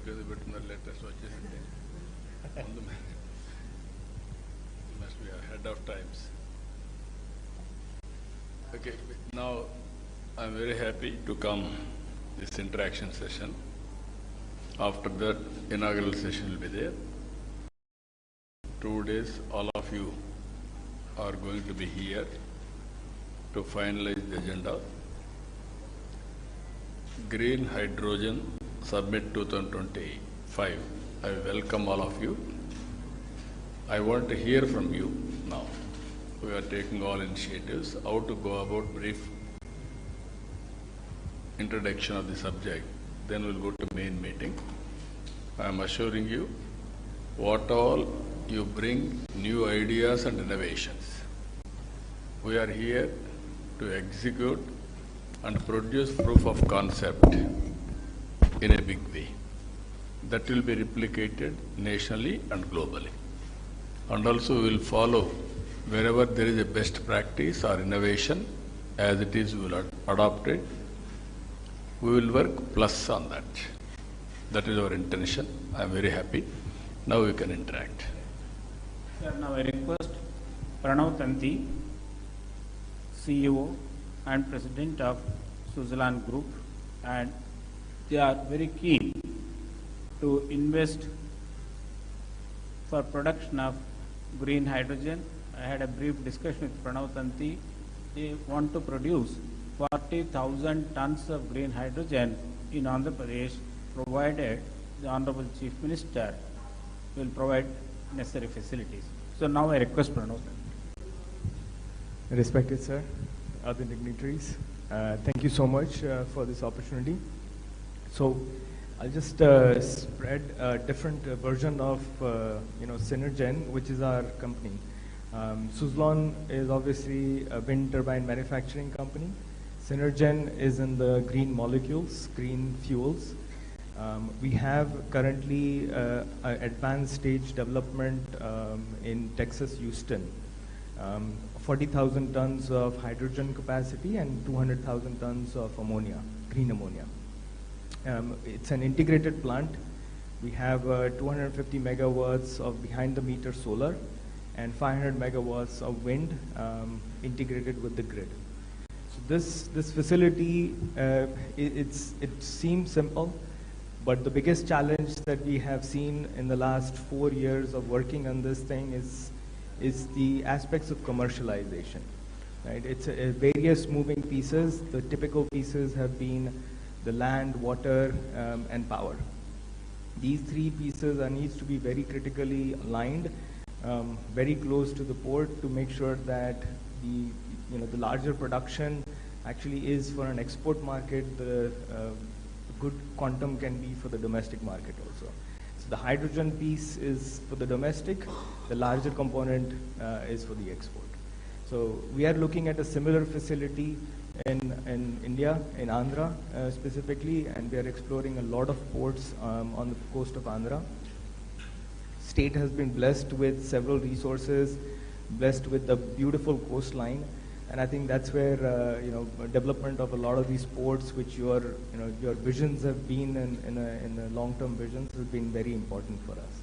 Latest must be ahead of times. Okay, now I'm very happy to come this interaction session. After that, inaugural session will be there. 2 days, all of you are going to be here to finalize the agenda. Green Hydrogen Summit 2025. I welcome all of you. I want to hear from you now. We are taking all initiatives, how to go about brief introduction of the subject. Then we'll go to main meeting. I am assuring you, what all you bring new ideas and innovations. We are here to execute and produce proof of concept in a big way. That will be replicated nationally and globally. And also we will follow wherever there is a best practice or innovation, as it is, we will adopt it. We will work plus on that. That is our intention. I am very happy. Now we can interact. Sir, now I request Pranav Tanti, CEO and President of Switzerland Group, and they are very keen to invest for production of green hydrogen. I had a brief discussion with Pranav Tanti. They want to produce 40,000 tons of green hydrogen in Andhra Pradesh, provided the Honorable Chief Minister will provide necessary facilities. So now I request Pranav. Respected sir, other dignitaries, thank you so much for this opportunity. So I'll just spread a different version of Synergen, which is our company. Suzlon is obviously a wind turbine manufacturing company. Synergen is in the green molecules, green fuels. We have currently advanced stage development in Texas, Houston. 40,000 tons of hydrogen capacity and 200,000 tons of ammonia, green ammonia. It's an integrated plant. We have 250 megawatts of behind-the-meter solar and 500 megawatts of wind integrated with the grid. So this facility, it seems simple, but the biggest challenge that we have seen in the last 4 years of working on this thing is the aspects of commercialization. Right? It's various moving pieces. The typical pieces have been the land, water, and power. These three pieces needs to be very critically aligned, very close to the port, to make sure that the larger production actually is for an export market. The good quantum can be for the domestic market also. So the hydrogen piece is for the domestic, the larger component is for the export. So we are looking at a similar facility in India, in Andhra specifically, and we are exploring a lot of ports on the coast of Andhra. State has been blessed with several resources, blessed with the beautiful coastline, and I think that's where development of a lot of these ports, which your visions have been in the long-term visions, has been very important for us.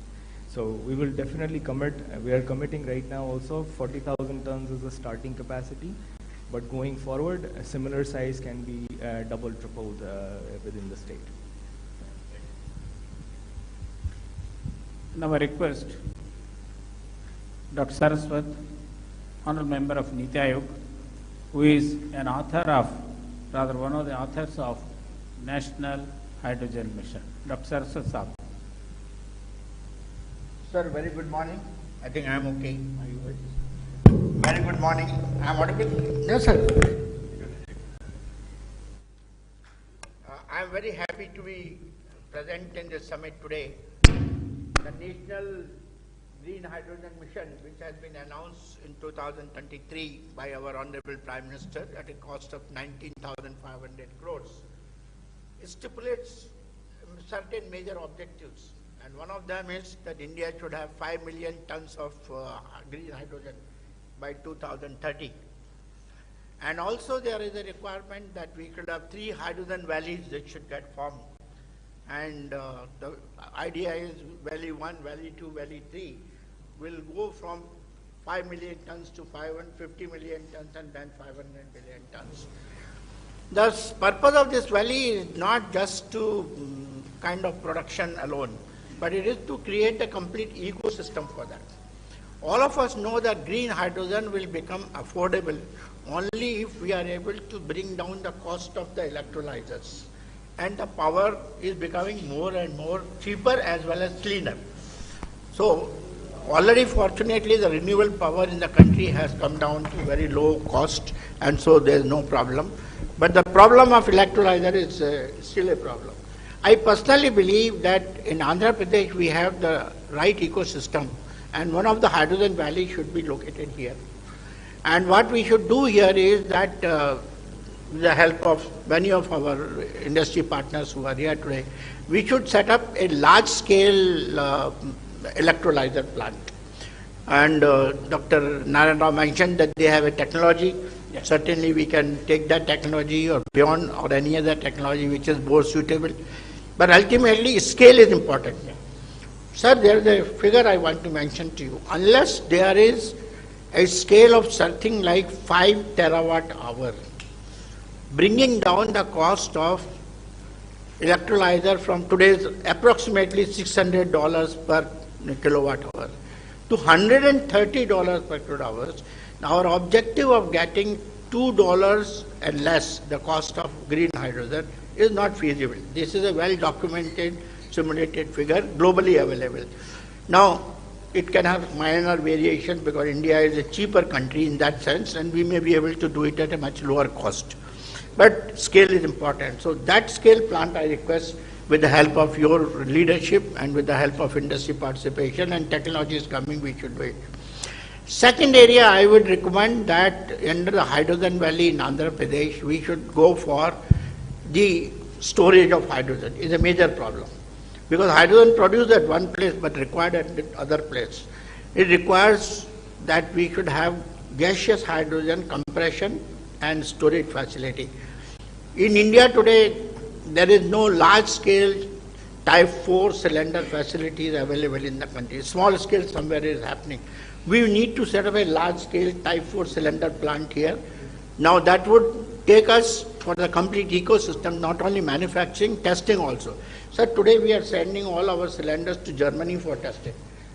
So we will definitely commit. We are committing right now also 40,000 tons is the starting capacity, but going forward, a similar size can be double, tripled within the state. Now I request Dr. Saraswat, Honorable Member of Niti Aayog, who is an author of, rather one of the authors of National Hydrogen Mission. Dr. Saraswat Saab. Sir, very good morning. I think I am okay. Are you ready? Very good morning. I am audible? Yes, sir. I am very happy to be present in this summit today. The National Green Hydrogen Mission, which has been announced in 2023 by our Honorable Prime Minister at a cost of 19,500 crores, stipulates certain major objectives. And one of them is that India should have 5 million tons of green hydrogen by 2030. And also there is a requirement that we should have 3 hydrogen valleys that should get formed. and the idea is Valley 1, Valley 2, Valley 3 will go from 5 million tons to 550 million tons and then 500 million tons. The purpose of this valley is not just to kind of production alone, but it is to create a complete ecosystem for that. All of us know that green hydrogen will become affordable only if we are able to bring down the cost of the electrolyzers. And the power is becoming more and more cheaper as well as cleaner. So already fortunately the renewable power in the country has come down to very low cost, and so there is no problem. But the problem of electrolyzer is still a problem. I personally believe that in Andhra Pradesh we have the right ecosystem, and one of the hydrogen valleys should be located here. And what we should do here is that with the help of many of our industry partners who are here today, we should set up a large-scale electrolyzer plant. And Dr. Narendra mentioned that they have a technology. Yes. Certainly we can take that technology or beyond or any other technology which is more suitable. But ultimately scale is important. Yeah. Sir, there is a figure I want to mention to you. Unless there is a scale of something like 5 terawatt hour, bringing down the cost of electrolyzer from today's approximately $600 per kilowatt hour to $130 per kilowatt hour, our objective of getting $2 and less the cost of green hydrogen is not feasible. This is a well documented, simulated figure, globally available. Now, it can have minor variation because India is a cheaper country in that sense, and we may be able to do it at a much lower cost. But scale is important. So that scale plant I request, with the help of your leadership and with the help of industry participation and technology is coming, we should do it. Second area I would recommend that under the hydrogen valley in Andhra Pradesh, we should go for the storage of hydrogen. Is a major problem. Because hydrogen produced at one place but required at other place. It requires that we should have gaseous hydrogen compression and storage facility. In India today, there is no large-scale type 4 cylinder facilities available in the country. Small scale somewhere is happening. We need to set up a large-scale type 4 cylinder plant here. Now that would take us for the complete ecosystem, not only manufacturing, testing also. So today we are sending all our cylinders to Germany for testing.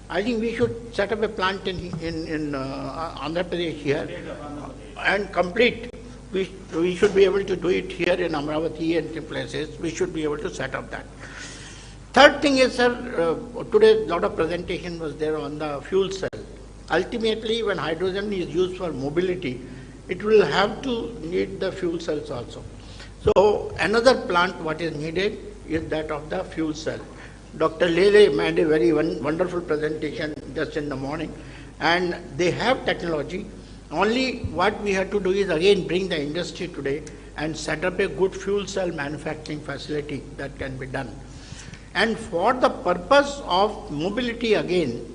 I think we should set up a plant in Andhra Pradesh here and complete. We should be able to do it here in Amravati and in places. We should be able to set up that. Third thing is, sir, today a lot of presentation was there on the fuel cell. Ultimately, when hydrogen is used for mobility, it will have to need the fuel cells also. So another plant what is needed is that of the fuel cell. Dr. Lele made a very wonderful presentation just in the morning, and they have technology. Only what we have to do is again bring the industry today and set up a good fuel cell manufacturing facility that can be done. And for the purpose of mobility again,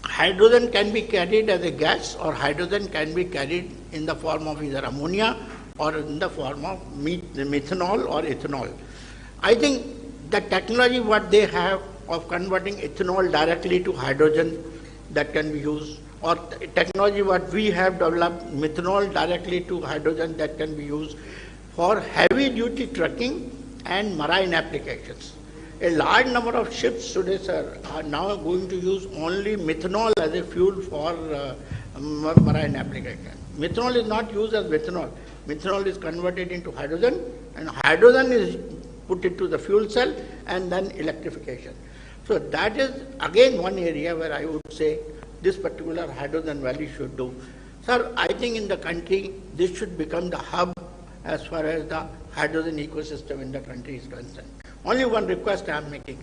hydrogen can be carried as a gas or hydrogen can be carried in the form of either ammonia or in the form of methanol or ethanol. I think the technology what they have of converting ethanol directly to hydrogen that can be used, or technology what we have developed, methanol directly to hydrogen that can be used for heavy duty trucking and marine applications. A large number of ships today, sir, are now going to use only methanol as a fuel for marine application. Methanol is not used as methanol. Methanol is converted into hydrogen, and hydrogen is put into the fuel cell and then electrification. So that is again one area where I would say this particular hydrogen valley should do. Sir, I think in the country, this should become the hub as far as the hydrogen ecosystem in the country is concerned. Only one request I am making.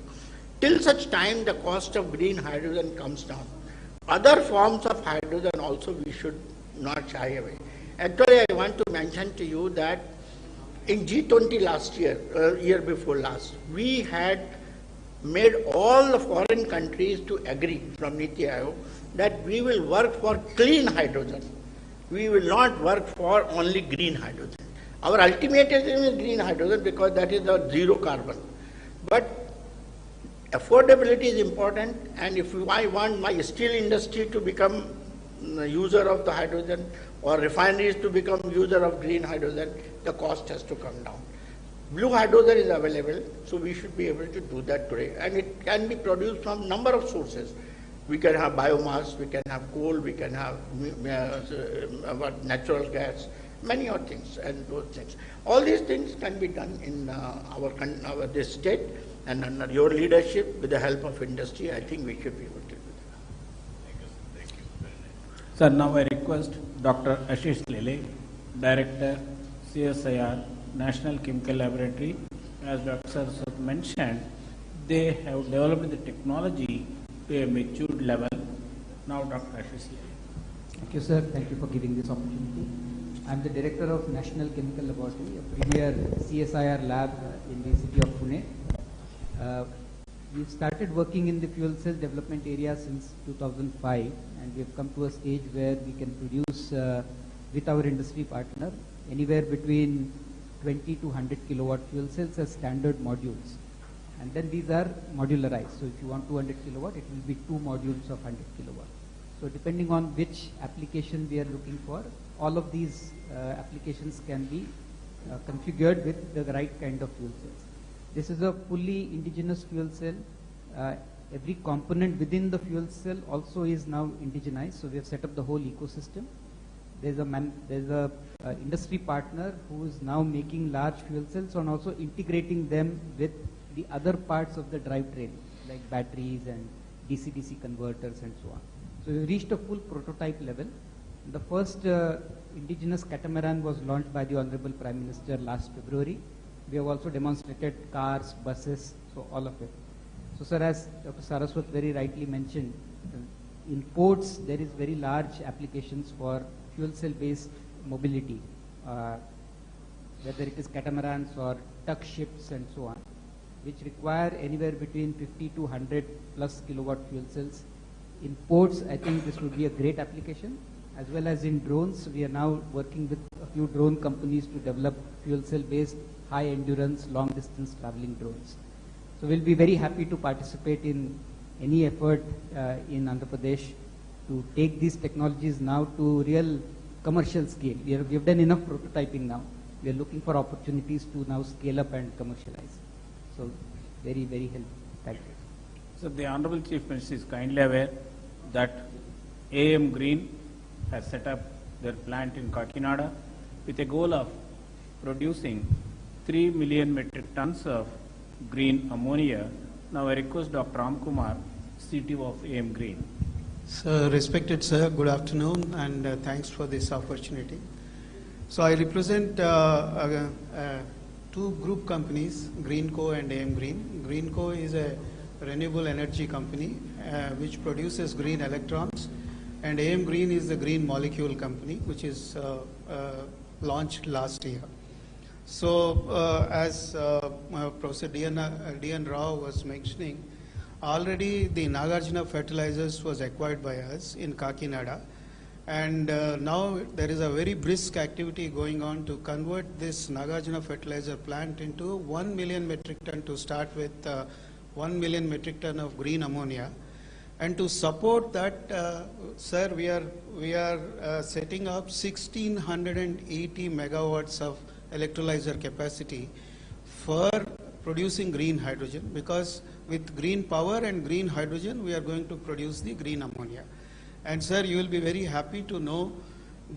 Till such time the cost of green hydrogen comes down, other forms of hydrogen also we should not shy away. Actually, I want to mention to you that in G20 last year, year before last, we had made all the foreign countries to agree from Niti Aayog that we will work for clean hydrogen. We will not work for only green hydrogen. Our ultimate aim is green hydrogen because that is the zero carbon. But affordability is important, and if I want my steel industry to become a user of the hydrogen or refineries to become user of green hydrogen, the cost has to come down. Blue hydrogen is available, so we should be able to do that today, and it can be produced from number of sources. We can have biomass, we can have coal, we can have natural gas, many other things, and those things. All these things can be done in this state, and under your leadership, with the help of industry, I think we should be able to do that. Thank you. Sir, now I request Dr. Ashish Lele, Director, CSIR, National Chemical Laboratory. As Dr. Saraswat mentioned, they have developed the technology to a matured level. Now, Dr. Ashish Lele. Thank you, sir. Thank you for giving this opportunity. I am the Director of National Chemical Laboratory, a premier CSIR lab in the city of Pune. We've started working in the fuel cell development area since 2005, and we have come to a stage where we can produce with our industry partner anywhere between 20 to 100 kilowatt fuel cells as standard modules. And then these are modularized. So if you want 200 kilowatt, it will be 2 modules of 100 kilowatt. So depending on which application we are looking for, all of these applications can be configured with the right kind of fuel cells. This is a fully indigenous fuel cell. Every component within the fuel cell also is now indigenized. So we have set up the whole ecosystem. There's a industry partner who is now making large fuel cells and also integrating them with the other parts of the drivetrain, like batteries and DC-DC converters and so on. So we reached a full prototype level. The first indigenous catamaran was launched by the Honorable Prime Minister last February. We have also demonstrated cars, buses, so all of it. So sir, as Dr. Saraswat very rightly mentioned, in ports there is very large applications for fuel cell based mobility, whether it is catamarans or tug ships and so on, which require anywhere between 50 to 100 plus kilowatt fuel cells. In ports, I think this would be a great application, as well as in drones. We are now working with a few drone companies to develop fuel cell based high endurance, long distance traveling drones. So we'll be very happy to participate in any effort in Andhra Pradesh to take these technologies now to real commercial scale. We have done enough prototyping now. We are looking for opportunities to now scale up and commercialize. So very, very helpful. Thank you. So the Honorable Chief Minister is kindly aware that AM Green has set up their plant in Kakinada with a goal of producing 3 million metric tons of green ammonia. Now I request Dr. Ramkumar, CTO of AM Green. So, respected sir, good afternoon, and thanks for this opportunity. So I represent two group companies, Greenco and AM Green. Greenco is a renewable energy company which produces green electrons, and AM Green is the green molecule company which is launched last year. So as Professor D.N. Rao was mentioning, already the Nagarjuna Fertilizers was acquired by us in Kakinada, and now there is a very brisk activity going on to convert this Nagarjuna Fertilizer plant into 1 million metric ton to start with 1 million metric ton of green ammonia. And to support that, sir, we are setting up 1680 megawatts of electrolyzer capacity for producing green hydrogen, because with green power and green hydrogen we are going to produce the green ammonia. And sir, you will be very happy to know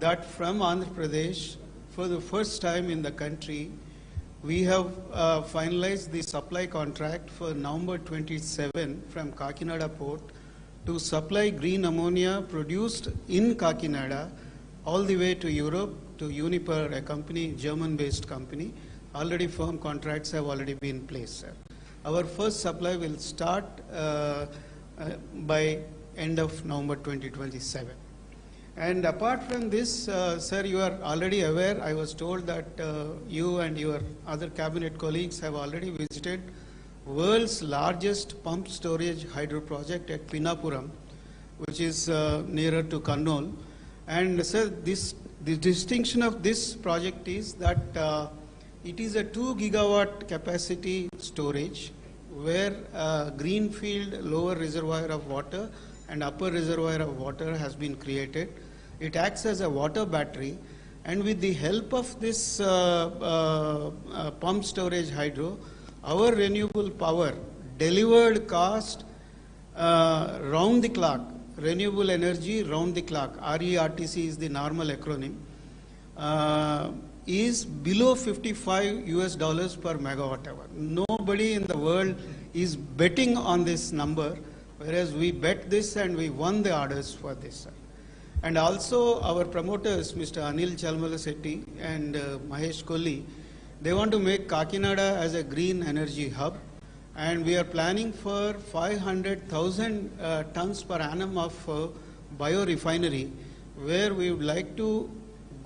that from Andhra Pradesh, for the first time in the country, we have finalized the supply contract for November 27 from Kakinada port to supply green ammonia produced in Kakinada all the way to Europe, to Uniper, a company, German-based company. Already firm contracts have already been placed, sir. Our first supply will start by end of November 2027. And apart from this, sir, you are already aware, I was told that you and your other cabinet colleagues have already visited world's largest pump storage hydro project at Pinnapuram, which is nearer to Kannur. And sir, the distinction of this project is that it is a 2 gigawatt capacity storage, where greenfield lower reservoir of water and upper reservoir of water has been created. It acts as a water battery, and with the help of this pump storage hydro, our renewable power delivered cost round the clock, renewable energy round the clock, RERTC is the normal acronym, is below $55 per megawatt hour. Nobody in the world is betting on this number, whereas we bet this and we won the orders for this. And also our promoters, Mr. Anil Chalmalasetti and Mahesh Kohli, they want to make Kakinada as a green energy hub, and we are planning for 500,000 tons per annum of biorefinery, where we would like to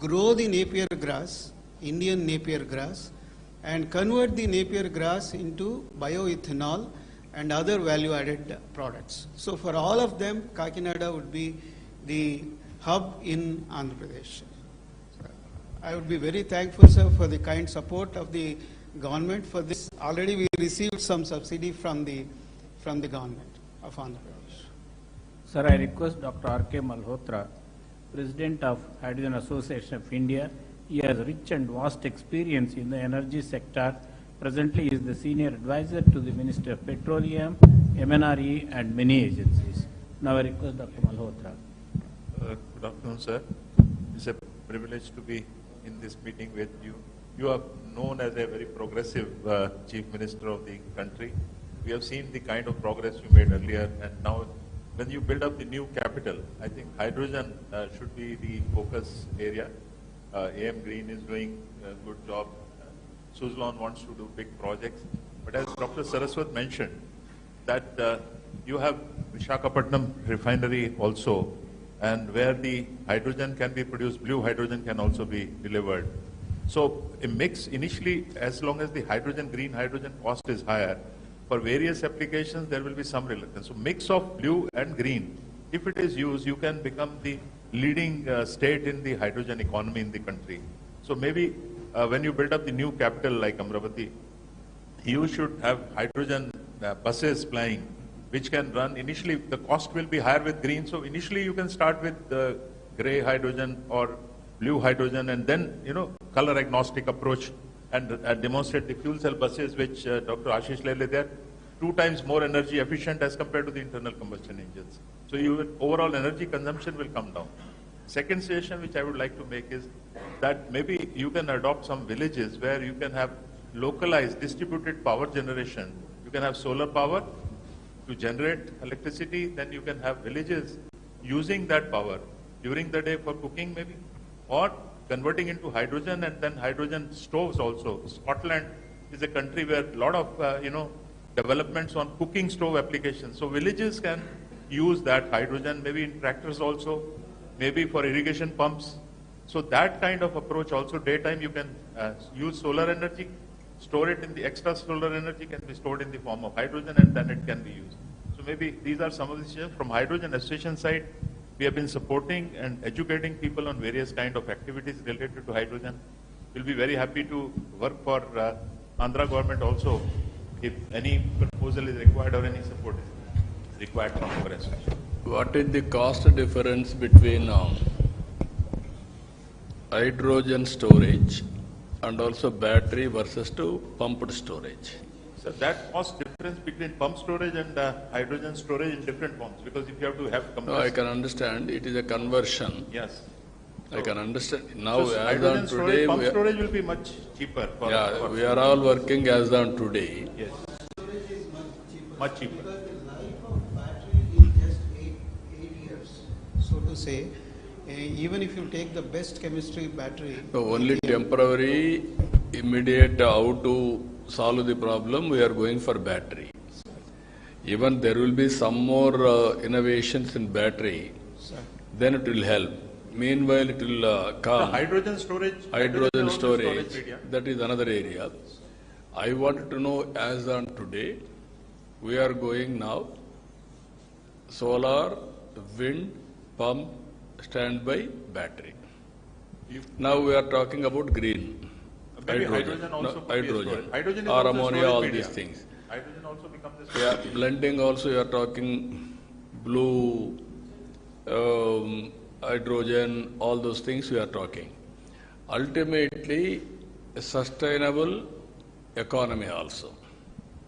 grow the Napier grass, Indian Napier grass, and convert the Napier grass into bioethanol and other value-added products. So for all of them, Kakinada would be the hub in Andhra Pradesh. I would be very thankful, sir, for the kind support of the government for this. Already we received some subsidy from the government of Andhra Pradesh. Sir, I request Dr. R.K. Malhotra, President of Hydrogen Association of India. He has rich and vast experience in the energy sector. Presently, he is the senior advisor to the Minister of Petroleum, MNRE, and many agencies. Now I request Dr. Malhotra. Good afternoon, sir. It's a privilege to be in this meeting with you. You are known as a very progressive Chief Minister of the country. We have seen the kind of progress you made earlier, and now when you build up the new capital, I think hydrogen should be the focus area. AM Green is doing a good job. Suzlon wants to do big projects. But as Dr. Saraswat mentioned, that you have Visakhapatnam refinery also, and where the hydrogen can be produced, blue hydrogen can also be delivered. So a mix initially, as long as the hydrogen, green hydrogen cost is higher, for various applications there will be some reluctance. So mix of blue and green, if it is used, you can become the leading state in the hydrogen economy in the country. So maybe when you build up the new capital like Amravati, you should have hydrogen buses plying, which can run. Initially, the cost will be higher with green, so initially you can start with the gray hydrogen or blue hydrogen, and then, color agnostic approach and demonstrate the fuel cell buses, which Dr. Ashish Lele, they are 2 times more energy efficient as compared to the internal combustion engines. So overall energy consumption will come down. Second suggestion which I would like to make is that maybe you can adopt some villages where you can have localized distributed power generation. You can have solar power to generate electricity, then you can have villages using that power during the day for cooking maybe, or converting into hydrogen, and then hydrogen stoves also. Scotland is a country where a lot of developments on cooking stove applications. So villages can use that hydrogen, maybe in tractors also, maybe for irrigation pumps. So that kind of approach also, daytime you can use solar energy, store it in the extra solar energy can be stored in the form of hydrogen, and then it can be used. So maybe these are some of the suggestions. From hydrogen association side, we have been supporting and educating people on various kind of activities related to hydrogen. We'll be very happy to work for Andhra government also if any proposal is required or any support is required from our association. What is the cost difference between hydrogen storage and also battery versus to pumped storage? So that cost difference between pump storage and hydrogen storage in different forms, because if you have to have compressed... No, I can understand. It is a conversion. Yes. I can understand. Now, so as on today... Pump storage will be much cheaper. We are all working as on today. Yes. Storage is much cheaper. Because the life of battery is just 8 years, so to say. Even if you take the best chemistry battery... So only temporary, immediate, how to solve the problem, we are going for battery. Even there will be some more innovations in battery, then it will help. Meanwhile, it will come. The hydrogen storage. Hydrogen storage, that is another area. I wanted to know, as on today, we are going now solar, wind, pump, standby, battery. Now we are talking about green. Maybe hydrogen also. Hydrogen Hydrogen is or also ammonia, all media. these things. hydrogen also becomes this. Yeah, blending also you are talking blue, hydrogen, all those things we are talking. Ultimately, a sustainable economy also.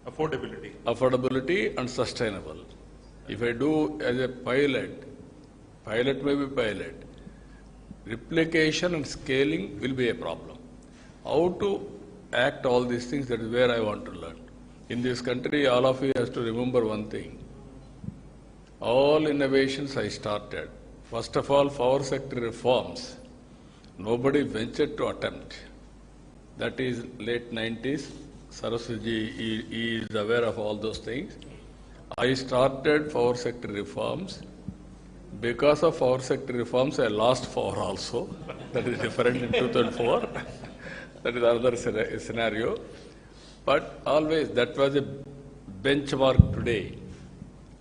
Affordability. Affordability and sustainable. If I do as a pilot may be pilot, replication and scaling will be a problem. How to act all these things, that is where I want to learn. In this country, all of you has to remember one thing. All innovations I started, first of all, power sector reforms, nobody ventured to attempt. That is late 90s. Saraswati he is aware of all those things. I started power sector reforms. Because of power sector reforms, I lost power also. That is different in 2004. That is another scenario. But always that was a benchmark today.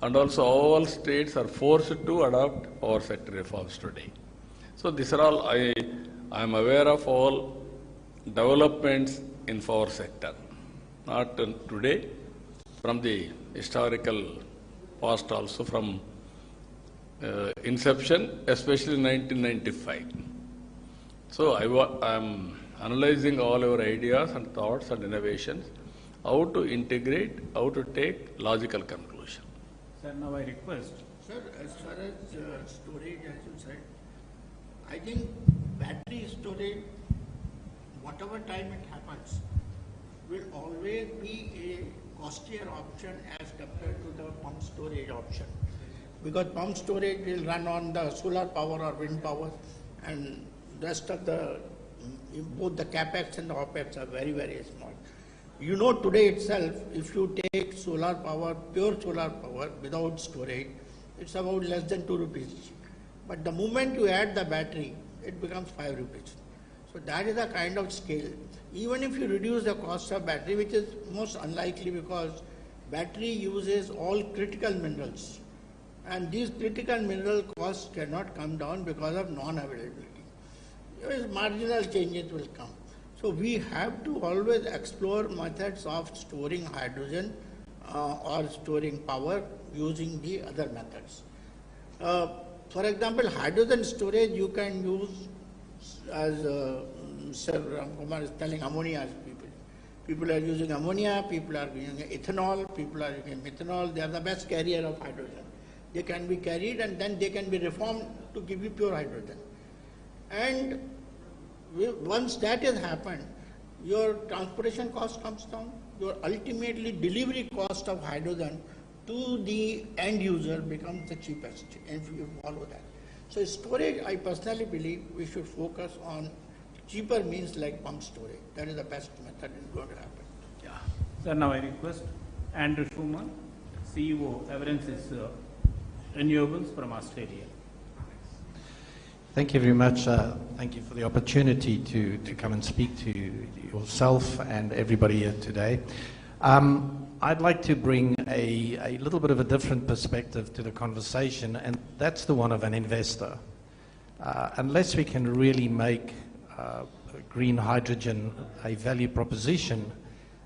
And also all states are forced to adopt power sector reforms today. So these are all, I am aware of all developments in power sector. Not today, from the historical past also, from inception, especially 1995. So I am analyzing all our ideas and thoughts and innovations, how to integrate, how to take logical conclusion. Sir, now I request. Sir, as far as storage, as you said, I think battery storage, whatever time it happens, will always be a costlier option as compared to the pump storage option. Because pump storage will run on the solar power or wind power, and rest of the, both the capex and the opex are very, very small. You know, today itself, if you take solar power, pure solar power without storage, it's about less than 2 rupees. But the moment you add the battery, it becomes 5 rupees. So that is the kind of scale. Even if you reduce the cost of battery, which is most unlikely because battery uses all critical minerals, and these critical mineral costs cannot come down because of non-availability. Marginal changes will come. So we have to always explore methods of storing hydrogen or storing power using the other methods. For example, hydrogen storage you can use as Sir Ramkumar is telling, ammonia. People are using ammonia, people are using ethanol, people are using methanol. They are the best carrier of hydrogen. They can be carried and then they can be reformed to give you pure hydrogen. And once that has happened, your transportation cost comes down, your ultimately delivery cost of hydrogen to the end user becomes the cheapest, and if you follow that. So storage, I personally believe we should focus on cheaper means like pump storage. That is the best method is going to happen. Yeah. Sir, now I request Andrew Schumann, CEO, Everensis Renewables from Australia. Thank you very much. Thank you for the opportunity to come and speak to yourself and everybody here today. I'd like to bring a little bit of a different perspective to the conversation, and that's the one of an investor. Unless we can really make green hydrogen a value proposition,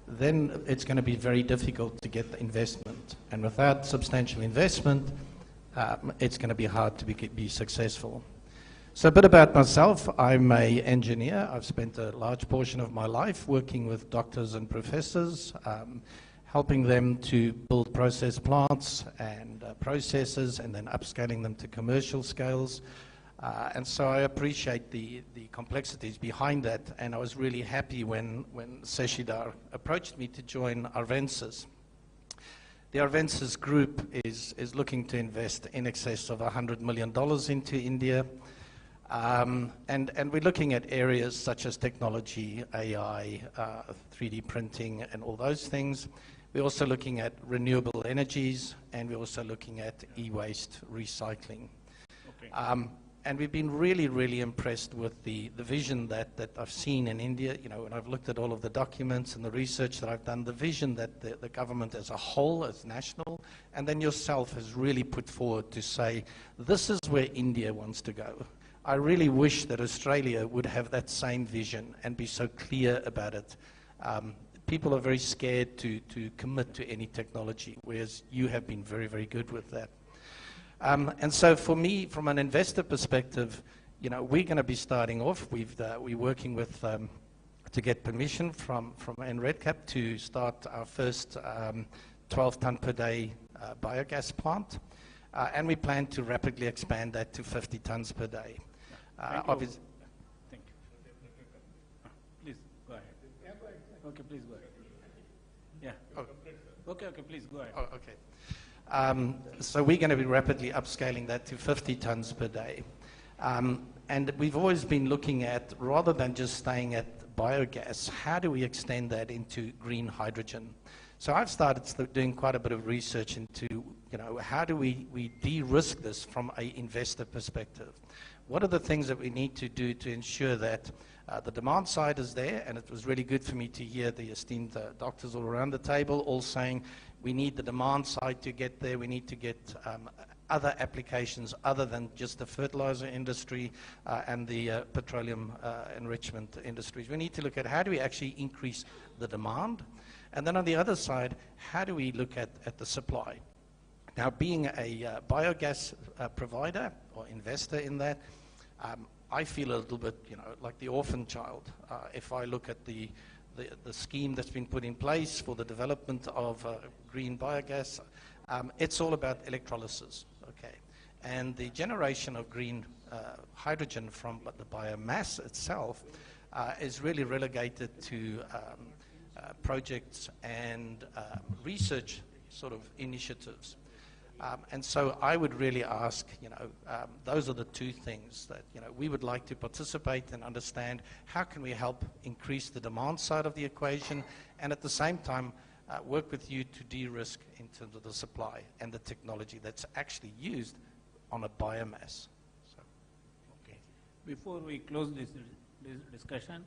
then it's going to be very difficult to get the investment. And without substantial investment, it's going to be hard to be successful. So a bit about myself. I'm an engineer. I've spent a large portion of my life working with doctors and professors, helping them to build process plants and processes and then upscaling them to commercial scales. And so I appreciate the complexities behind that, and I was really happy when Seshidhar approached me to join Arvensis. The Arvensis group is looking to invest in excess of $100 million into India. And we're looking at areas such as technology, AI, 3D printing, and all those things. We're also looking at renewable energies, and we're also looking at e-waste recycling. Okay. And we've been really, really impressed with the vision that I've seen in India. You know, when I've looked at all of the documents and the research that I've done, the vision that the government as a whole, as national, and then yourself has really put forward to say, this is where India wants to go. I really wish that Australia would have that same vision and be so clear about it. people are very scared to commit to any technology, whereas you have been very, very good with that. And so for me, from an investor perspective, you know, we're going to be starting off. We're working with to get permission from NREDCap to start our first 12 ton per day biogas plant, and we plan to rapidly expand that to 50 tons per day. Obviously, thank you. Please go ahead. Okay, please go ahead. Yeah. Okay, please go ahead. Oh, okay. So we're going to be rapidly upscaling that to 50 tons per day. And we've always been looking at, rather than just staying at biogas, how do we extend that into green hydrogen? So I've started doing quite a bit of research into, you know, how do we de-risk this from an investor perspective? What are the things that we need to do to ensure that the demand side is there? And it was really good for me to hear the esteemed doctors all around the table all saying we need the demand side to get there. We need to get other applications other than just the fertilizer industry and the petroleum enrichment industries. We need to look at how do we actually increase the demand, and then on the other side, how do we look at the supply? Now, being a biogas provider or investor in that, I feel a little bit, you know, like the orphan child. If I look at the scheme that's been put in place for the development of green biogas, it's all about electrolysis, okay? And the generation of green hydrogen from the biomass itself is really relegated to projects and research sort of initiatives. And so I would really ask, you know, those are the two things that, you know, we would like to participate and understand how can we help increase the demand side of the equation, and at the same time work with you to de-risk in terms of the supply and the technology that's actually used on a biomass. So, okay. Before we close this discussion,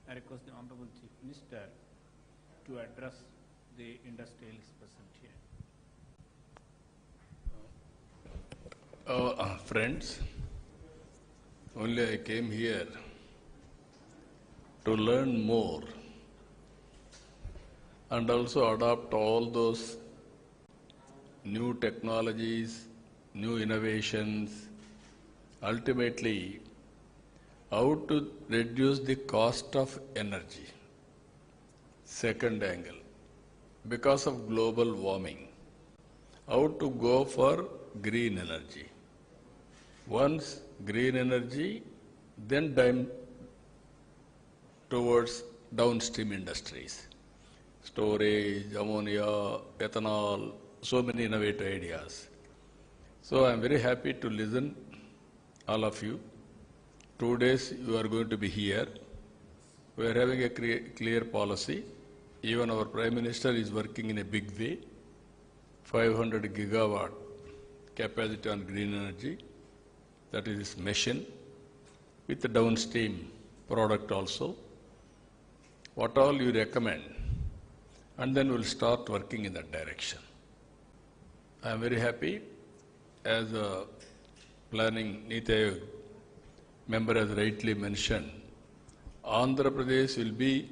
I request the Honorable Chief Minister to address the industrialists present here. Friends, only I came here to learn more and also adopt all those new technologies, new innovations, ultimately how to reduce the cost of energy. Second angle, because of global warming, how to go for green energy. Once green energy, then towards downstream industries. Storage, ammonia, ethanol, so many innovative ideas. So I am very happy to listen all of you. 2 days you are going to be here. We are having a clear policy. Even our Prime Minister is working in a big way. 500 gigawatt capacity on green energy. That is his mission, with the downstream product also. What all you recommend, and then we'll start working in that direction. I am very happy, as a planning Niti Aayog member has rightly mentioned, Andhra Pradesh will be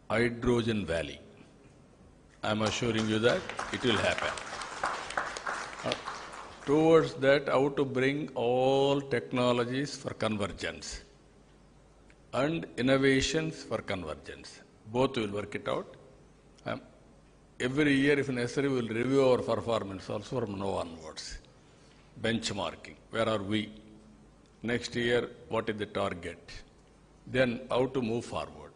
hydrogen valley. I am assuring you that it will happen. Towards that, how to bring all technologies for convergence and innovations for convergence. Both will work it out. Every year, if necessary, we will review our performance also from now onwards. Benchmarking, where are we? Next year, what is the target? Then how to move forward.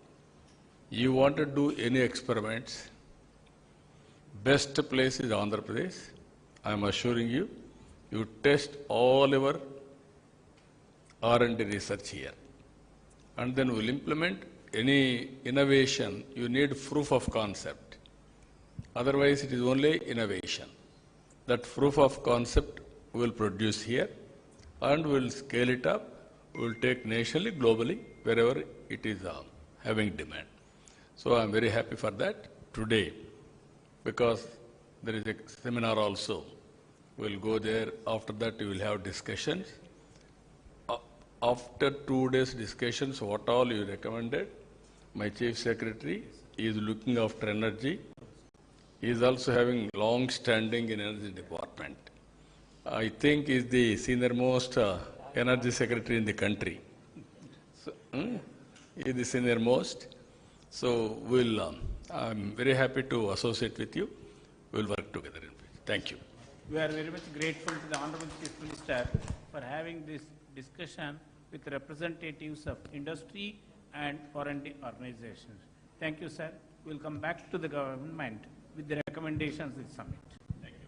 You want to do any experiments, best place is Andhra Pradesh. I am assuring you, you test all our R&D research here. And then we'll implement any innovation. You need proof of concept. Otherwise, it is only innovation. That proof of concept we will produce here, and we will scale it up. We will take nationally, globally, wherever it is having demand. So I am very happy for that today, because there is a seminar also. We will go there. After that, we will have discussions. After 2 days discussions, what all you recommended, My chief secretary is looking after energy. He is also having long standing in energy department. I think he is the senior most energy secretary in the country. So, he is the senior most. So I'm very happy to associate with you. We'll work together in future. Thank you. We are very much grateful to the Honorable Chief Minister for having this discussion with representatives of industry and foreign organizations. Thank you, sir. We'll come back to the government with the recommendations of the summit. Thank you.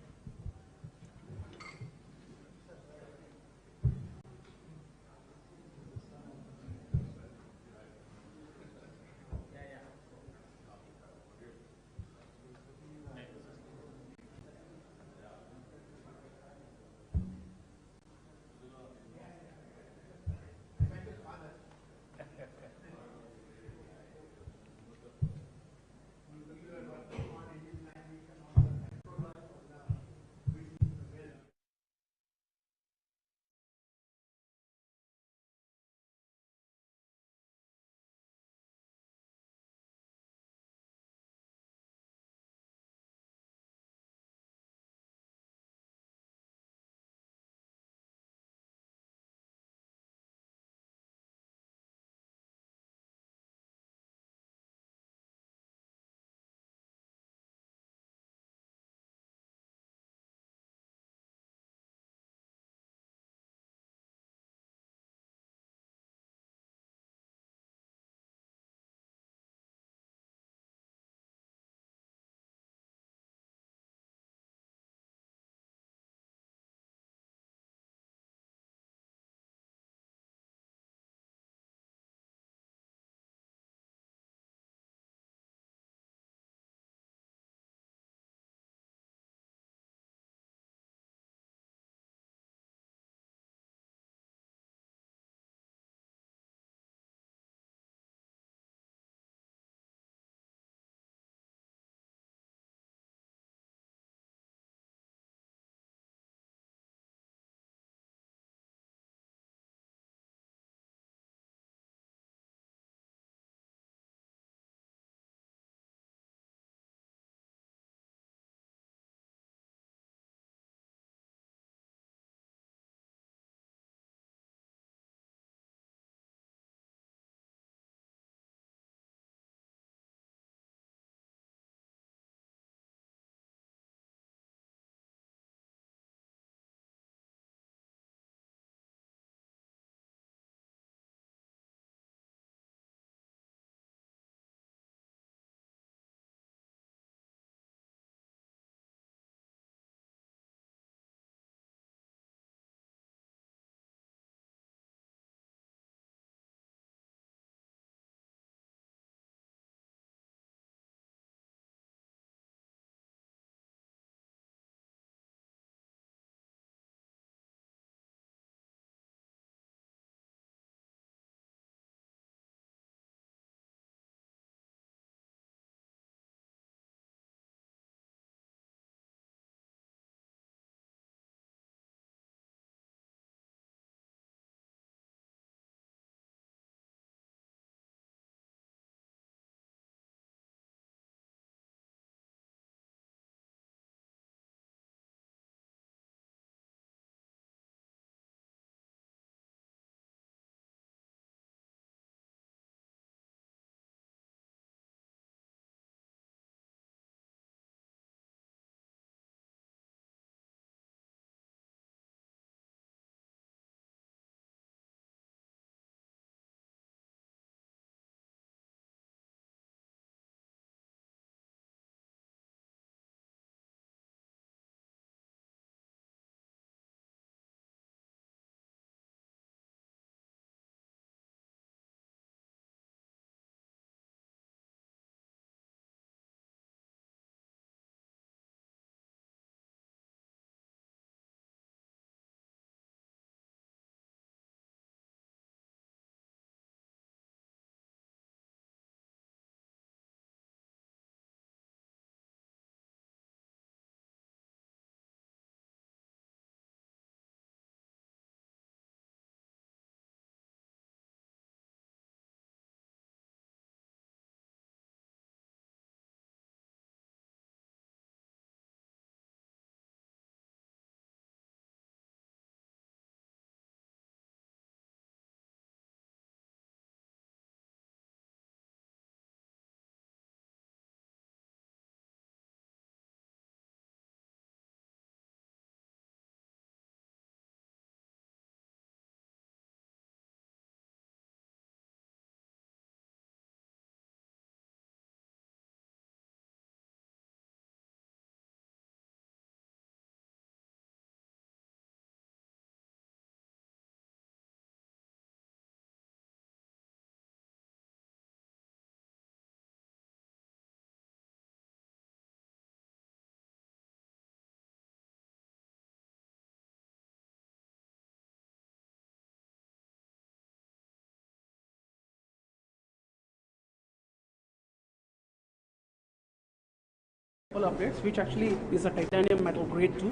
bipolar plates, which actually is a titanium metal grade 2,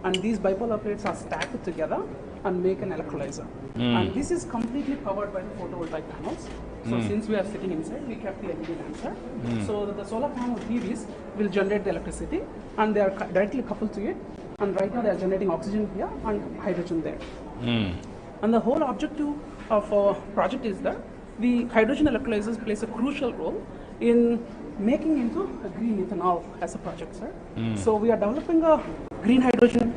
and these bipolar plates are stacked together and make an electrolyzer. And this is completely powered by the photovoltaic panels. So since we are sitting inside, we kept the LED lamps here. So that the solar panel PVs will generate the electricity, and they are directly coupled to it. And right now they are generating oxygen here and hydrogen there. And the whole objective of our project is that the hydrogen electrolyzers plays a crucial role in making into a green ethanol as a project, sir. So we are developing a green hydrogen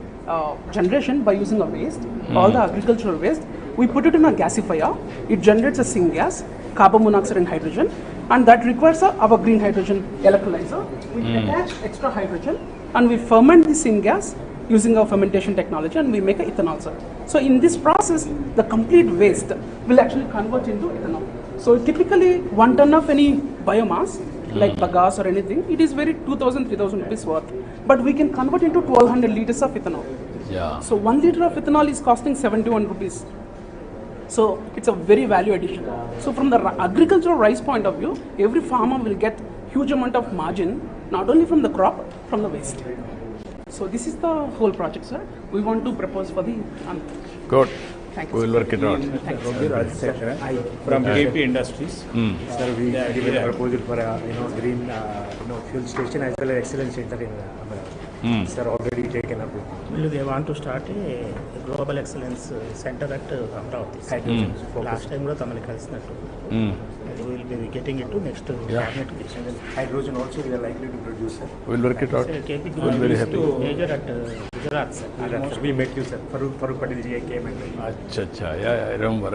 generation by using a waste, all the agricultural waste. We put it in a gasifier. It generates a syngas, carbon monoxide and hydrogen, and that requires our green hydrogen electrolyzer. We attach extra hydrogen and we ferment the syngas using our fermentation technology, and we make an ethanol, sir. So in this process, the complete waste will actually convert into ethanol. So typically 1 ton of any biomass, like bagasse or anything, it is very 2,000, 3,000 rupees worth. But we can convert into 1,200 liters of ethanol. Yeah. So 1 liter of ethanol is costing 71 rupees. So it's a very value addition. So from the agricultural rice point of view, every farmer will get huge amount of margin, not only from the crop, from the waste. So this is the whole project, sir. We want to propose for the... Good. Thank you. We will work it out. From KP Industries. Sir, we given a proposal for a green fuel station as well as excellence center in Amaravati. Sir, already taken up. They want to start a global excellence center at Amaravati. Last time we will be getting it to next cabinet. Hydrogen also we are likely to produce, sir. We will work it out. KP We will very happy. major at Gujarat, sir. We met you, sir. Farooq Patel ji came and Acha. Yeah, I remember.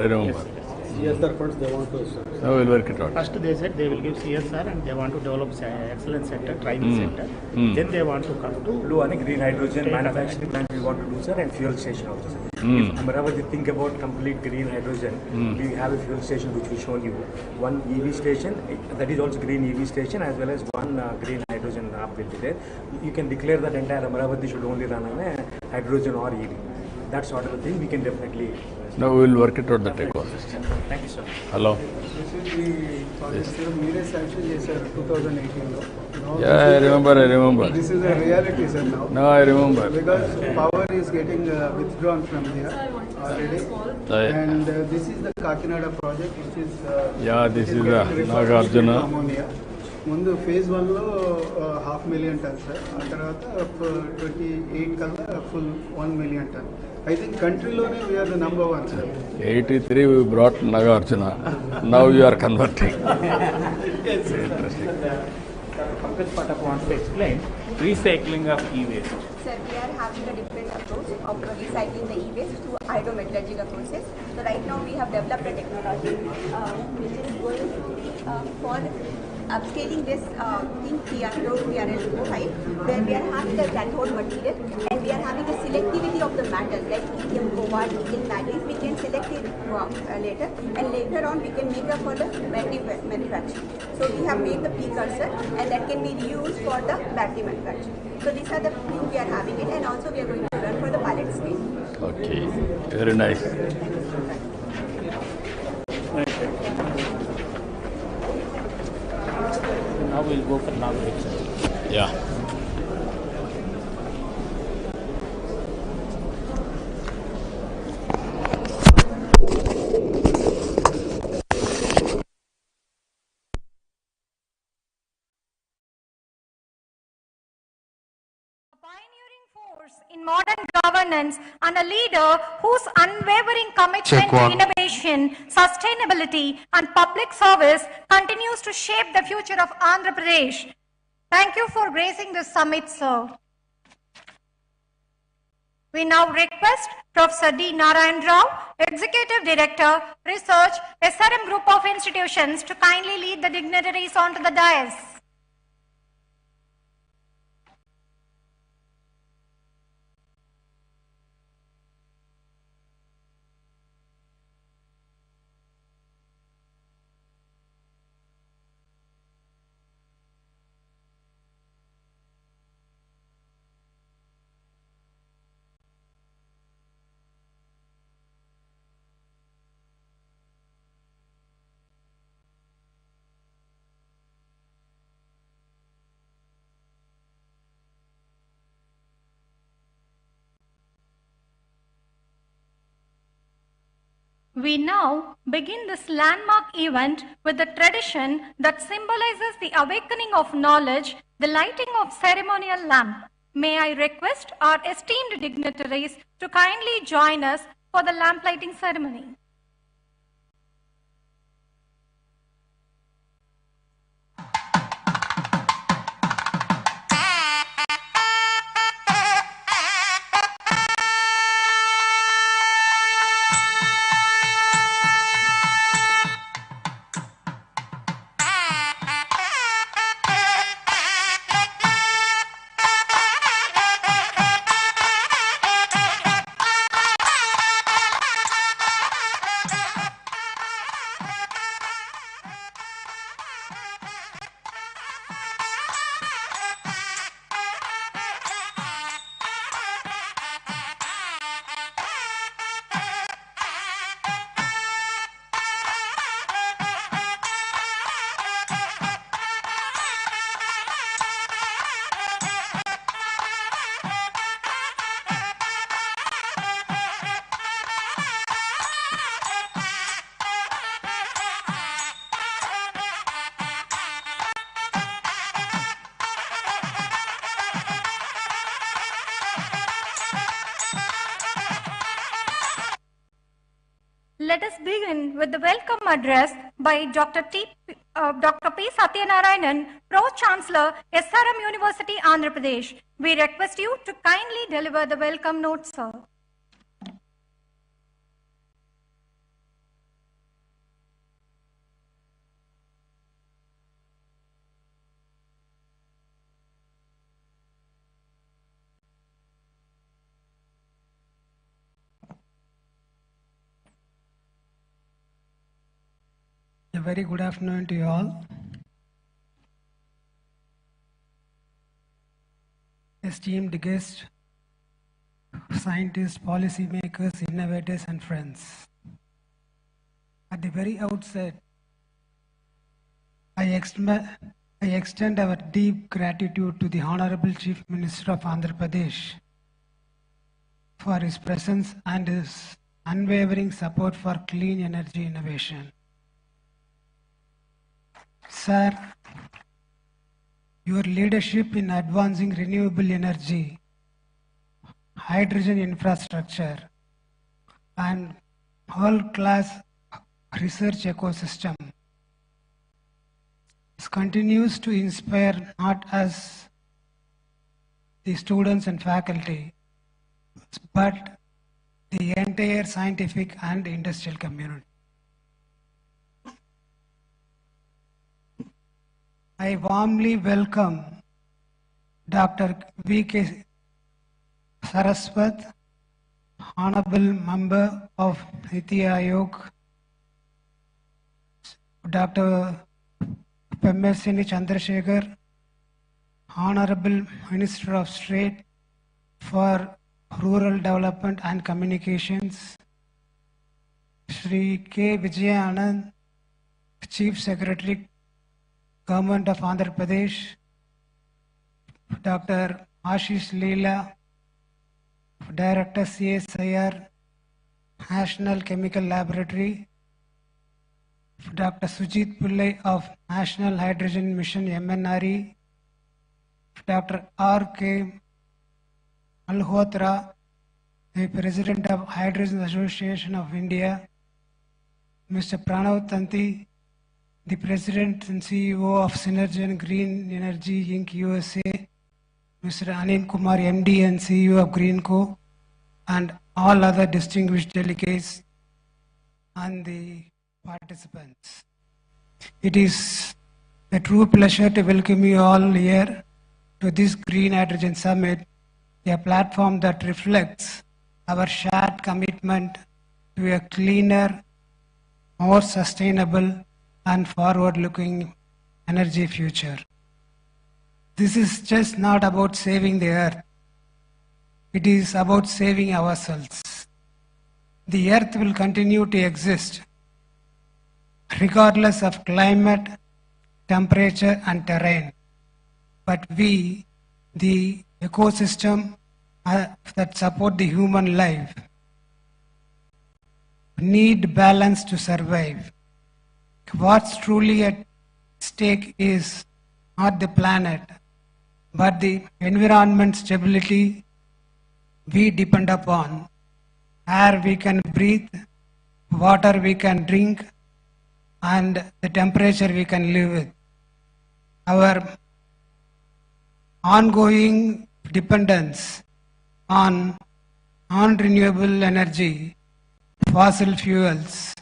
CSR funds they want to, sir. So we will work it out. First they said they will give CSR and they want to develop excellence center, training center. Then they want to come to do a green hydrogen manufacturing plant we want to do, sir, and fuel station also, sir. If Amaravati think about complete green hydrogen, we have a fuel station which we shown you. One EV station, that is also green EV station, as well as one green hydrogen hub will be there. You can declare that entire Amaravati should only run on a hydrogen or EV. That sort of a thing we can definitely. Now we will work it out, the ecosystem. Thank you, sir. Hello. This is the project, sir. Mere sanction, sir, 2018. Yeah, I remember. This is a reality, sir, now. No, I remember. Because power is getting withdrawn from here already. And this is the Kakinada project, which is... this is the Nagarjuna. Ammonia. ముందు phase 1 లో 500,000 tons, sir. ఆ తర్వాత 28 కల్లా full 1 million ton. I think countryలోనే we are the number 1, sir. 83 we brought Nagarjuna. Now you are converting. Interesting. Pankaj Patak wants to explain recycling of e-waste. Sir, we are having a different approach of recycling the e-waste through hydrometallurgical process. So right now we have developed a technology which is going for upscaling this in TRL5, where we are having the cathode material and we are having the selectivity of the metal like lithium, cobalt, nickel, manganese. We can select it later, and later on we can make up for the battery manufacturing. So we have made the precursor, and that can be reused for the battery manufacturing. So these are the things we are having it, and also we are going to run for the pilot stage. Okay, very nice. Now we'll go for non-lecture. Yeah. In modern governance and a leader whose unwavering commitment to innovation, sustainability and public service continues to shape the future of Andhra Pradesh. Thank you for gracing this summit, sir. We now request Professor D. Narayan Rao, Executive Director, Research, SRM Group of Institutions, to kindly lead the dignitaries onto the dais. We now begin this landmark event with the tradition that symbolizes the awakening of knowledge, the lighting of ceremonial lamp. May I request our esteemed dignitaries to kindly join us for the lamp lighting ceremony. Let us begin with the welcome address by Dr. P. Satyanarayanan, Pro-Chancellor, SRM University, Andhra Pradesh. We request you to kindly deliver the welcome note, sir. A very good afternoon to you all. Esteemed guests, scientists, policymakers, innovators, and friends. At the very outset, I extend our deep gratitude to the Honorable Chief Minister of Andhra Pradesh for his presence and his unwavering support for clean energy innovation. Sir, your leadership in advancing renewable energy, hydrogen infrastructure, and world-class research ecosystem continues to inspire not us, the students and faculty, but the entire scientific and industrial community. I warmly welcome Dr. V.K. Saraswat, Honorable Member of Niti Aayog, Dr. Pemmersini Chandrasekhar, Honorable Minister of State for Rural Development and Communications, Shri K. Vijayanand, Chief Secretary, Government of Andhra Pradesh, Dr. Ashish Leela, Director CSIR, National Chemical Laboratory, Dr. Sujit Pillai of National Hydrogen Mission MNRE, Dr. R.K. Malhotra, the President of Hydrogen Association of India, Mr. Pranav Tanti, the President and CEO of Synergen Green Energy Inc. USA, Mr. Anil Kumar, MD and CEO of Greenco, and all other distinguished delegates and the participants. It is a true pleasure to welcome you all here to this Green Hydrogen Summit, a platform that reflects our shared commitment to a cleaner, more sustainable, and forward-looking energy future. This is just not about saving the earth. It is about saving ourselves. The earth will continue to exist regardless of climate, temperature, and terrain. But we, the ecosystem that support the human life, need balance to survive. What's truly at stake is not the planet, but the environment stability we depend upon. Air we can breathe, water we can drink, and the temperature we can live with. Our ongoing dependence on non-renewable energy, fossil fuels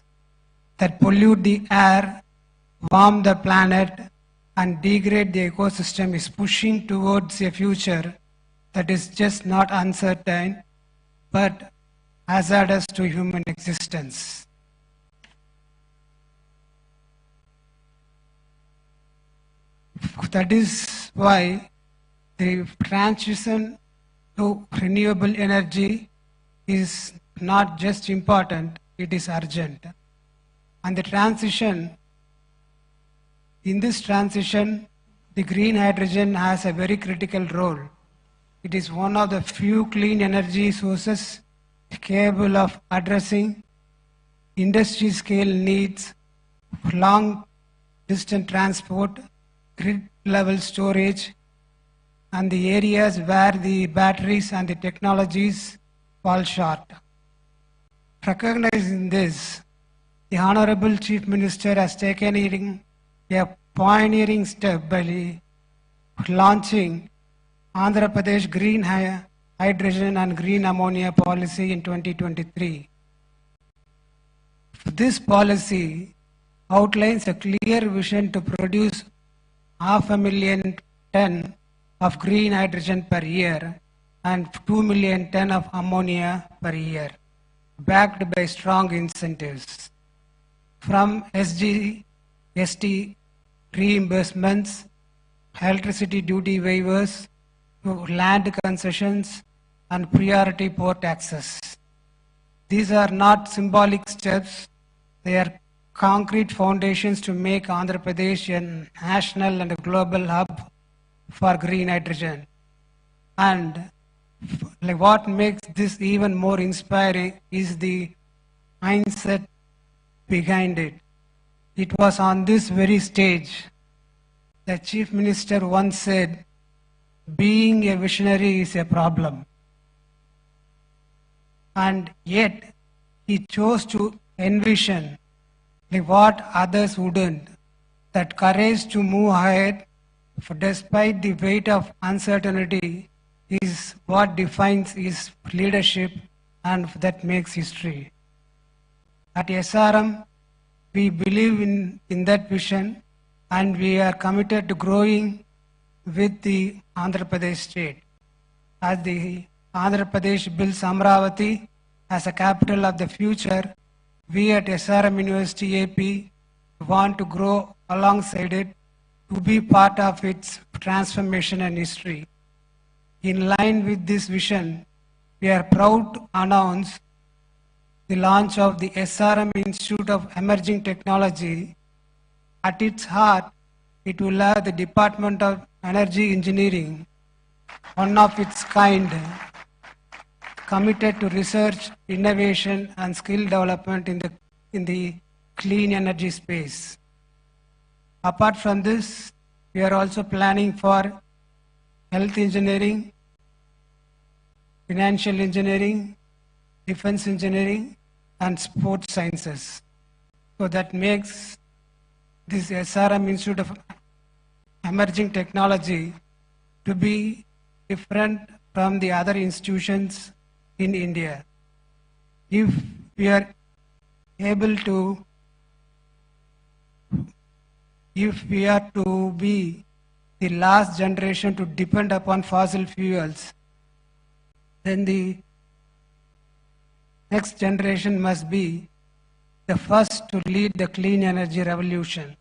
that pollute the air, warm the planet, and degrade the ecosystem is pushing towards a future that is just not uncertain, but hazardous to human existence. That is why the transition to renewable energy is not just important, it is urgent. And in this transition, the green hydrogen has a very critical role. It is one of the few clean energy sources capable of addressing industry scale needs, long distance transport, grid level storage, and the areas where the batteries and the technologies fall short. Recognizing this, the Honorable Chief Minister has taken a pioneering step by launching Andhra Pradesh Green Hydrogen and Green Ammonia Policy in 2023. This policy outlines a clear vision to produce 500,000 tons of green hydrogen per year and 2 million tons of ammonia per year, backed by strong incentives. From SGST reimbursements, electricity duty waivers, to land concessions, and priority port access. These are not symbolic steps, they are concrete foundations to make Andhra Pradesh a national and a global hub for green hydrogen. And what makes this even more inspiring is the mindset behind it. It was on this very stage the Chief Minister once said, being a visionary is a problem. And yet he chose to envision what others wouldn't, that courage to move ahead despite the weight of uncertainty is what defines his leadership and that makes history. At SRM, we believe in that vision and we are committed to growing with the Andhra Pradesh state. As the Andhra Pradesh builds Amravati as a capital of the future, we at SRM University AP want to grow alongside it to be part of its transformation and history. In line with this vision, we are proud to announce the launch of the SRM Institute of Emerging Technology. At its heart, it will have the Department of Energy Engineering, one of its kind, committed to research, innovation, and skill development in the clean energy space. Apart from this, we are also planning for health engineering, financial engineering, defense engineering, and sports sciences. So that makes this SRM Institute of Emerging Technology to be different from the other institutions in India. If we are able to, if we are to be the last generation to depend upon fossil fuels, then the next generation must be the first to lead the clean energy revolution.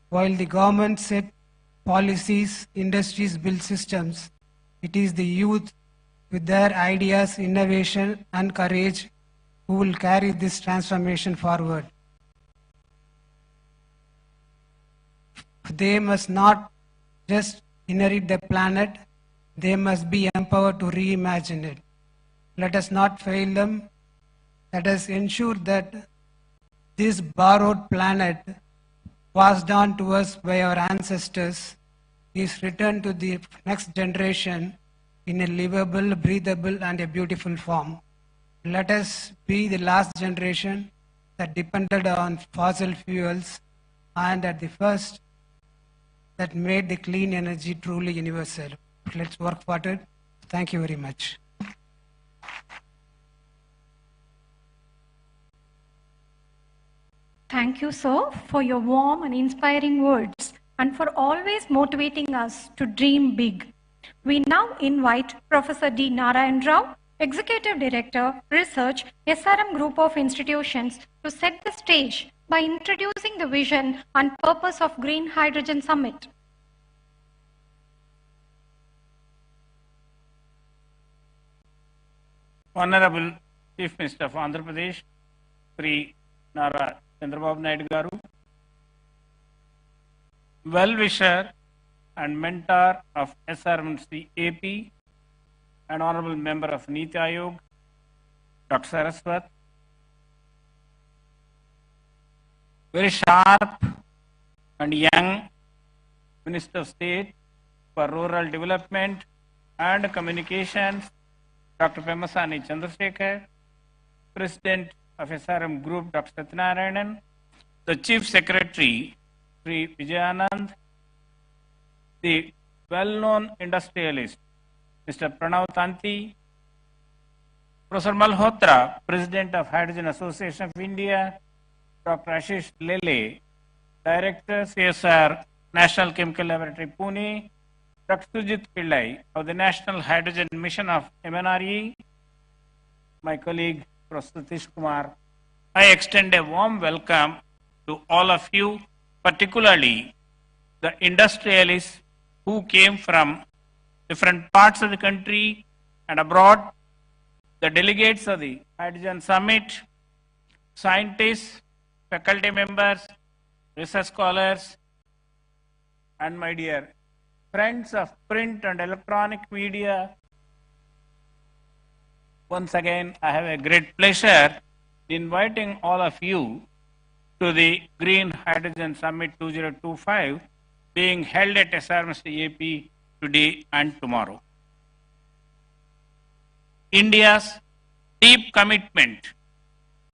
While the government set policies, industries build systems, it is the youth with their ideas, innovation, and courage who will carry this transformation forward. They must not just inherit the planet, they must be empowered to reimagine it. Let us not fail them. Let us ensure that this borrowed planet passed on to us by our ancestors is returned to the next generation in a livable, breathable, and a beautiful form. Let us be the last generation that depended on fossil fuels and at the first that made the clean energy truly universal. Let's work for it. Thank you very much. Thank you, sir, for your warm and inspiring words and for always motivating us to dream big. We now invite Professor D. Narayan Rao, Executive Director, Research, SRM Group of Institutions, to set the stage by introducing the vision and purpose of Green Hydrogen Summit. Honorable Chief Minister of Andhra Pradesh, Sri Nara Chandrababu Naidu Garu, well-wisher and mentor of SRMC AP, and Honorable Member of Niti Ayog, Dr. Saraswat, very sharp and young Minister of State for Rural Development and Communications, Dr. Pemasani Chandrasekhar, President of SRM Group, Dr. Satyanarayanan, the Chief Secretary, Sri Vijayanand, the well-known industrialist, Mr. Pranav Tanti, Professor Malhotra, President of Hydrogen Association of India, Dr. Ashish Lele, Director, CSR, National Chemical Laboratory, Pune, Dr. Sujit Pillai of the National Hydrogen Mission of MNRE, my colleague, Professor Satish Kumar. I extend a warm welcome to all of you, particularly the industrialists who came from different parts of the country and abroad, the delegates of the Hydrogen Summit, scientists, faculty members, research scholars, and my dear friends of print and electronic media. Once again, I have a great pleasure in inviting all of you to the Green Hydrogen Summit 2025 being held at SRMC AP today and tomorrow. India's deep commitment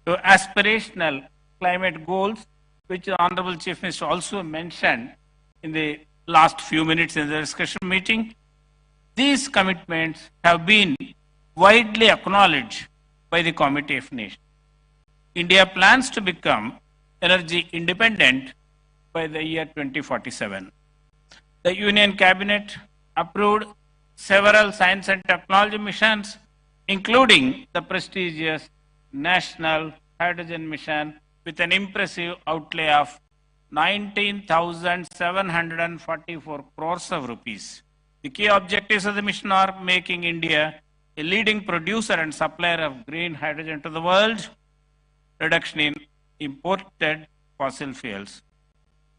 to aspirational climate goals, which the Honorable Chief Minister also mentioned in the last few minutes in the discussion meeting, these commitments have been widely acknowledged by the Committee of Nations. India plans to become energy independent by the year 2047. The Union Cabinet approved several science and technology missions, including the prestigious National Hydrogen Mission with an impressive outlay of 19,744 crores of rupees. The key objectives of the mission are making India a leading producer and supplier of green hydrogen to the world, reduction in imported fossil fuels.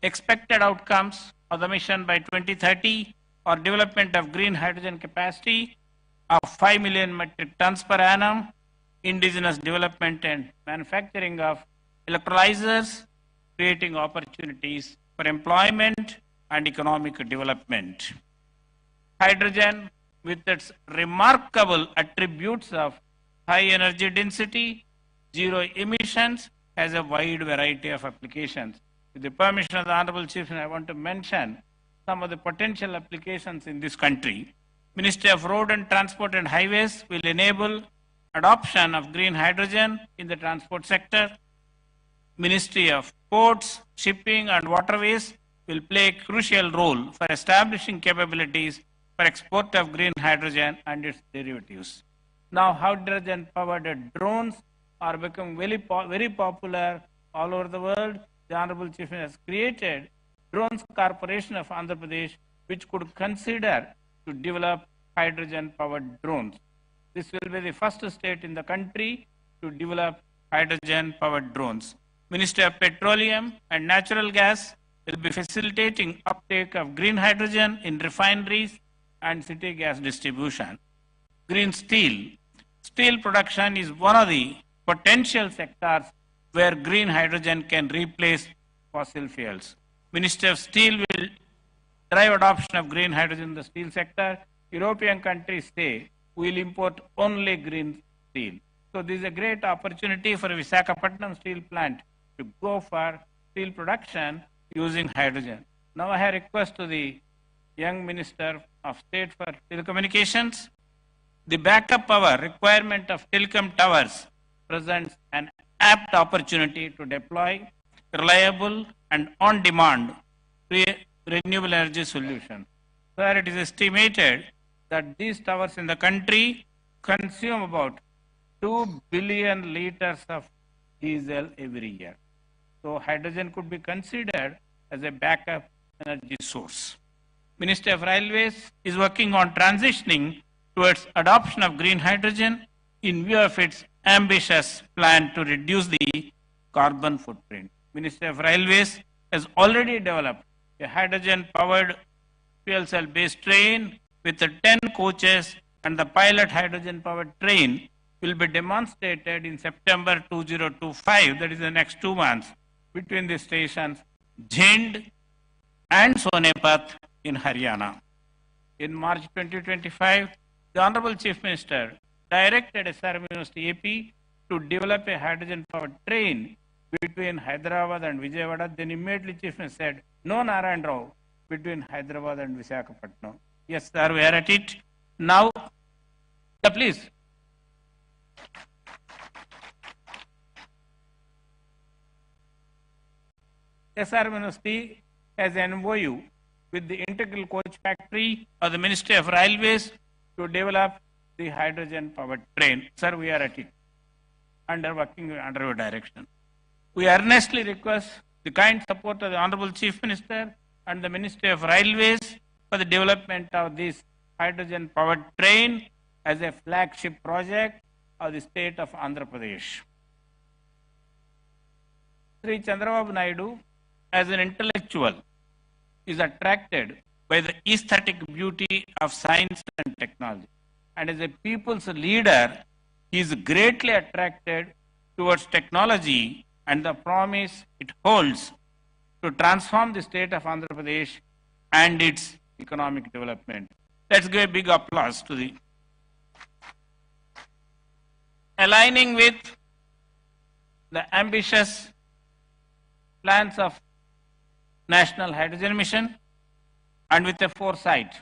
Expected outcomes of the mission by 2030 are development of green hydrogen capacity of 5 million metric tons per annum, indigenous development and manufacturing of electrolyzers, creating opportunities for employment and economic development. Hydrogen, with its remarkable attributes of high energy density, zero emissions, has a wide variety of applications. With the permission of the Honorable Chief, I want to mention some of the potential applications in this country. Ministry of Road and Transport and Highways will enable adoption of green hydrogen in the transport sector. Ministry of Ports, Shipping and Waterways will play a crucial role for establishing capabilities for export of green hydrogen and its derivatives. Now, hydrogen-powered drones are becoming very popular all over the world. The Honorable Chief Minister has created Drones Corporation of Andhra Pradesh, which could consider to develop hydrogen-powered drones. This will be the first state in the country to develop hydrogen-powered drones. Ministry of Petroleum and Natural Gas will be facilitating uptake of green hydrogen in refineries and city gas distribution. Green steel. Steel production is one of the potential sectors where green hydrogen can replace fossil fuels. Ministry of Steel will drive adoption of green hydrogen in the steel sector. European countries say we'll import only green steel. So this is a great opportunity for Visakhapatnam steel plant to go for steel production using hydrogen. Now I have a request to the young Minister of State for Telecommunications. The backup power requirement of telecom towers presents an apt opportunity to deploy reliable and on-demand renewable energy solutions. Where it is estimated that these towers in the country consume about 2 billion liters of diesel every year. So hydrogen could be considered as a backup energy source. Ministry of Railways is working on transitioning towards adoption of green hydrogen in view of its ambitious plan to reduce the carbon footprint. Ministry of Railways has already developed a hydrogen-powered fuel cell-based train with the 10 coaches, and the pilot hydrogen-powered train will be demonstrated in September 2025, that is the next 2 months, between the stations Jhind and Sonepat in Haryana. In March 2025, the Honorable Chief Minister directed SRM University AP to develop a hydrogen-powered train between Hyderabad and Vijayawada. Then immediately Chief Minister said, no Narayan Rao between Hyderabad and Visakhapatnam. Yes, sir, we are at it. Now, please. SRM University has an MOU with the Integral Coach Factory of the Ministry of Railways to develop the hydrogen-powered train. Sir, we are at it, working under your direction. We earnestly request the kind support of the Honorable Chief Minister and the Ministry of Railways for the development of this hydrogen-powered train as a flagship project of the state of Andhra Pradesh. Sri Chandrababu Naidu, as an intellectual, is attracted by the aesthetic beauty of science and technology. And as a people's leader, he is greatly attracted towards technology and the promise it holds to transform the state of Andhra Pradesh and its economic development. Let's give a big applause to the aligning with the ambitious plans of National Hydrogen Mission and with a foresight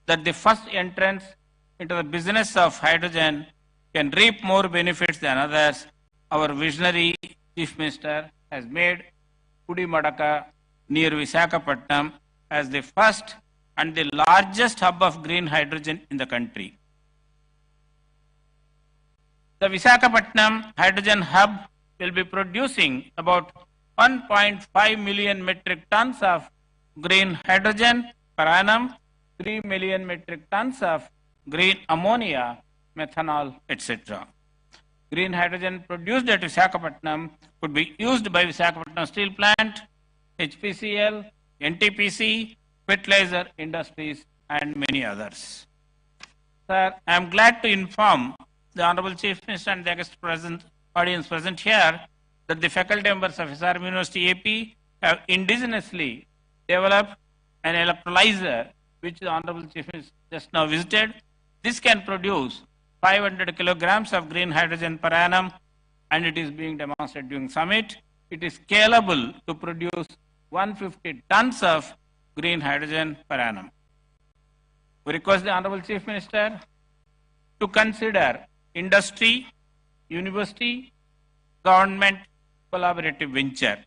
that the first entrance into the business of hydrogen can reap more benefits than others, our visionary Chief Minister has made Pudimadaka near Visakhapatnam as the first and the largest hub of green hydrogen in the country. The Visakhapatnam Hydrogen Hub will be producing about 1.5 million metric tons of green hydrogen per annum, 3 million metric tons of green ammonia, methanol, etc. Green hydrogen produced at Visakhapatnam could be used by Visakhapatnam Steel Plant, HPCL, NTPC, fertilizer industries, and many others. Sir, I am glad to inform the Honorable Chief Minister and the audience present here that the faculty members of SRM University AP have indigenously developed an electrolyzer which the Honorable Chief Minister just now visited. This can produce 500 kilograms of green hydrogen per annum, and it is being demonstrated during Summit. It is scalable to produce 150 tons of green hydrogen per annum. We request the Honorable Chief Minister to consider industry, university, government collaborative venture.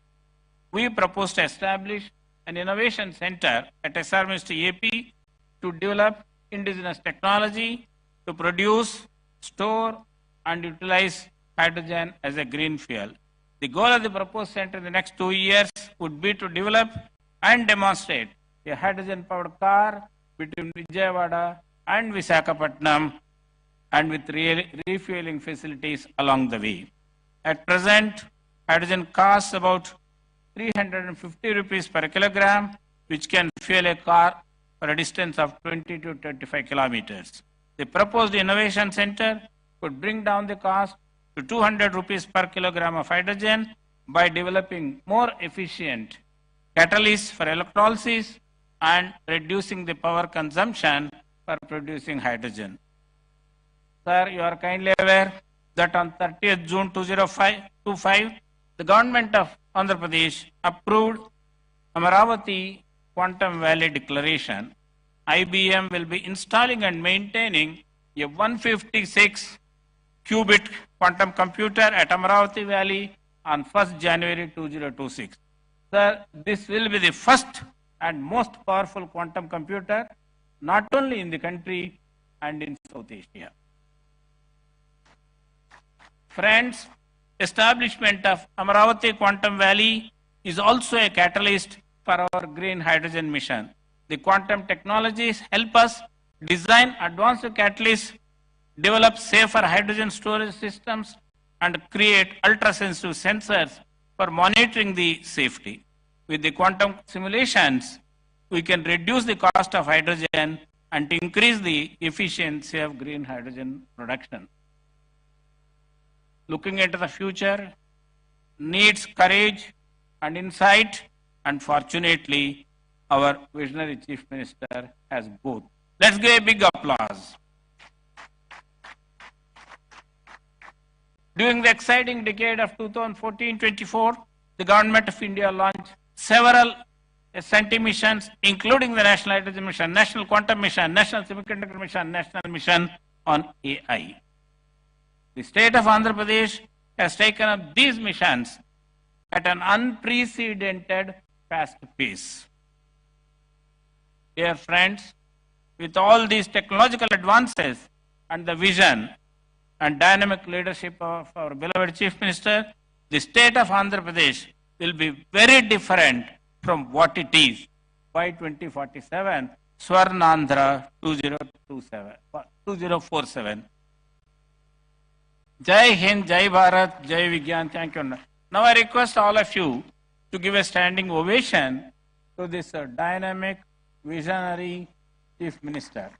We propose to establish an innovation center at SRM University AP to develop indigenous technology to produce, store, and utilize hydrogen as a green fuel. The goal of the proposed center in the next 2 years would be to develop and demonstrate a hydrogen-powered car between Vijayawada and Visakhapatnam, and with refueling facilities along the way. At present, hydrogen costs about 350 rupees per kilogram, which can fuel a car for a distance of 20 to 25 kilometers. The proposed innovation center could bring down the cost to 200 rupees per kilogram of hydrogen by developing more efficient catalysts for electrolysis and reducing the power consumption for producing hydrogen. Sir, you are kindly aware that on 30th June 2025, the government of Andhra Pradesh approved Amaravati Quantum Valley Declaration. IBM will be installing and maintaining a 156 qubit quantum computer at Amaravati Valley on 1st January 2026. Sir, this will be the first and most powerful quantum computer not only in the country and in South Asia. Friends, establishment of Amaravati Quantum Valley is also a catalyst for our green hydrogen mission. The quantum technologies help us design advanced catalysts, develop safer hydrogen storage systems, and create ultra-sensitive sensors for monitoring the safety. With the quantum simulations, we can reduce the cost of hydrogen and increase the efficiency of green hydrogen production. Looking into the future needs courage and insight, and fortunately, our visionary Chief Minister has both. Let's give a big applause. During the exciting decade of 2014-24, the Government of India launched several SNT missions, including the National Hydrogen Mission, National Quantum Mission, National Semiconductor Mission, National Mission on AI. The state of Andhra Pradesh has taken up these missions at an unprecedented fast pace. Dear friends, with all these technological advances and the vision and dynamic leadership of our beloved Chief Minister, the state of Andhra Pradesh will be very different from what it is by 2047, Swarnandhra 2047. Jai Hind, Jai Bharat, Jai Vigyan. Thank you. Now I request all of you to give a standing ovation to this dynamic, visionary Chief Minister.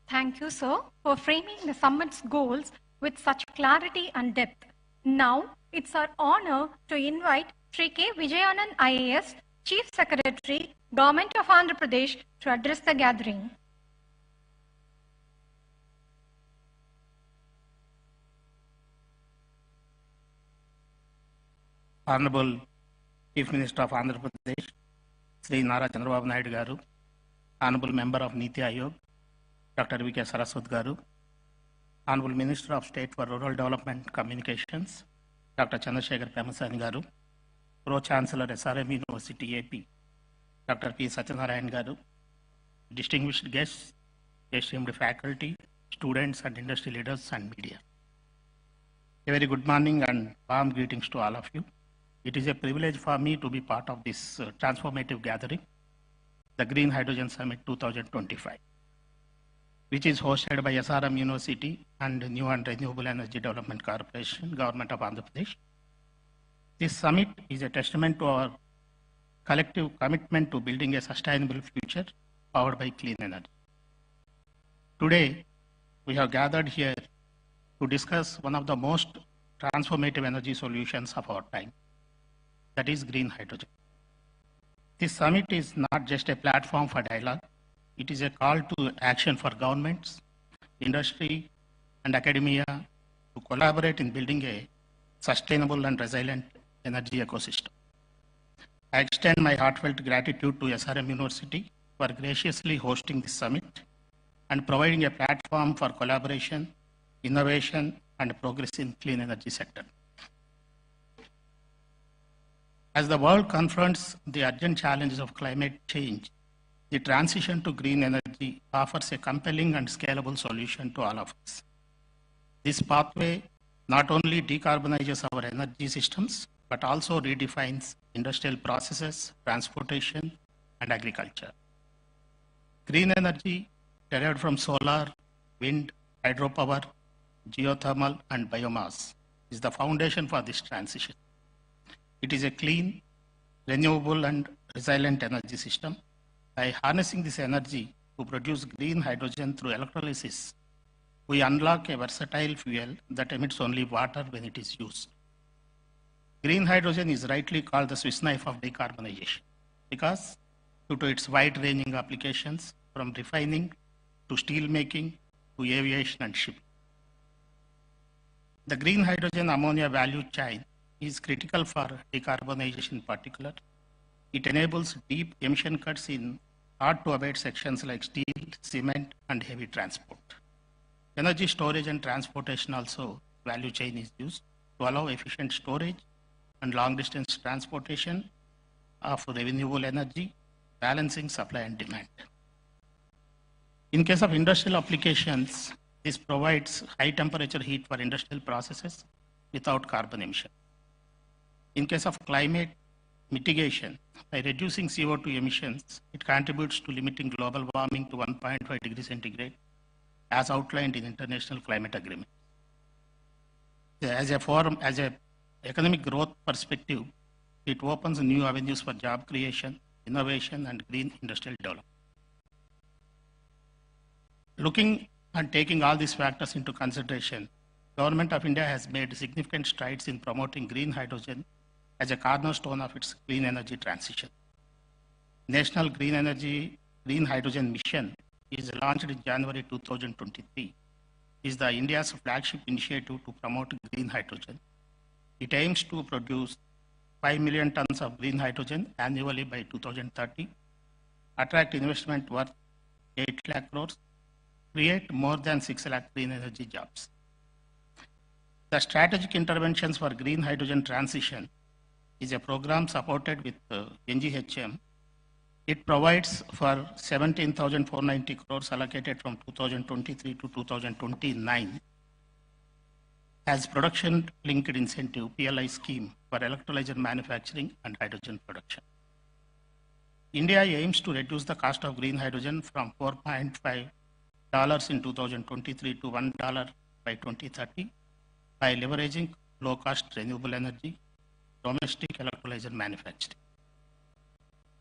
Thank you, sir, for framing the summit's goals with such clarity and depth. Now, it's our honor to invite Sri K. Vijayanand IAS, Chief Secretary, Government of Andhra Pradesh, to address the gathering. Honorable Chief Minister of Andhra Pradesh, Sri Nara Chandrababu Naidu Garu, Honorable Member of Niti Ayog, Dr. V.K. Saraswat Garu, Honorable Minister of State for Rural Development Communications, Dr. Chandrasekhar Pemasani Garu, Pro-Chancellor SRM University AP, Dr. P. Satyanarayan Garu, distinguished guests, esteemed faculty, students and industry leaders and media. A very good morning and warm greetings to all of you. It is a privilege for me to be part of this transformative gathering, the Green Hydrogen Summit 2025. Which is hosted by SRM University and New and Renewable Energy Development Corporation, Government of Andhra Pradesh. This summit is a testament to our collective commitment to building a sustainable future powered by clean energy. Today, we have gathered here to discuss one of the most transformative energy solutions of our time, that is green hydrogen. This summit is not just a platform for dialogue, it is a call to action for governments, industry, and academia to collaborate in building a sustainable and resilient energy ecosystem. I extend my heartfelt gratitude to SRM University for graciously hosting this summit and providing a platform for collaboration, innovation, and progress in clean energy sector. As the world confronts the urgent challenges of climate change, the transition to green energy offers a compelling and scalable solution to all of us. This pathway not only decarbonizes our energy systems, but also redefines industrial processes, transportation, and agriculture. Green energy derived from solar, wind, hydropower, geothermal, and biomass, is the foundation for this transition. It is a clean, renewable, and resilient energy system. By harnessing this energy to produce green hydrogen through electrolysis, we unlock a versatile fuel that emits only water when it is used. Green hydrogen is rightly called the Swiss knife of decarbonization because due to its wide-ranging applications from refining to steel making to aviation and shipping. The green hydrogen ammonia value chain is critical for decarbonization in particular. It enables deep emission cuts in hard-to-abate sections like steel, cement, and heavy transport. Energy storage and transportation also value chain is used to allow efficient storage and long-distance transportation of renewable energy, balancing supply and demand. In case of industrial applications, this provides high-temperature heat for industrial processes without carbon emission. In case of climate mitigation, by reducing CO2 emissions, it contributes to limiting global warming to 1.5 degrees centigrade, as outlined in international climate agreement. As a economic growth perspective, it opens new avenues for job creation, innovation, and green industrial development. Looking and taking all these factors into consideration, Government of India has made significant strides in promoting green hydrogen as a cornerstone of its clean energy transition. National Green Hydrogen Mission is launched in January 2023. Is the India's flagship initiative to promote green hydrogen. It aims to produce 5 million tons of green hydrogen annually by 2030, attract investment worth 8 lakh crores, create more than 6 lakh green energy jobs. The strategic interventions for green hydrogen transition is a program supported with NGHM. It provides for 17,490 crores allocated from 2023 to 2029 as production-linked incentive PLI scheme for electrolyzer manufacturing and hydrogen production. India aims to reduce the cost of green hydrogen from $4.5 in 2023 to $1 by 2030 by leveraging low-cost renewable energy, domestic electrolyzer manufacturing.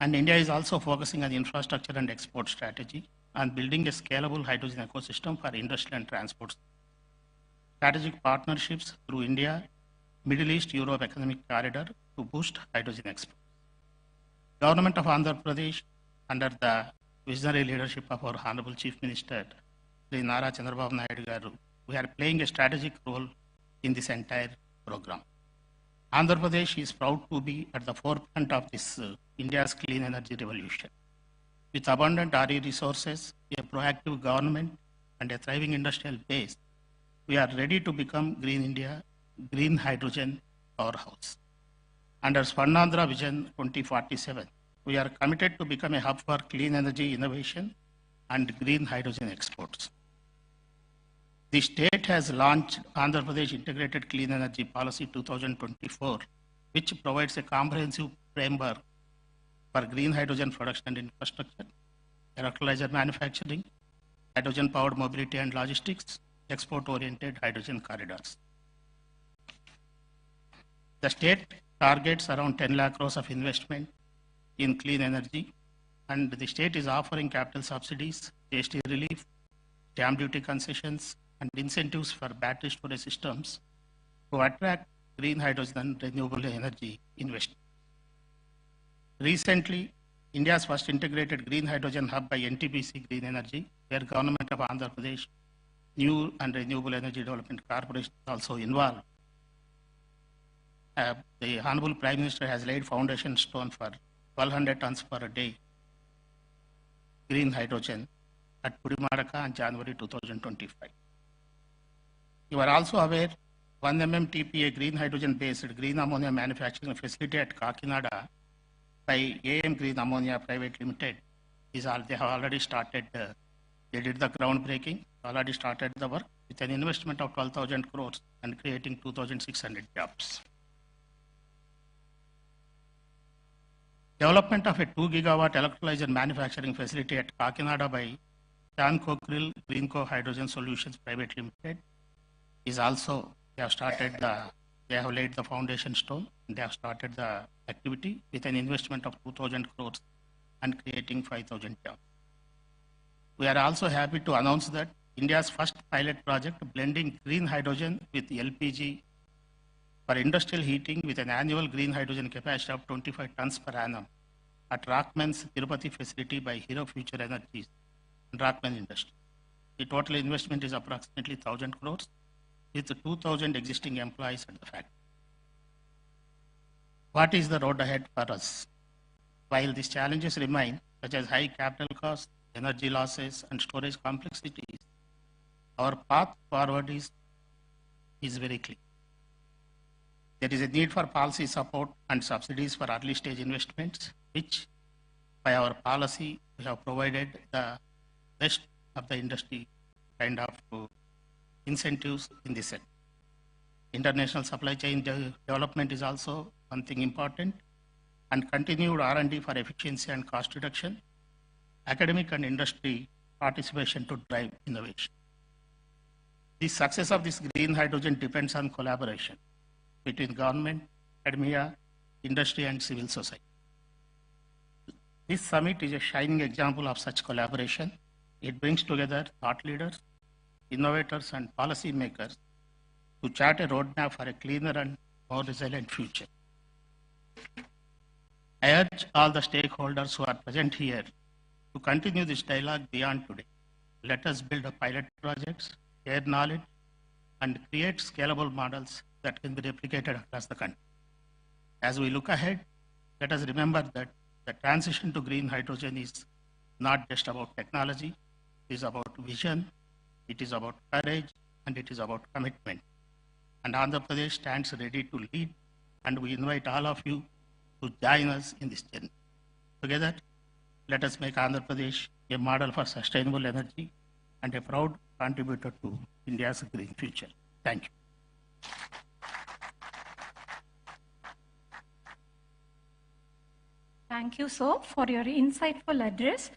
And India is also focusing on infrastructure and export strategy and building a scalable hydrogen ecosystem for industry and transport. Strategic partnerships through India, Middle East, Europe Economic Corridor to boost hydrogen exports. Government of Andhra Pradesh, under the visionary leadership of our Honorable Chief Minister, Sri Nara Chandrababu Naidu Garu, we are playing a strategic role in this entire program. Andhra Pradesh is proud to be at the forefront of this India's clean energy revolution. With abundant RE resources, a proactive government, and a thriving industrial base, we are ready to become Green India, green hydrogen powerhouse. Under Swarnandhra Vision 2047, we are committed to become a hub for clean energy innovation and green hydrogen exports. The state has launched Andhra Pradesh Integrated Clean Energy Policy 2024, which provides a comprehensive framework for green hydrogen production and infrastructure, electrolyzer manufacturing, hydrogen-powered mobility and logistics, export-oriented hydrogen corridors. The state targets around 10 lakh crores of investment in clean energy, and the state is offering capital subsidies, GST relief, stamp duty concessions, and incentives for battery storage systems to attract green hydrogen and renewable energy investment. Recently, India's first integrated green hydrogen hub by NTPC Green Energy, where Government of Andhra Pradesh New and Renewable Energy Development Corporation is also involved. The Honorable Prime Minister has laid foundation stone for 1,200 tons per day green hydrogen at Pudimadaka on January 2025. You are also aware 1 MMTPA green hydrogen based green ammonia manufacturing facility at Kakinada by AM Green Ammonia Private Limited they have already started, they did the groundbreaking, already started the work with an investment of 12,000 crores and creating 2,600 jobs. Development of a 2 gigawatt electrolyzer manufacturing facility at Kakinada by John Cockerill Greenco Hydrogen Solutions Private Limited is also, they have laid the foundation stone. They have started the activity with an investment of 2,000 crores and creating 5,000 jobs. We are also happy to announce that India's first pilot project blending green hydrogen with LPG for industrial heating with an annual green hydrogen capacity of 25 tons per annum at Rockman's Tirupati facility by Hero Future Energies and Rockman Industry. The total investment is approximately 1,000 crores with 2,000 existing employees at the factory. What is the road ahead for us? While these challenges remain, such as high capital costs, energy losses, and storage complexities, our path forward is very clear. There is a need for policy support and subsidies for early stage investments, which by our policy we have provided the best of the industry kind of incentives in this sector. International supply chain development is also one thing important, and continued R&D for efficiency and cost reduction, academic and industry participation to drive innovation. The success of this green hydrogen depends on collaboration between government, academia, industry, and civil society. This summit is a shining example of such collaboration. It brings together thought leaders, innovators, and policy makers to chart a roadmap for a cleaner and more resilient future. I urge all the stakeholders who are present here to continue this dialogue beyond today. Let us build a pilot projects, share knowledge, and create scalable models that can be replicated across the country. As we look ahead, let us remember that the transition to green hydrogen is not just about technology, it is about vision, it is about courage, and it is about commitment. And Andhra Pradesh stands ready to lead, and we invite all of you to join us in this journey. Together, let us make Andhra Pradesh a model for sustainable energy and a proud contributor to India's green future. Thank you. Thank you, sir, for your insightful address.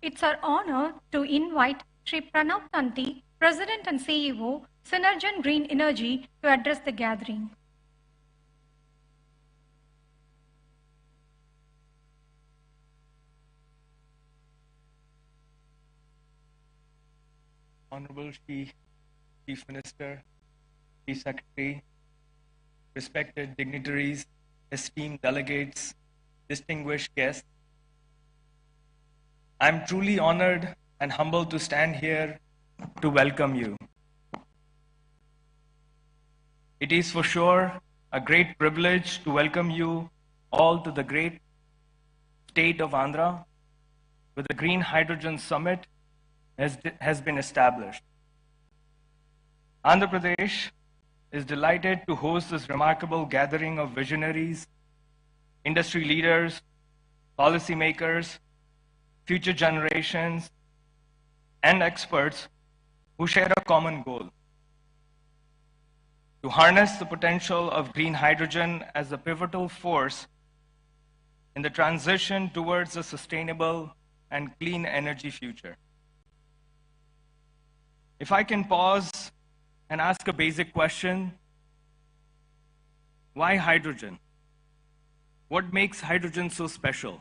It's our honor to invite Sri Pranav Tanti, President and CEO, Synergen Green Energy, to address the gathering. Honorable Chief Minister, Chief Secretary, respected dignitaries, esteemed delegates, distinguished guests, I'm truly honored and humbled to stand here to welcome you. It is for sure a great privilege to welcome you all to the great state of Andhra, where the Green Hydrogen Summit has been established. Andhra Pradesh is delighted to host this remarkable gathering of visionaries, industry leaders, policymakers, future generations, and experts who share a common goal: to harness the potential of green hydrogen as a pivotal force in the transition towards a sustainable and clean energy future. If I can pause and ask a basic question, why hydrogen? What makes hydrogen so special?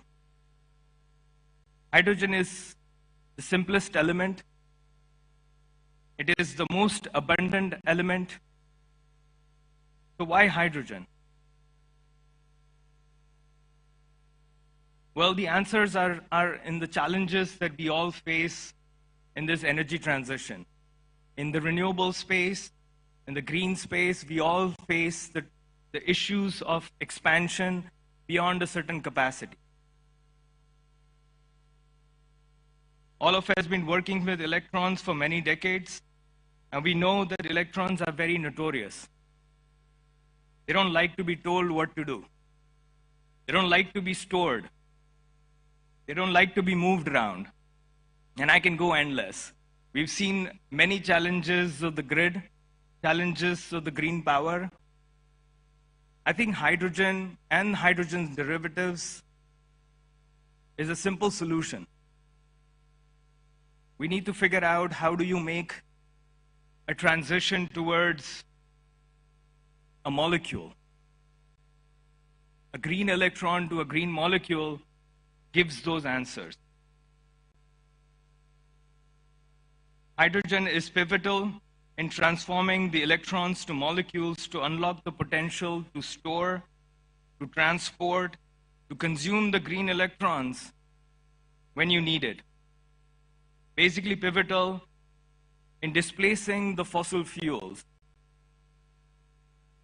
Hydrogen is the simplest element. It is the most abundant element. So why hydrogen? Well, the answers are in the challenges that we all face in this energy transition. In the renewable space, in the green space, we all face the issues of expansion beyond a certain capacity. All of us have been working with electrons for many decades, and we know that electrons are very notorious. They don't like to be told what to do. They don't like to be stored. They don't like to be moved around. And I can go endless. We've seen many challenges of the grid, challenges of the green power. I think hydrogen and hydrogen's derivatives is a simple solution. We need to figure out how do you make a transition towards a molecule. A green electron to a green molecule gives those answers. Hydrogen is pivotal in transforming the electrons to molecules to unlock the potential to store, to transport, to consume the green electrons when you need it. Basically pivotal in displacing the fossil fuels.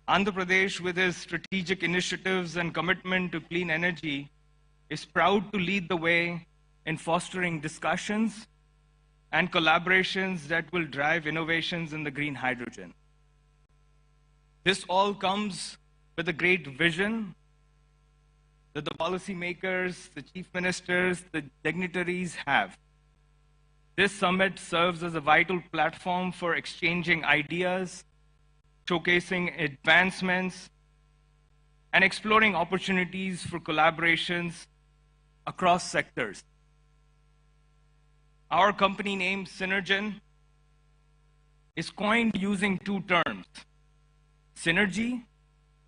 Andhra Pradesh, with its strategic initiatives and commitment to clean energy, is proud to lead the way in fostering discussions and collaborations that will drive innovations in the green hydrogen. This all comes with a great vision that the policymakers, the chief ministers, the dignitaries have. This summit serves as a vital platform for exchanging ideas, showcasing advancements, and exploring opportunities for collaborations across sectors. Our company name, Synergen, is coined using two terms, synergy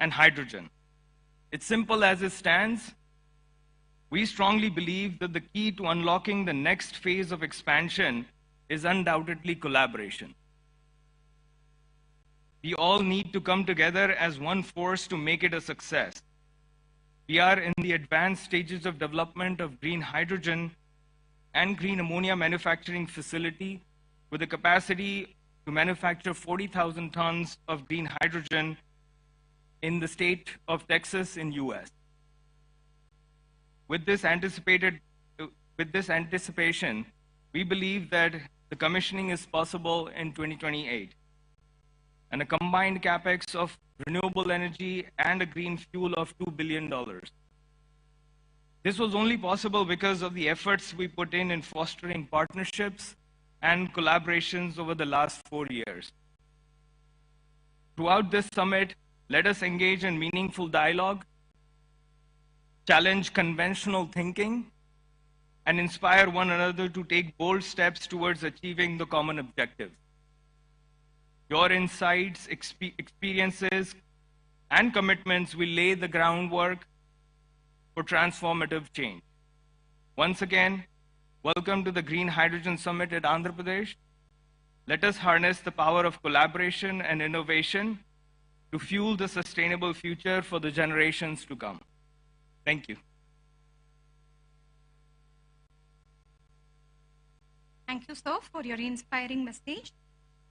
and hydrogen. It's simple as it stands. We strongly believe that the key to unlocking the next phase of expansion is undoubtedly collaboration. We all need to come together as one force to make it a success. We are in the advanced stages of development of green hydrogen and green ammonia manufacturing facility with a capacity to manufacture 40,000 tons of green hydrogen in the state of Texas in US. With this anticipation, we believe that the commissioning is possible in 2028. And a combined capex of renewable energy and a green fuel of $2 billion. This was only possible because of the efforts we put in fostering partnerships and collaborations over the last 4 years. Throughout this summit, let us engage in meaningful dialogue, challenge conventional thinking, and inspire one another to take bold steps towards achieving the common objectives. Your insights, experiences, and commitments will lay the groundwork for transformative change. Once again, welcome to the Green Hydrogen Summit at Andhra Pradesh. Let us harness the power of collaboration and innovation to fuel the sustainable future for the generations to come. Thank you. Thank you, sir, for your inspiring message.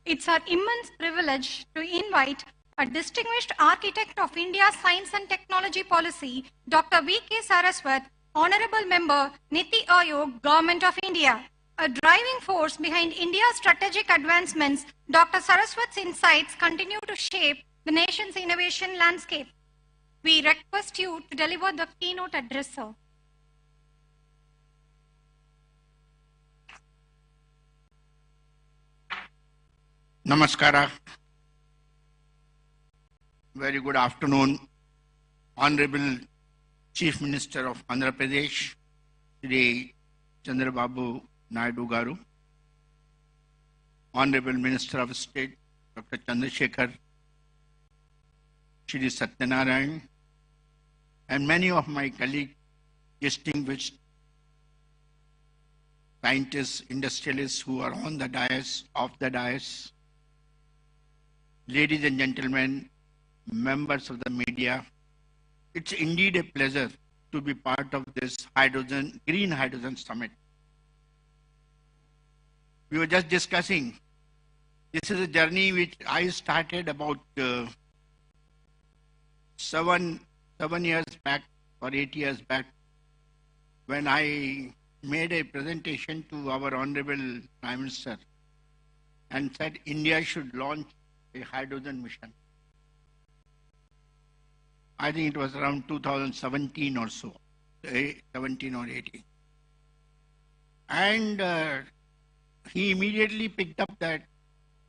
It's our immense privilege to invite a distinguished architect of India's science and technology policy, Dr. V.K. Saraswat, Honorable Member, Niti Aayog, Government of India. A driving force behind India's strategic advancements, Dr. Saraswat's insights continue to shape the nation's innovation landscape. We request you to deliver the keynote address, sir. Namaskara. Very good afternoon, Honorable Chief Minister of Andhra Pradesh, Shri Chandrababu Naidu Garu, Honorable Minister of State, Dr. Chandrasekhar, Shri Satyanarayan, and many of my colleagues, distinguished scientists, industrialists who are on the dais, off the dais, ladies and gentlemen, members of the media, it's indeed a pleasure to be part of this Green Hydrogen Summit. We were just discussing, this is a journey which I started about 7 years back or 8 years back when I made a presentation to our Honorable Prime Minister and said India should launch a hydrogen mission. I think it was around 2017 or so, 17 or 18. And he immediately picked up that,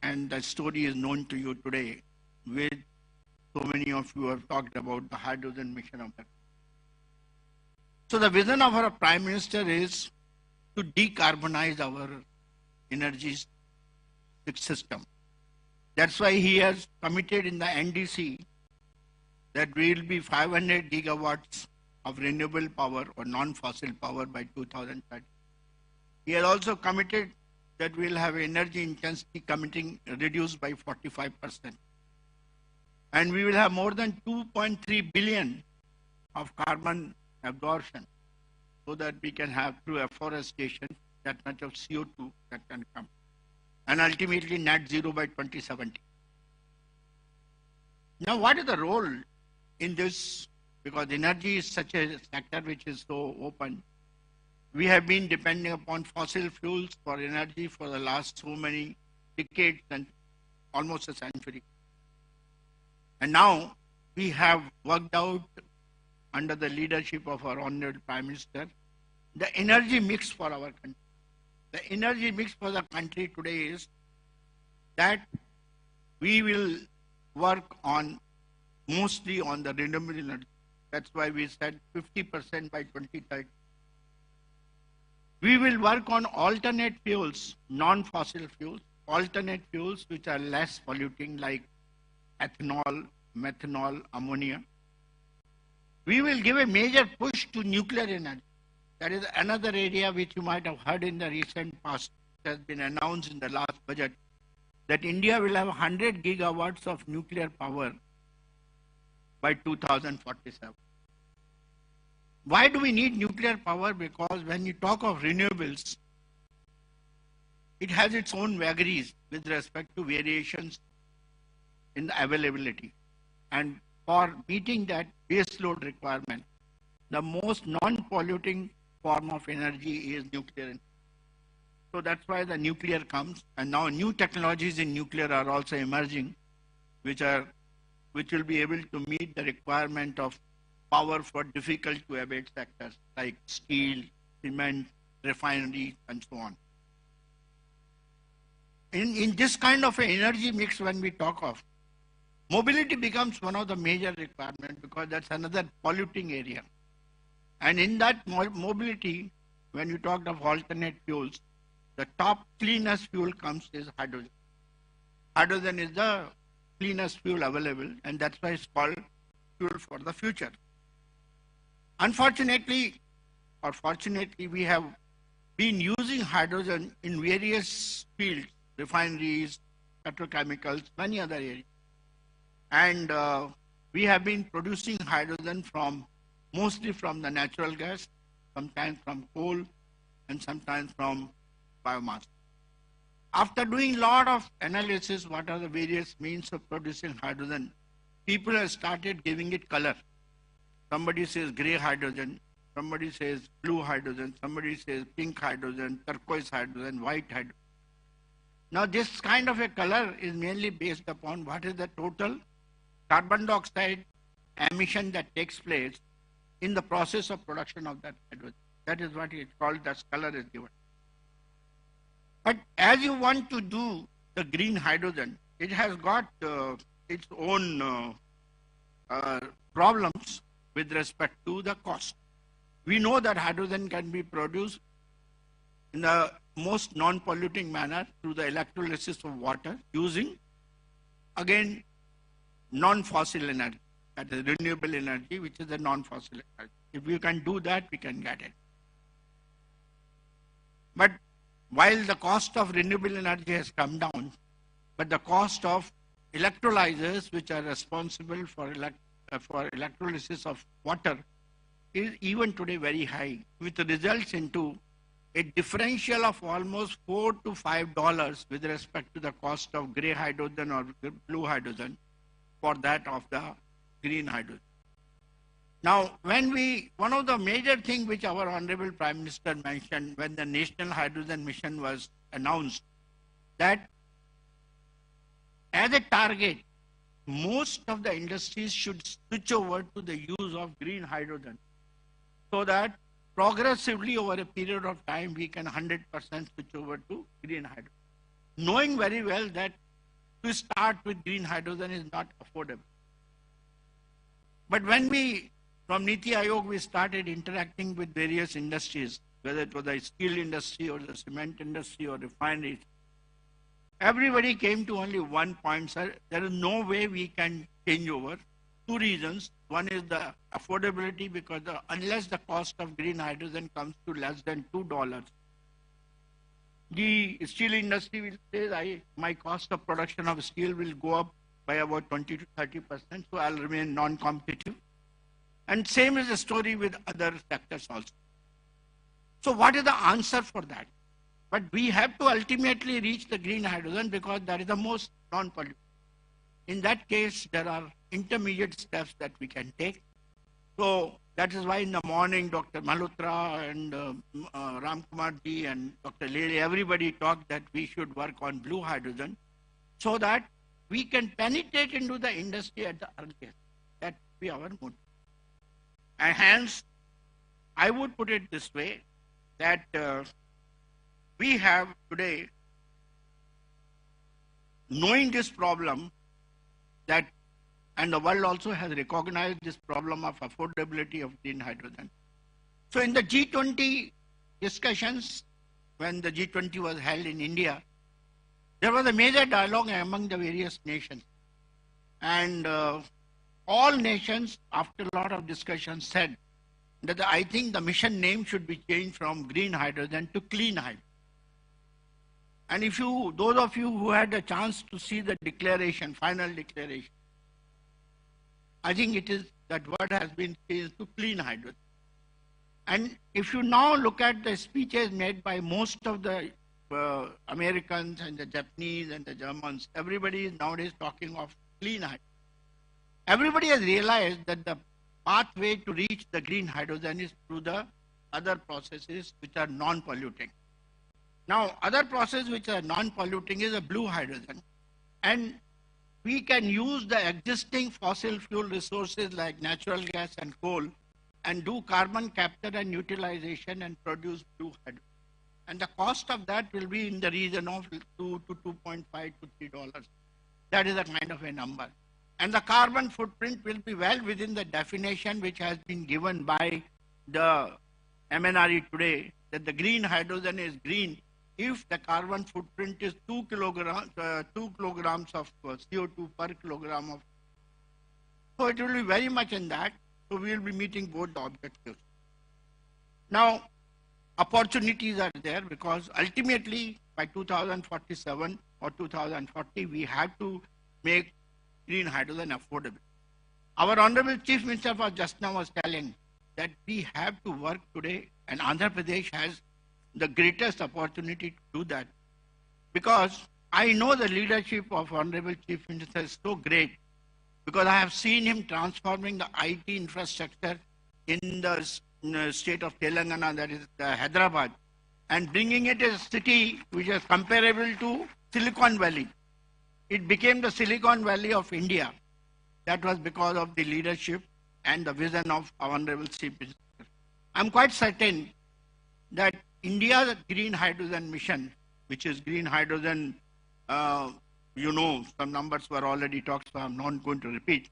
and the story is known to you today, with so many of you have talked about the hydrogen mission of that. So the vision of our Prime Minister is to decarbonize our energy system. That's why he has committed in the NDC that we will be 500 gigawatts of renewable power or non-fossil power by 2030. He has also committed that we will have energy intensity reduced by 45%. And we will have more than 2.3 billion of carbon absorption so that we can have through afforestation that much of CO2 that can come. And ultimately net zero by 2070. Now what is the role in this? Because energy is such a sector which is so open. We have been depending upon fossil fuels for energy for the last so many decades and almost a century. And now we have worked out under the leadership of our Honorable Prime Minister, the energy mix for our country. The energy mix for the country today is that we will work on mostly on the renewable energy. That's why we said 50% by 2030. We will work on alternate fuels, non-fossil fuels, alternate fuels which are less polluting like ethanol, methanol, ammonia. We will give a major push to nuclear energy. That is another area which you might have heard in the recent past. It has been announced in the last budget that India will have 100 gigawatts of nuclear power by 2047. Why do we need nuclear power? Because when you talk of renewables, it has its own vagaries with respect to variations in the availability. And for meeting that base load requirement, the most non-polluting form of energy is nuclear. So that's why the nuclear comes, and now new technologies in nuclear are also emerging, which will be able to meet the requirement of power for difficult to abate sectors like steel, cement, refineries, and so on. In this kind of an energy mix, when we talk of, mobility becomes one of the major requirements because that's another polluting area. And in that mobility, when you talked of alternate fuels, the top cleanest fuel comes is hydrogen. Hydrogen is the cleanest fuel available, and that's why it's called fuel for the future. Unfortunately, or fortunately, we have been using hydrogen in various fields, refineries, petrochemicals, many other areas. And we have been producing hydrogen mostly from the natural gas, sometimes from coal, and sometimes from biomass. After doing a lot of analysis, what are the various means of producing hydrogen, people have started giving it color. Somebody says gray hydrogen, somebody says blue hydrogen, somebody says pink hydrogen, turquoise hydrogen, white hydrogen. Now this kind of a color is mainly based upon what is the total carbon dioxide emission that takes place in the process of production of that hydrogen. That is what it's called, that color is given. But as you want to do the green hydrogen, it has got its own problems with respect to the cost. We know that hydrogen can be produced in the most non-polluting manner through the electrolysis of water using, again, non-fossil energy, that is renewable energy, which is a non-fossil energy. If we can do that, we can get it. But while the cost of renewable energy has come down, but the cost of electrolyzers, which are responsible for electrolysis of water, is even today very high, which results into a differential of almost $4 to $5 with respect to the cost of gray hydrogen or blue hydrogen for that of the green hydrogen. Now, one of the major things which our Honorable Prime Minister mentioned when the National Hydrogen Mission was announced, that as a target, most of the industries should switch over to the use of green hydrogen so that progressively over a period of time we can 100% switch over to green hydrogen. Knowing very well that to start with green hydrogen is not affordable. But when from Niti Aayog we started interacting with various industries, whether it was the steel industry or the cement industry or refineries, everybody came to only one point, sir. There is no way we can change over. Two reasons. One is the affordability, because unless the cost of green hydrogen comes to less than $2, the steel industry will say, my cost of production of steel will go up by about 20 to 30%, so I'll remain non-competitive. And same is the story with other sectors also. So what is the answer for that? But we have to ultimately reach the green hydrogen because that is the most non-polluting. In that case, there are intermediate steps that we can take. So that is why in the morning, Dr. Malhotra and Ram Kumar ji and Dr. Lele, everybody talked that we should work on blue hydrogen so that we can penetrate into the industry at the earliest. That will be our motive. And hence, I would put it this way, that we have today, knowing this problem, that and the world also has recognized this problem of affordability of green hydrogen. So in the G20 discussions, when the G20 was held in India, there was a major dialogue among the various nations. And all nations, after a lot of discussion, said that I think the mission name should be changed from green hydrogen to clean hydrogen. And if you, those of you who had a chance to see the declaration, final declaration, I think it is that word has been changed to clean hydrogen. And if you now look at the speeches made by most of the Americans and the Japanese and the Germans, everybody is nowadays talking of clean hydrogen. Everybody has realized that the pathway to reach the green hydrogen is through the other processes which are non-polluting. Now, other process which are non-polluting is a blue hydrogen. And we can use the existing fossil fuel resources like natural gas and coal and do carbon capture and utilization and produce blue hydrogen. And the cost of that will be in the region of $2 to $2.5 to $3. That is a kind of a number. And the carbon footprint will be well within the definition which has been given by the MNRE today, that the green hydrogen is green if the carbon footprint is 2 kilograms of CO2 per kilogram of. So it will be very much in that. So we will be meeting both the objectives. Now, opportunities are there because ultimately by 2047 or 2040, we have to make green hydrogen affordable. Our Honorable Chief Minister just now was telling that we have to work today, and Andhra Pradesh has the greatest opportunity to do that. Because I know the leadership of Honorable Chief Minister is so great, because I have seen him transforming the IT infrastructure in the state of Telangana, that is Hyderabad, and bringing it as a city which is comparable to Silicon Valley. It became the Silicon Valley of India. That was because of the leadership and the vision of our Honorable Chief Minister. I'm quite certain that India's green hydrogen mission, which is green hydrogen, you know, some numbers were already talked, so I'm not going to repeat.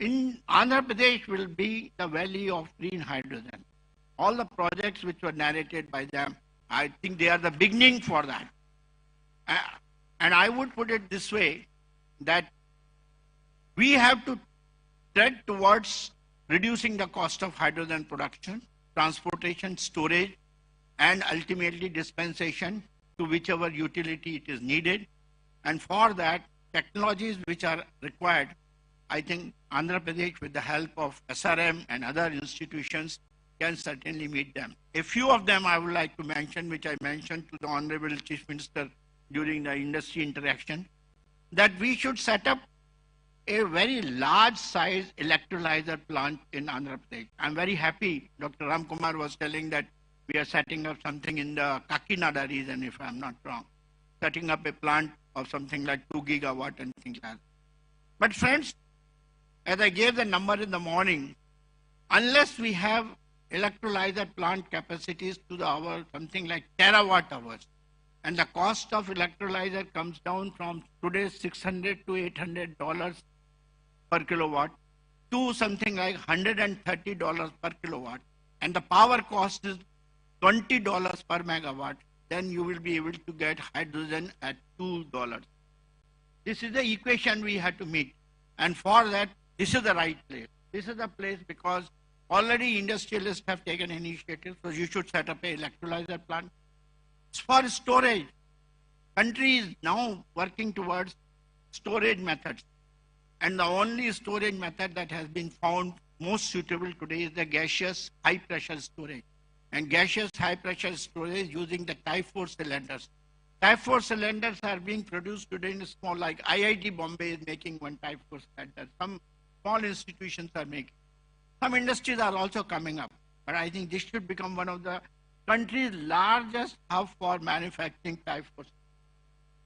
In Andhra Pradesh will be the valley of green hydrogen. All the projects which were narrated by them, I think they are the beginning for that. And I would put it this way, that we have to tread towards reducing the cost of hydrogen production, transportation, storage, and ultimately dispensation to whichever utility it is needed. And for that, technologies which are required, I think Andhra Pradesh, with the help of SRM and other institutions, can certainly meet them. A few of them I would like to mention, which I mentioned to the Honorable Chief Minister during the industry interaction, that we should set up a very large size electrolyzer plant in Andhra Pradesh. I'm very happy, Dr. Ram Kumar was telling that we are setting up something in the Kakinada region, if I'm not wrong, setting up a plant of something like 2 gigawatt and things like that. But friends, as I gave the number in the morning, unless we have electrolyzer plant capacities to the hour, something like terawatt hours, and the cost of electrolyzer comes down from today's $600 to $800 per kilowatt to something like $130 per kilowatt, and the power cost is $20 per megawatt, then you will be able to get hydrogen at $2. This is the equation we had to meet. And for that, this is the right place. This is the place because already industrialists have taken initiative, so you should set up an electrolyzer plant. For storage, country is now working towards storage methods. And the only storage method that has been found most suitable today is the gaseous high pressure storage. And gaseous high pressure storage using the Type 4 cylinders. Type 4 cylinders are being produced today in small, like IIT Bombay is making one Type 4 cylinder. Some small institutions are making. Some industries are also coming up. But I think this should become one of the country's largest hub for manufacturing Type 4.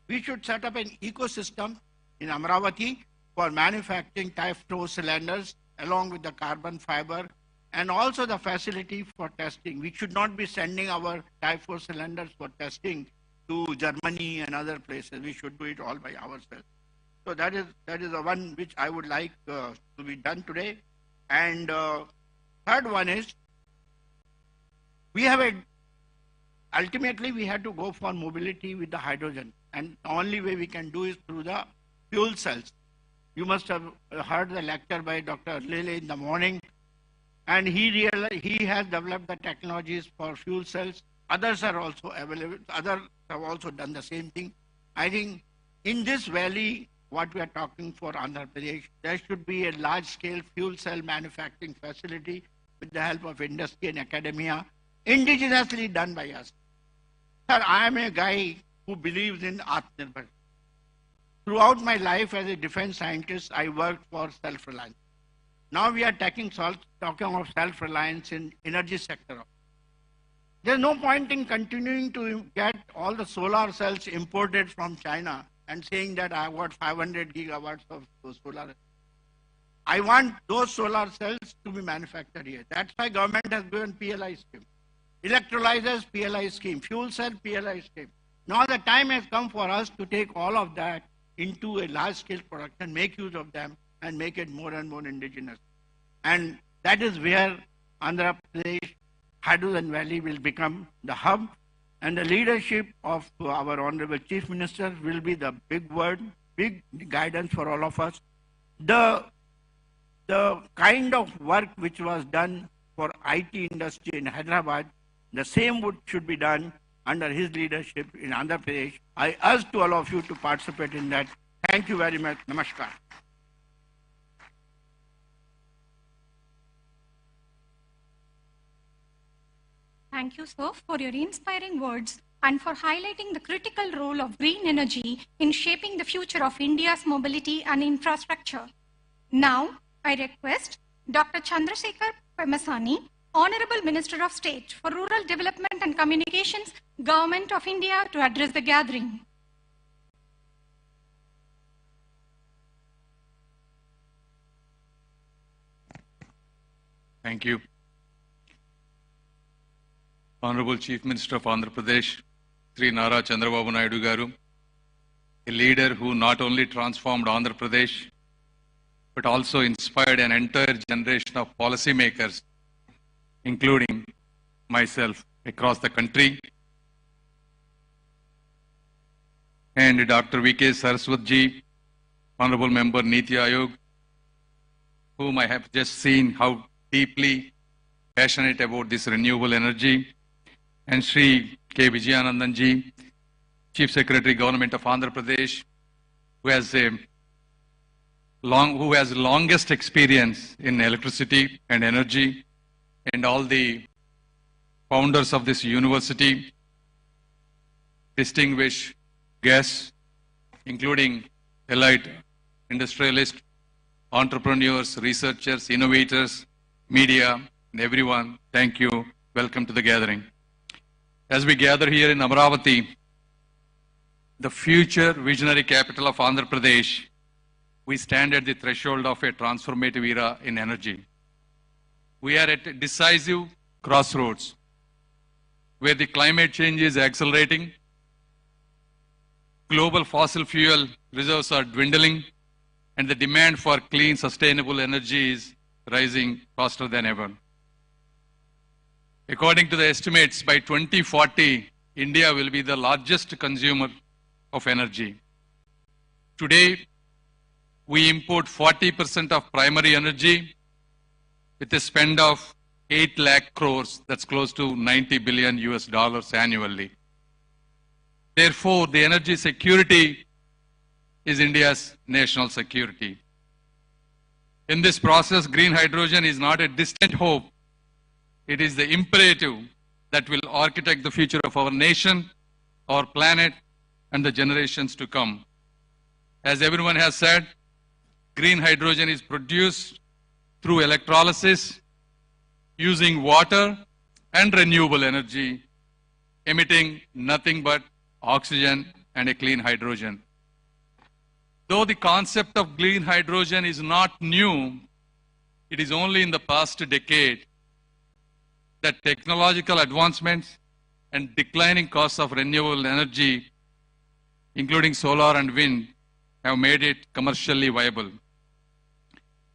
We should set up an ecosystem in Amravati for manufacturing Type 4 cylinders along with the carbon fiber and also the facility for testing. We should not be sending our Type 4 cylinders for testing to Germany and other places. We should do it all by ourselves. So that is the one which I would like to be done today. And third one is, ultimately we have to go for mobility with the hydrogen. And the only way we can do is through the fuel cells. You must have heard the lecture by Dr. Lele in the morning. And he has developed the technologies for fuel cells. Others are also available. Others have also done the same thing. I think in this valley, what we are talking for Andhra Pradesh, there should be a large-scale fuel cell manufacturing facility with the help of industry and academia, indigenously done by us. Sir, I am a guy who believes in Atmanirbhar. Throughout my life as a defense scientist, I worked for self-reliance. Now we are talking of self-reliance in energy sector. There's no point in continuing to get all the solar cells imported from China and saying that I got 500 gigawatts of solar. I want those solar cells to be manufactured here. That's why government has given PLI scheme. Electrolyzers, PLI scheme. Fuel cell, PLI scheme. Now the time has come for us to take all of that into a large-scale production, make use of them, and make it more and more indigenous. And that is where Andhra Pradesh Hydrogen Valley will become the hub, and the leadership of our Honorable Chief Minister will be the big word, big guidance for all of us. The kind of work which was done for IT industry in Hyderabad, the same should be done under his leadership in Andhra Pradesh. I urge to all of you to participate in that. Thank you very much. Namaskar. Thank you, sir, for your inspiring words and for highlighting the critical role of green energy in shaping the future of India's mobility and infrastructure. Now, I request Dr. Chandrasekhar Pemasani, Honorable Minister of State for Rural Development and Communications, Government of India, to address the gathering. Thank you. Honorable Chief Minister of Andhra Pradesh, Sri Nara Chandrababu Naidu Garu, a leader who not only transformed Andhra Pradesh, but also inspired an entire generation of policymakers, including myself, across the country. And Dr. V.K. Saraswatji, Honorable Member Niti Ayog, whom I have just seen how deeply passionate about this renewable energy, and Sri K. Vijayanandanji, Chief Secretary, Government of Andhra Pradesh, who has longest experience in electricity and energy, and all the founders of this university, distinguished guests, including elite industrialists, entrepreneurs, researchers, innovators, media, and everyone. Thank you. Welcome to the gathering. As we gather here in Amravati, the future visionary capital of Andhra Pradesh, we stand at the threshold of a transformative era in energy. We are at a decisive crossroads where the climate change is accelerating, global fossil fuel reserves are dwindling, and the demand for clean, sustainable energy is rising faster than ever. According to the estimates, by 2040, India will be the largest consumer of energy. Today, we import 40% of primary energy with a spend of 8 lakh crores, that's close to 90 billion US dollars annually. Therefore, the energy security is India's national security. In this process, green hydrogen is not a distant hope. It is the imperative that will architect the future of our nation, our planet, and the generations to come. As everyone has said, green hydrogen is produced through electrolysis, using water and renewable energy, emitting nothing but oxygen and a clean hydrogen. Though the concept of green hydrogen is not new, it is only in the past decade that technological advancements and declining costs of renewable energy, including solar and wind, have made it commercially viable.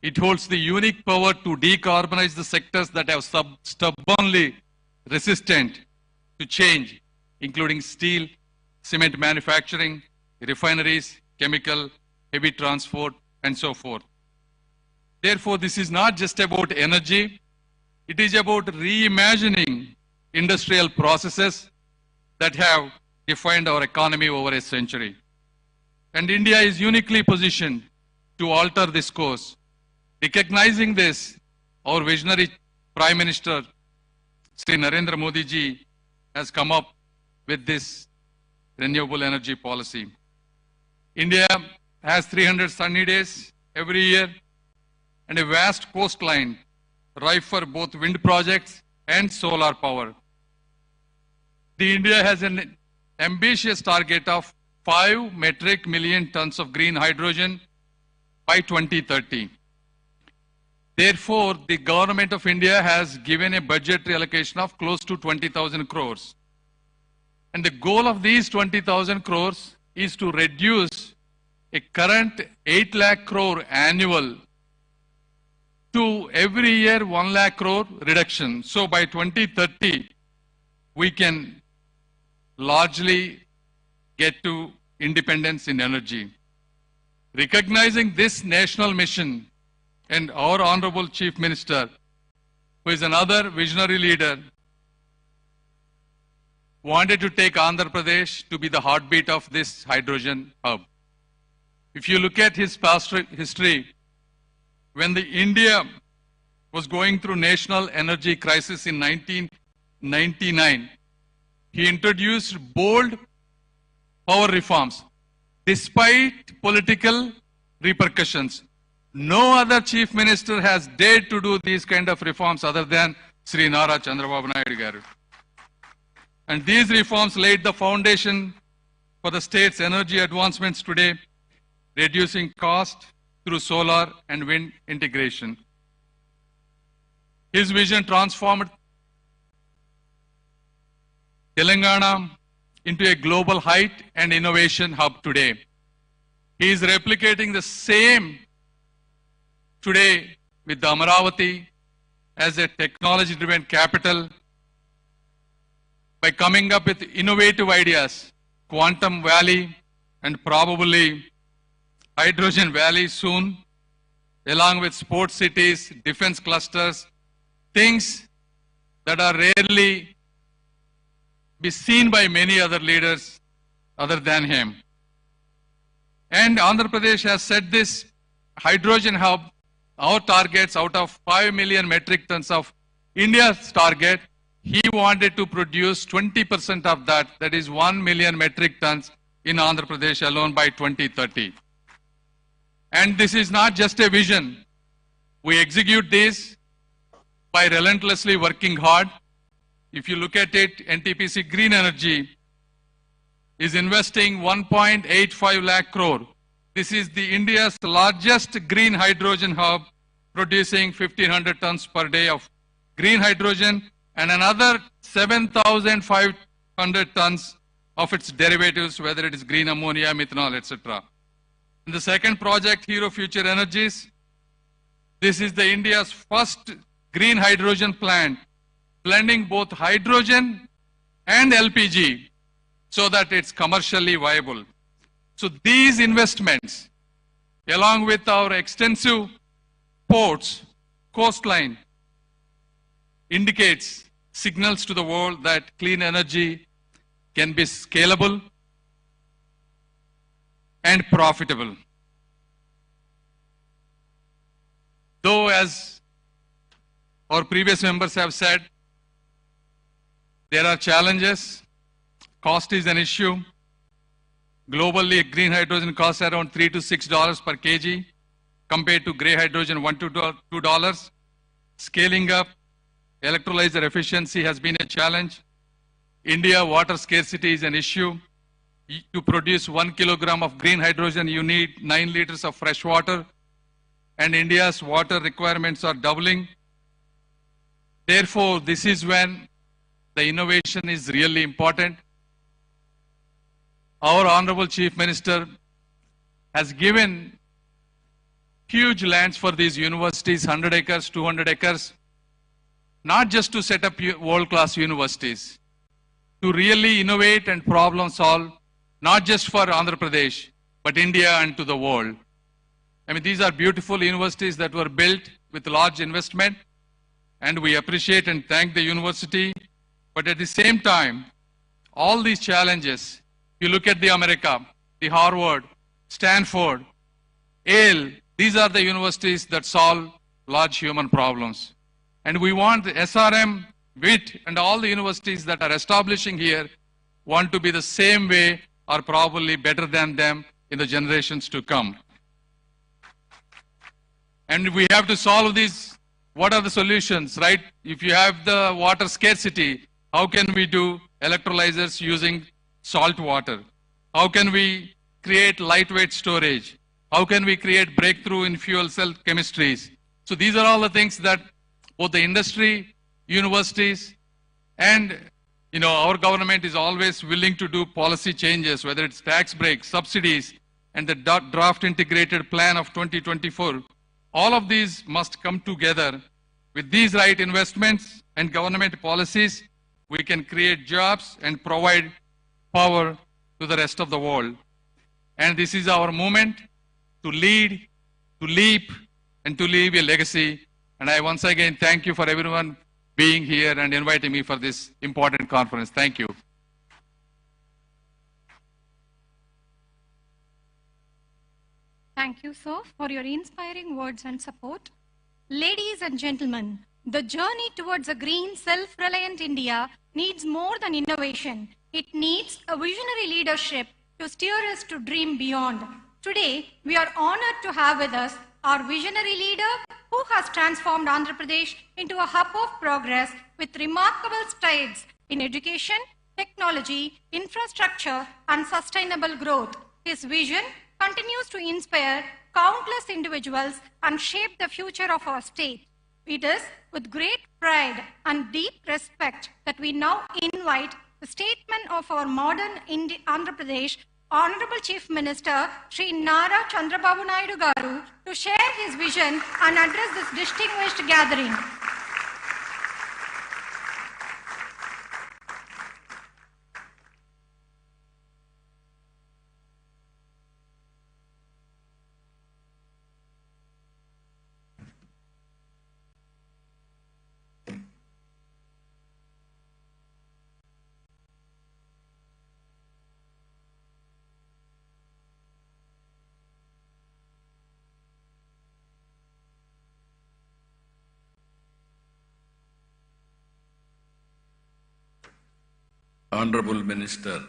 It holds the unique power to decarbonize the sectors that have stubbornly resistant to change, including steel, cement manufacturing, refineries, chemical, heavy transport, and so forth. Therefore, this is not just about energy, it is about reimagining industrial processes that have defined our economy over a century. And India is uniquely positioned to alter this course. Recognizing this, our visionary Prime Minister, Sri Narendra Modi ji, has come up with this renewable energy policy. India has 300 sunny days every year and a vast coastline ripe for both wind projects and solar power. India has an ambitious target of 5 metric million tons of green hydrogen by 2030. Therefore, the government of India has given a budgetary allocation of close to 20,000 crores. And the goal of these 20,000 crores is to reduce a current 8 lakh crore annual to every year 1 lakh crore reduction. So by 2030, we can largely get to independence in energy. Recognizing this national mission, and our Honorable Chief Minister, who is another visionary leader, wanted to take Andhra Pradesh to be the heartbeat of this hydrogen hub. If you look at his past history, when India was going through national energy crisis in 1999, he introduced bold power reforms despite political repercussions. No other chief minister has dared to do these kind of reforms other than Sri Nara Chandrababu Naidu garu. And these reforms laid the foundation for the state's energy advancements today, reducing cost through solar and wind integration. His vision transformed Telangana into a global height and innovation hub today. He is replicating the same today with the Amaravati as a technology-driven capital by coming up with innovative ideas, Quantum Valley and probably Hydrogen Valley soon, along with sports cities, defense clusters, things that are rarely be seen by many other leaders other than him. And Andhra Pradesh has set this hydrogen hub, our targets out of 5 million metric tons of India's target, he wanted to produce 20% of that, that is 1 million metric tons in Andhra Pradesh alone by 2030. And this is not just a vision. We execute this by relentlessly working hard. If you look at it, NTPC Green Energy is investing 1.85 lakh crore. This is the India's largest green hydrogen hub, producing 1,500 tons per day of green hydrogen and another 7,500 tons of its derivatives, whether it is green ammonia, methanol, etc. And the second project, Hero Future Energies, this is the India's first green hydrogen plant blending both hydrogen and LPG so that it's commercially viable. So these investments, along with our extensive ports, coastline, indicates signals to the world that clean energy can be scalable and profitable. Though, as our previous members have said, there are challenges. Cost is an issue. Globally, green hydrogen costs around $3 to $6 per kg, compared to gray hydrogen $1 to $2. Scaling up electrolyzer efficiency has been a challenge. India water scarcity is an issue. To produce 1 kilogram of green hydrogen, you need 9 liters of fresh water, and India's water requirements are doubling. Therefore, this is when the innovation is really important. Our Honorable Chief Minister has given huge lands for these universities, 100 acres, 200 acres, not just to set up world-class universities, to really innovate and problem solve, not just for Andhra Pradesh, but India and to the world. I mean, these are beautiful universities that were built with large investment, and we appreciate and thank the university. But at the same time, all these challenges, you look at the America, the Harvard, Stanford, Yale, these are the universities that solve large human problems. And we want SRM, WIT, and all the universities that are establishing here want to be the same way or probably better than them in the generations to come. And we have to solve these. What are the solutions, right? If you have the water scarcity, how can we do electrolyzers using salt water? How can we create lightweight storage? How can we create breakthrough in fuel cell chemistries? So these are all the things that both the industry, universities, and our government is always willing to do policy changes, whether it's tax breaks, subsidies, and the draft integrated plan of 2024. All of these must come together. With these right investments and government policies, we can create jobs and provide power to the rest of the world. And this is our moment to lead, to leap, and to leave a legacy. And I once again thank you for everyone being here and inviting me for this important conference. Thank you. Thank you, sir, for your inspiring words and support. Ladies and gentlemen, the journey towards a green, self-reliant India needs more than innovation. It needs a visionary leadership to steer us to dream beyond. Today, we are honored to have with us our visionary leader who has transformed Andhra Pradesh into a hub of progress with remarkable strides in education, technology, infrastructure, and sustainable growth. His vision continues to inspire countless individuals and shape the future of our state. It is with great pride and deep respect that we now invite the statesman of our modern Andhra Pradesh, Honorable Chief Minister Sri Nara Chandrababu Naidu Garu, to share his vision and address this distinguished gathering. Honorable Minister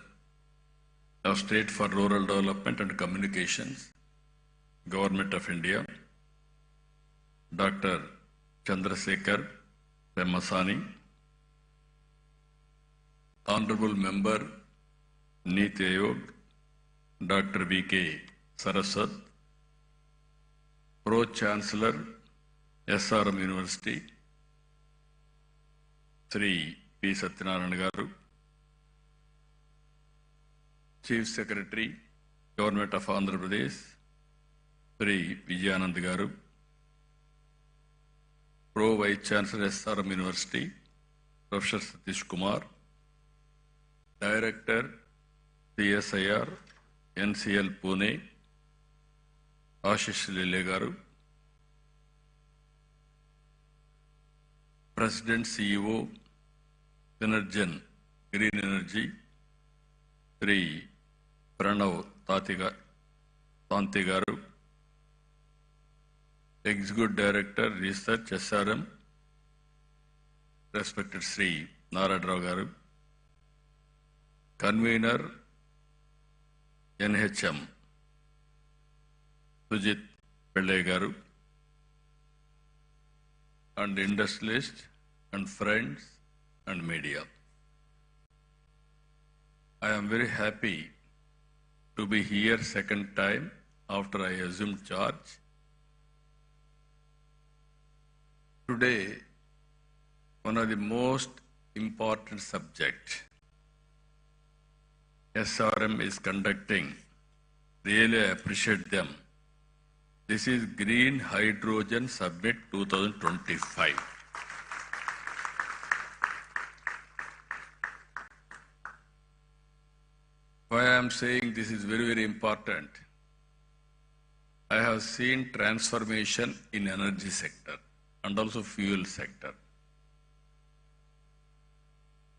of State for Rural Development and Communications, Government of India, Dr. Chandrasekhar Pemasani, Honorable Member, Niti Ayog, Dr. V.K. Saraswat, Pro-Chancellor, SRM University, Sri P. Satyanarayana Garu, Chief Secretary, Government of Andhra Pradesh, Sri Vijayanand Garu, Pro Vice Chancellor, SRM University, Professor Satish Kumar, Director, CSIR, NCL Pune, Ashish Lile Garu, President CEO, Synergen Green Energy, Sri Pranav Tanti Garu, Executive Director, Research SRM, respected Sri Narad Rao Garu, Convener, NHM, Sujit Pillai Garu, and industrialists and friends and media. I am very happy to be here second time after I assumed charge. Today, one of the most important subjects SRM is conducting. Really, I appreciate them. This is Green Hydrogen Summit 2025. Why I am saying this is very, very important? I have seen transformation in energy sector and also fuel sector.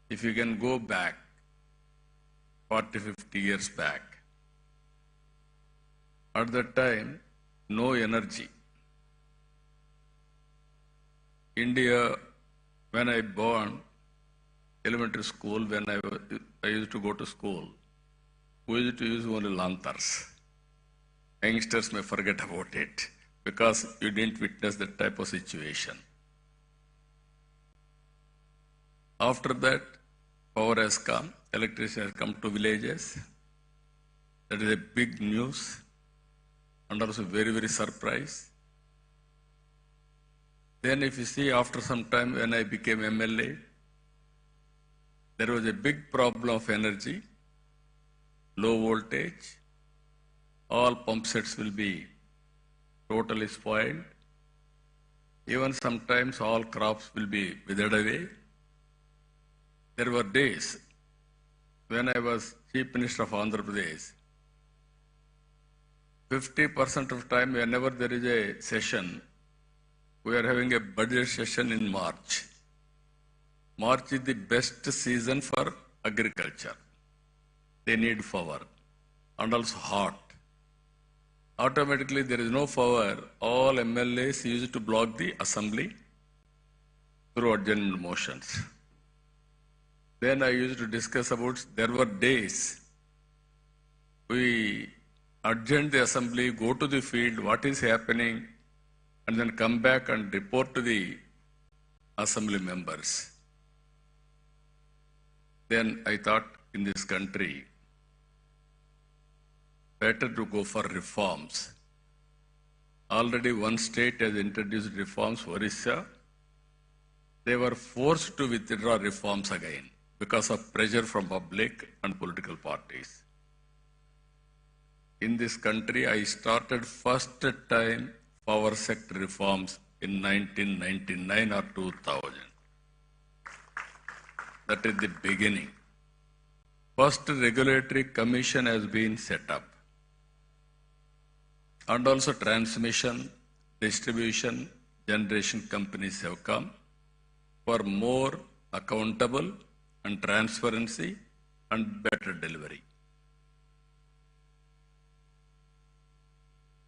If you can go back 40, 50 years back, at that time, no energy. India, when I born, elementary school, when I used to go to school, we used to use only lanterns. Youngsters may forget about it because you didn't witness that type of situation. After that, power has come, electricity has come to villages. That is a big news and also very, very surprise. Then if you see after some time when I became MLA, there was a big problem of energy, low voltage, all pump sets will be totally spoiled. Even sometimes all crops will be withered away. There were days when I was Chief Minister of Andhra Pradesh, 50% of time whenever there is a session, we are having a budget session in March. March is the best season for agriculture. They need power and also hot. Automatically there is no power. All MLAs used to block the assembly through adjournment motions. Then I used to discuss about, there were days we adjourn the assembly, go to the field, what is happening, and then come back and report to the assembly members. Then I thought in this country, better to go for reforms. Already one state has introduced reforms, Orissa. They were forced to withdraw reforms again because of pressure from public and political parties. In this country, I started first time power sector reforms in 1999 or 2000. That is the beginning. First regulatory commission has been set up. And also transmission, distribution, generation companies have come for more accountable and transparency and better delivery.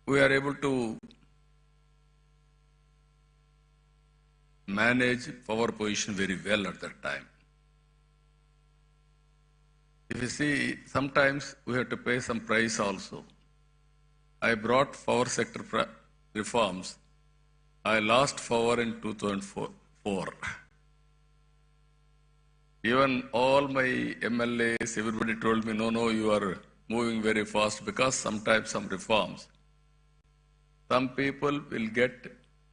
We are able to manage power position very well at that time. If you see, sometimes we have to pay some price also. I brought power sector reforms. I lost power in 2004. Even all my MLAs, everybody told me, no, you are moving very fast because sometimes some reforms, some people will get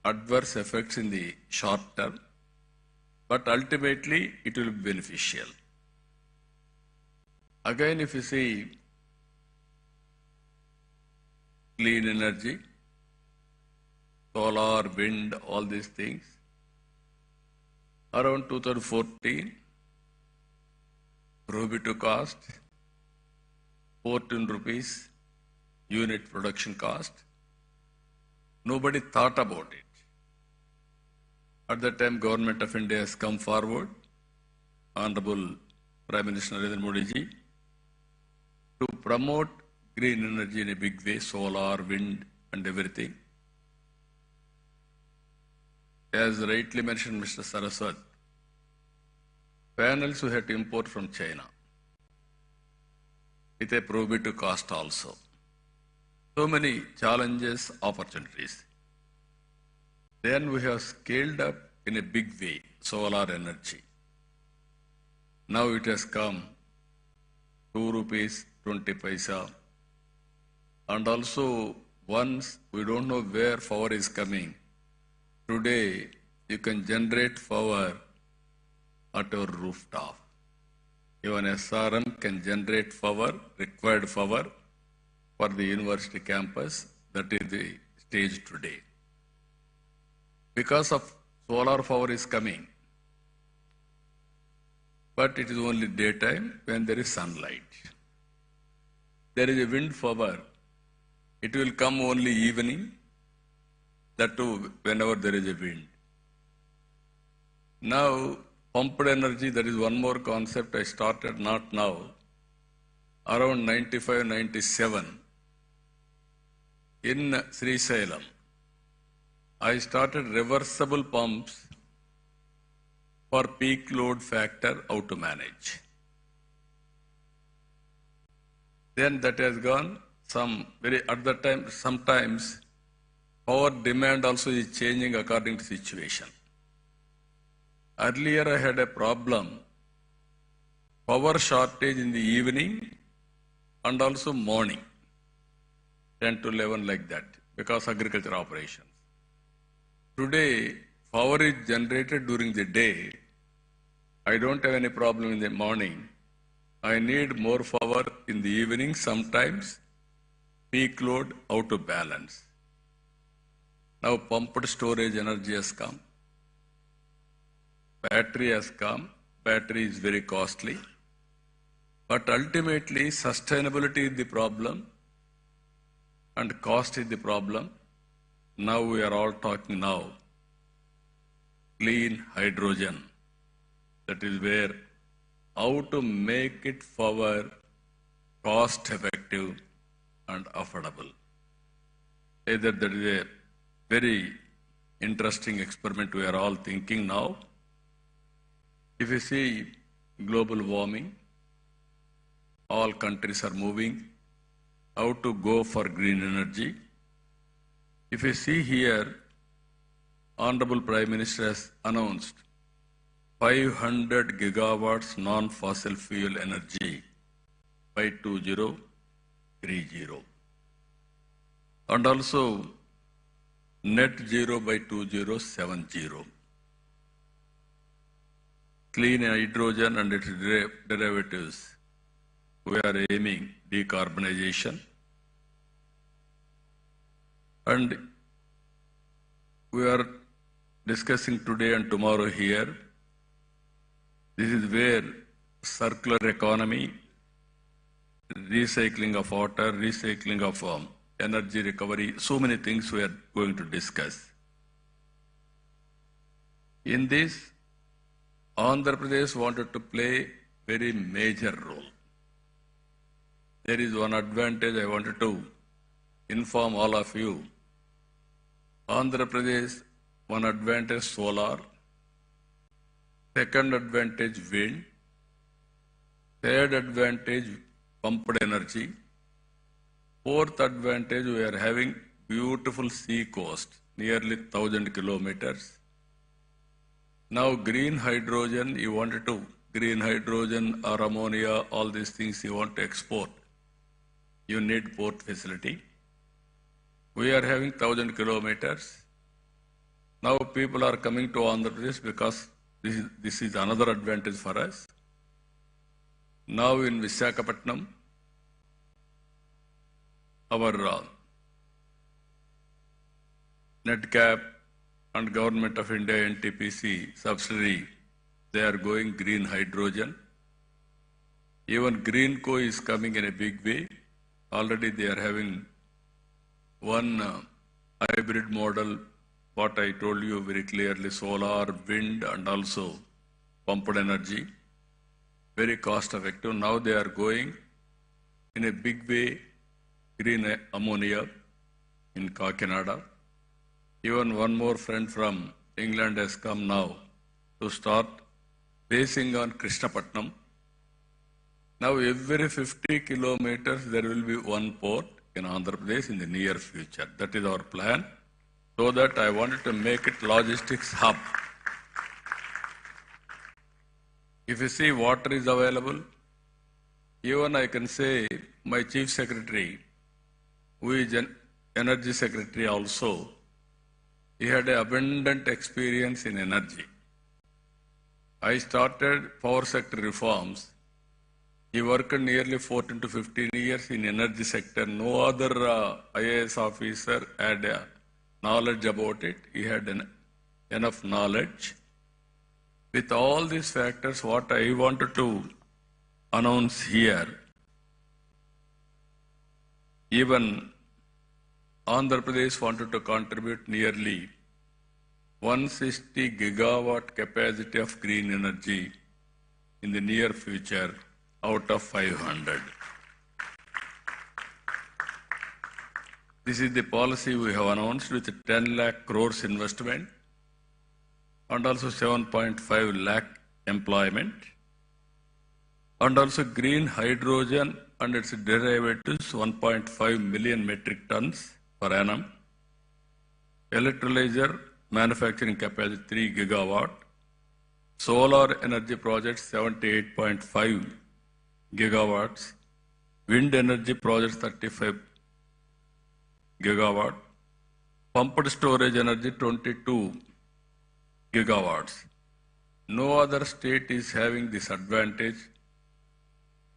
adverse effects in the short term, but ultimately it will be beneficial. Again, if you see clean energy, solar, wind, all these things, Around 2014, prohibitive cost, 14 rupees unit production cost. Nobody thought about it. At that time, Government of India has come forward, Honorable Prime Minister Narendra Modi ji, to promote green energy in a big way, solar, wind and everything. As rightly mentioned Mr. Saraswat, panels we had to import from China with a prohibitive cost also. So many challenges, opportunities. Then we have scaled up in a big way, solar energy. Now it has come 2 rupees 20 paisa. And also once we don't know where power is coming, today you can generate power at your rooftop. Even SRM can generate power, required power for the university campus. That is the stage today. Because of solar power is coming, but it is only daytime when there is sunlight. There is a wind power. It will come only evening, that too whenever there is a wind. Now, pumped energy, that is one more concept I started not now. Around 95, 97, in Sri Salem, I started reversible pumps for peak load factor, how to manage. Then that has gone at that time, sometimes power demand also is changing according to situation. Earlier I had a problem, power shortage in the evening and also morning, 10 to 11 like that, because agriculture operations. Today, power is generated during the day. I don't have any problem in the morning. I need more power in the evening sometimes. Peak load, how to balance. Now pumped storage energy has come. Battery has come. Battery is very costly. But ultimately, sustainability is the problem and cost is the problem. Now we are all talking now. Clean hydrogen. That is where how to make it power cost effective and affordable. Either that is a very interesting experiment we are all thinking now. If you see global warming, all countries are moving how to go for green energy. If you see here, Honorable Prime Minister has announced 500 gigawatts non-fossil fuel energy by 2030. And also net zero by 2070. Clean hydrogen and its derivatives. We are aiming decarbonization. And we are discussing today and tomorrow here. This is where circular economy, recycling of water, recycling of energy recovery, so many things we are going to discuss. In this, Andhra Pradesh wanted to play very major role. There is one advantage I wanted to inform all of you. Andhra Pradesh, one advantage solar, second advantage wind, third advantage pumped energy, fourth advantage we are having beautiful sea coast, nearly 1,000 kilometers. Now green hydrogen, you wanted to, green hydrogen or ammonia, all these things you want to export. You need port facility. We are having 1,000 kilometers. Now people are coming to Andhra Pradesh because this is another advantage for us. Now in Visakhapatnam, our NetCap and Government of India NTPC subsidiary they are going green hydrogen. Even Greenco is coming in a big way. Already they are having one hybrid model, what I told you very clearly, solar, wind, and also pumped energy. Very cost effective. Now they are going in a big way green ammonia in Kakinada. Even one more friend from England has come now to start basing on Krishnapatnam. Now every 50 kilometers there will be one port in Andhra Pradesh in the near future. That is our plan. So that I wanted to make it logistics hub. If you see water is available, even I can say my chief secretary, who is an energy secretary also, he had an abundant experience in energy. I started power sector reforms. He worked nearly 14 to 15 years in energy sector. No other IAS officer had knowledge about it. He had enough knowledge. With all these factors, what I wanted to announce here, even Andhra Pradesh wanted to contribute nearly 160 gigawatt capacity of green energy in the near future out of 500. This is the policy we have announced with 10 lakh crores investment and also 7.5 lakh employment, and also green hydrogen and its derivatives 1.5 million metric tons per annum, electrolyzer manufacturing capacity 3 gigawatt, solar energy projects 78.5 gigawatts, wind energy projects 35 gigawatt, pumped storage energy 22 gigawatts. No other state is having this advantage.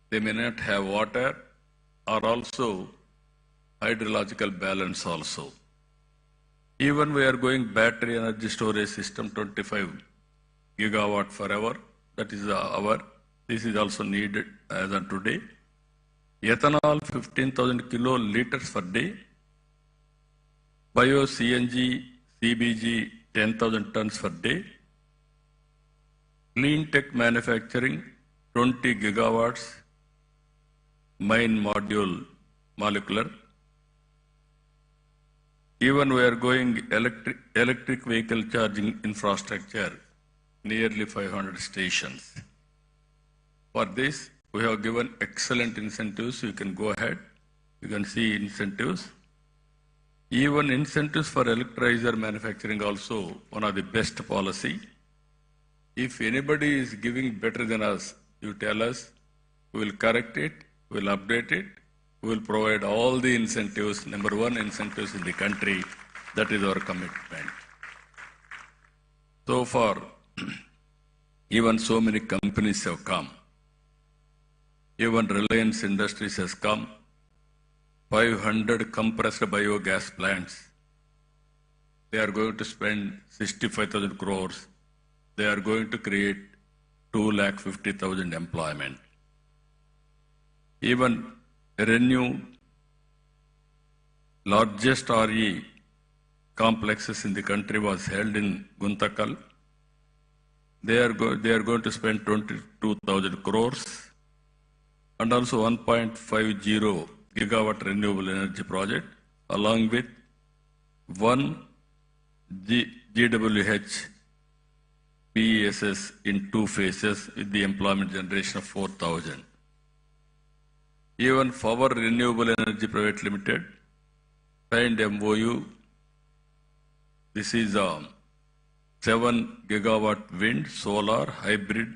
They may not have water or also hydrological balance also. Even we are going battery energy storage system 25 gigawatt forever. That is this is also needed as of today. Ethanol 15,000 kiloliters per day. Bio CNG, CBG 10,000 tons per day. Clean tech manufacturing 20 gigawatts. Mine module molecular. Even we are going electric vehicle charging infrastructure, nearly 500 stations. For this, we have given excellent incentives. You can go ahead. You can see incentives. Even incentives for electrolyzer manufacturing also one of the best policy. If anybody is giving better than us, you tell us, we will correct it, we will update it, we will provide all the incentives, number one incentives in the country. That is our commitment. So far, even so many companies have come. Even Reliance Industries has come. 500 compressed biogas plants. They are going to spend 65,000 crores. They are going to create 250,000 employment. Even Renew, largest RE complexes in the country, was held in Guntakal. They are going to spend 22,000 crores and also 1.50 gigawatt renewable energy project, along with one GWH PESS in 2 phases with the employment generation of 4,000. Even Power Renewable Energy Private Limited signed MOU. This is 7 gigawatt wind, solar, hybrid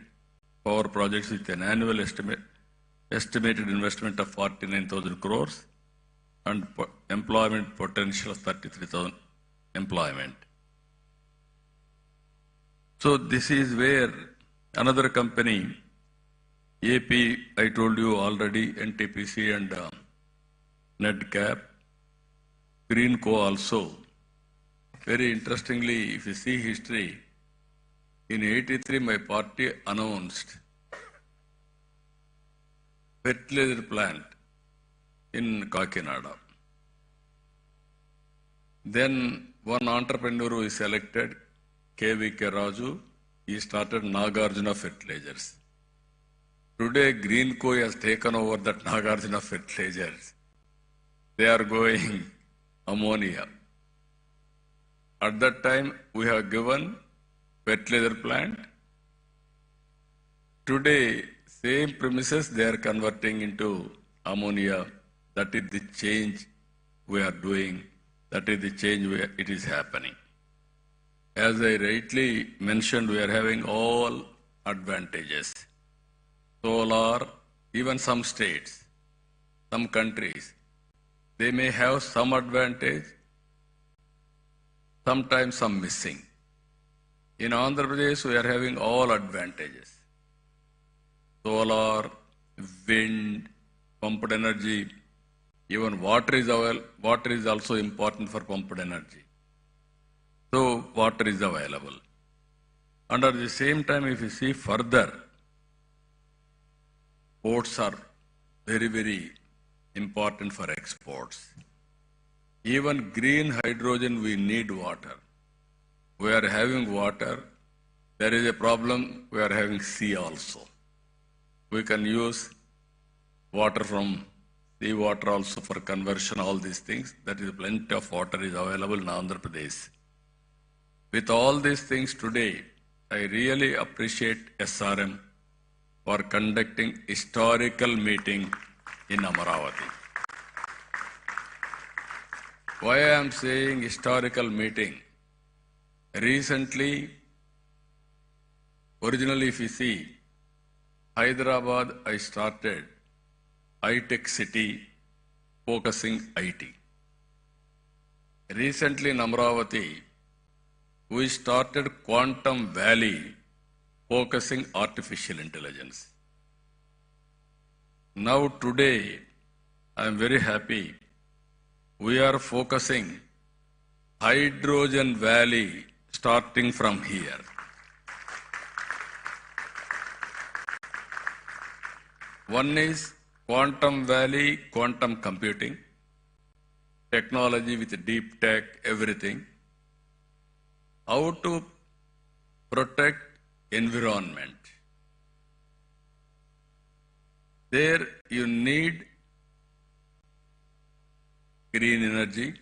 power projects with an annual estimated investment of 49,000 crores and employment potential of 33,000 employment. So this is where another company, AP, I told you already, NTPC and NetCap, Greenco also. Very interestingly, if you see history, In 83, my party announced fertilizer plant in Kakinada. Then one entrepreneur who is selected, K.V.K. Raju, he started Nagarjuna Fertilizers. Today, Greenco has taken over that Nagarjuna Fertilizers. They are going ammonia. At that time, we have given fertilizer plant. Today, same premises they are converting into ammonia. That is the change we are doing. That is the change it is happening. As I rightly mentioned, we are having all advantages. Solar, even some states, some countries, they may have some advantage, sometimes some missing. In Andhra Pradesh, we are having all advantages. Solar, wind, pumped energy, even water is also important for pumped energy. So water is available. And at the same time, if you see further, ports are very, very important for exports. Even green hydrogen, we need water. We are having water. There is a problem, we are having sea also. We can use water from seawater also for conversion, all these things. That is plenty of water is available in Andhra Pradesh. With all these things today, I really appreciate SRM for conducting historical meeting in Amaravati. Why I am saying historical meeting? Recently, originally if you see, Hyderabad I started high-tech city focusing IT. Recently in Amaravati, we started Quantum Valley focusing artificial intelligence. Now today, I am very happy, we are focusing Hydrogen Valley starting from here. One is Quantum Valley, quantum computing, technology with deep tech, everything. How to protect environment. There you need green energy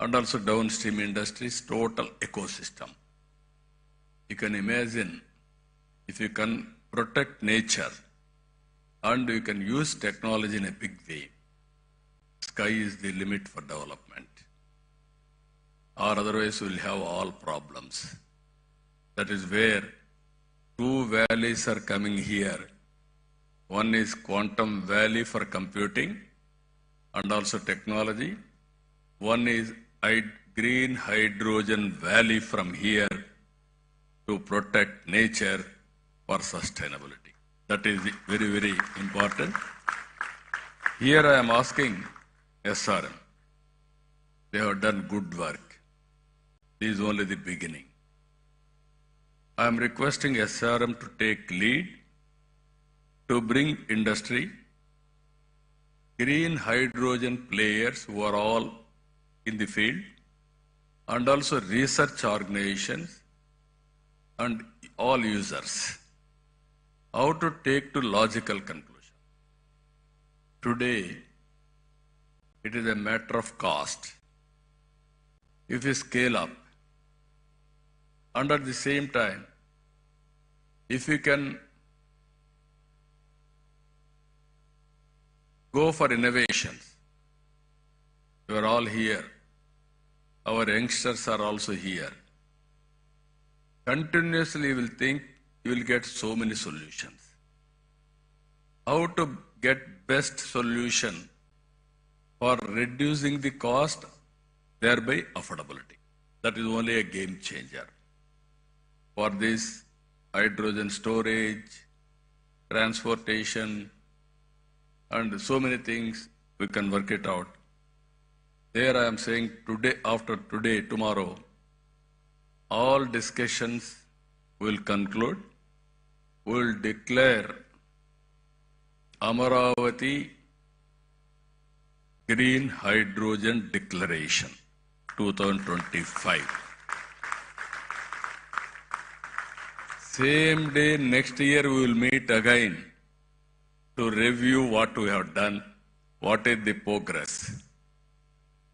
and also downstream industries, total ecosystem. You can imagine if you can protect nature and you can use technology in a big way, sky is the limit for development. Or otherwise we will have all problems. That is where two valleys are coming here. One is Quantum Valley for computing and also technology. One is Green Hydrogen Valley from here to protect nature for sustainability. That is very, very important. Here I am asking SRM. They have done good work. This is only the beginning. I am requesting SRM to take lead to bring industry, green hydrogen players who are all in the field, and also research organizations and all users. How to take to logical conclusion. Today, it is a matter of cost. If you scale up, and at the same time, if you can go for innovations, you are all here. Our youngsters are also here. Continuously you will think you will get so many solutions. How to get best solution for reducing the cost, thereby affordability. That is only a game changer. For this hydrogen storage, transportation, and so many things, we can work it out. There I am saying today, after today, tomorrow, all discussions we'll conclude. We'll declare Amaravati Green Hydrogen Declaration 2025. Same day next year we will meet again to review what we have done, what is the progress.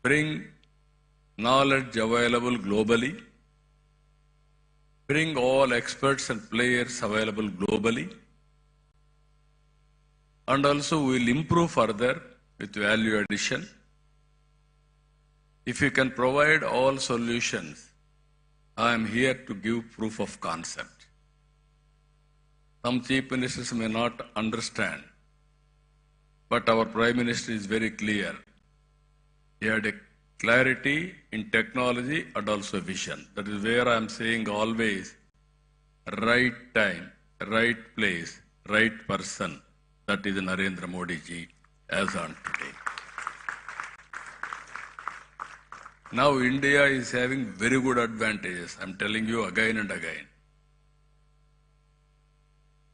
Bring knowledge available globally. Bring all experts and players available globally. And also we will improve further with value addition. If you can provide all solutions, I am here to give proof of concept. Some chief ministers may not understand, but our Prime Minister is very clear. He had a clarity in technology and also vision. That is where I am saying always, right time, right place, right person. That is Narendra Modi ji as on today. Now India is having very good advantages. I am telling you again and again.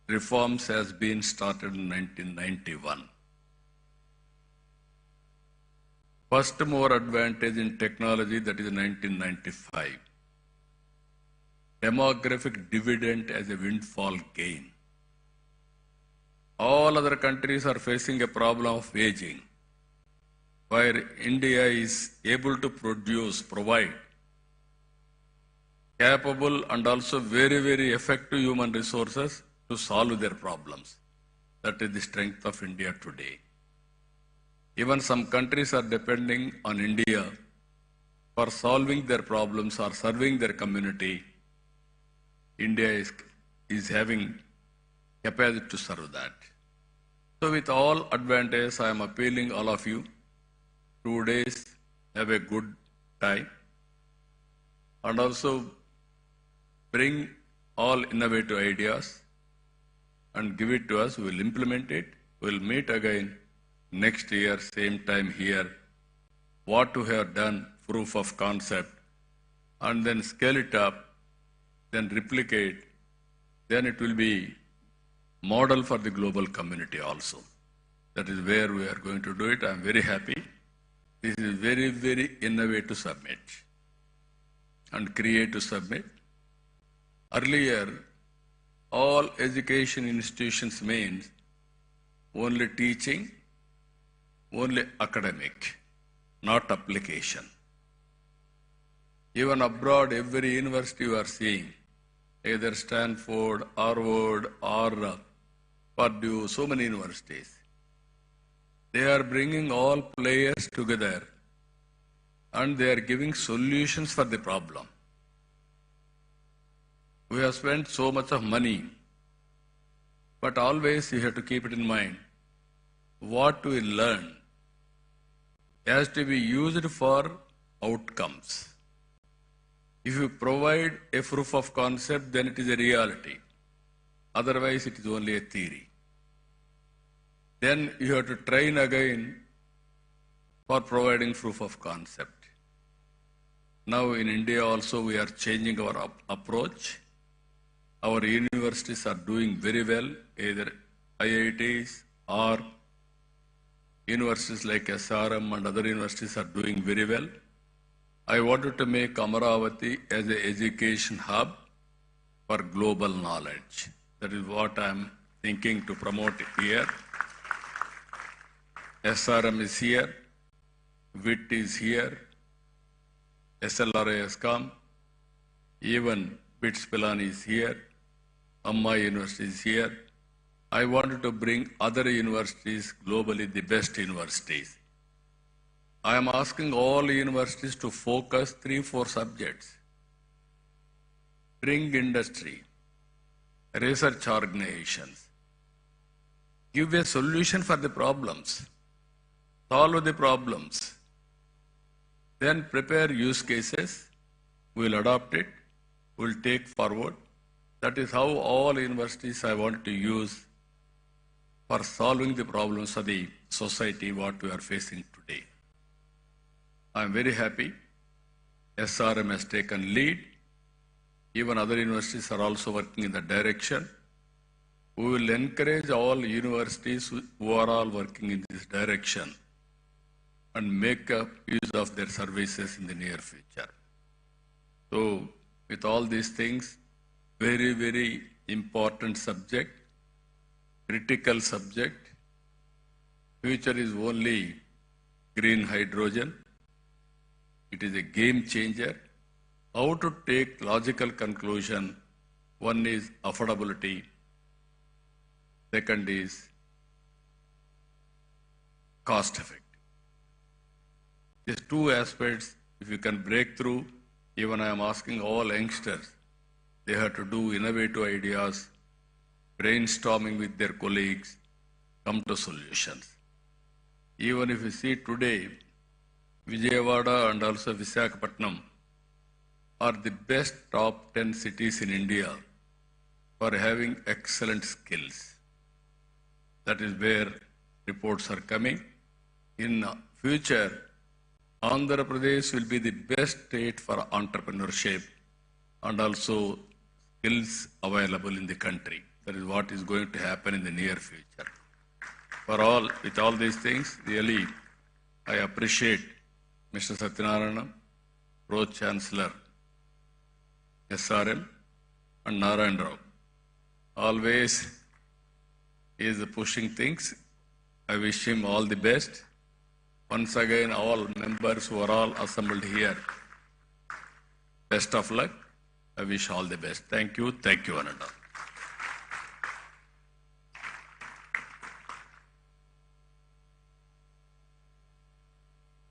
Reforms has been started in 1991. First mover advantage in technology, that is 1995. Demographic dividend as a windfall gain. All other countries are facing a problem of aging, where India is able to provide capable and also very, very effective human resources to solve their problems. That is the strength of India today. Even some countries are depending on India for solving their problems or serving their community. India is having capacity to serve that. So with all advantages, I am appealing all of you, 2 days, have a good time, and also bring all innovative ideas and give it to us. We will implement it. We will meet again next year, same time here. What we have done, proof of concept, and then scale it up, then replicate, then it will be model for the global community also. That is where we are going to do it. I am very happy. This is very, very innovative summit and creative summit. Earlier, all education institutions means only teaching, only academic, not application. Even abroad, every university you are seeing, either Stanford, Harvard, or Purdue, so many universities, they are bringing all players together and they are giving solutions for the problem. We have spent so much of money, but always you have to keep it in mind. What we learn has to be used for outcomes. If you provide a proof of concept, then it is a reality. Otherwise, it is only a theory. Then you have to train again for providing proof of concept. Now in India also we are changing our approach. Our universities are doing very well, either IITs or universities like SRM and other universities are doing very well. I wanted to make Amaravati as an education hub for global knowledge. That is what I am thinking to promote here. SRM is here, WIT is here, SLRA has come, even BITS Pilani is here, Amma University is here. I wanted to bring other universities globally, the best universities. I am asking all universities to focus 3-4 subjects. Bring industry, research organizations, give a solution for the problems, solve the problems, then prepare use cases, we will adopt it, we will take forward. That is how all universities I want to use for solving the problems of the society what we are facing today. I am very happy SRM has taken lead Even other universities are also working in that direction. We will encourage all universities who are all working in this direction and make up use of their services in the near future. So, with all these things, very, very important subject, critical subject. Future is only green hydrogen. It is a game changer. How to take logical conclusion? One is affordability. Second is cost effective. These two aspects, if you can break through, even I am asking all youngsters, they have to do innovative ideas, brainstorming with their colleagues, come to solutions. Even if you see today, Vijayawada and also Visakhapatnam are the best top 10 cities in India for having excellent skills. That is where reports are coming. In future, Andhra Pradesh will be the best state for entrepreneurship and also skills available in the country. That is what is going to happen in the near future. With all these things, really, I appreciate Mr. Satyanarayana, Pro Chancellor, SRM, and Narayan Rao. Always he is pushing things. I wish him all the best. Once again, all members who are all assembled here, best of luck. I wish all the best. Thank you, one and all.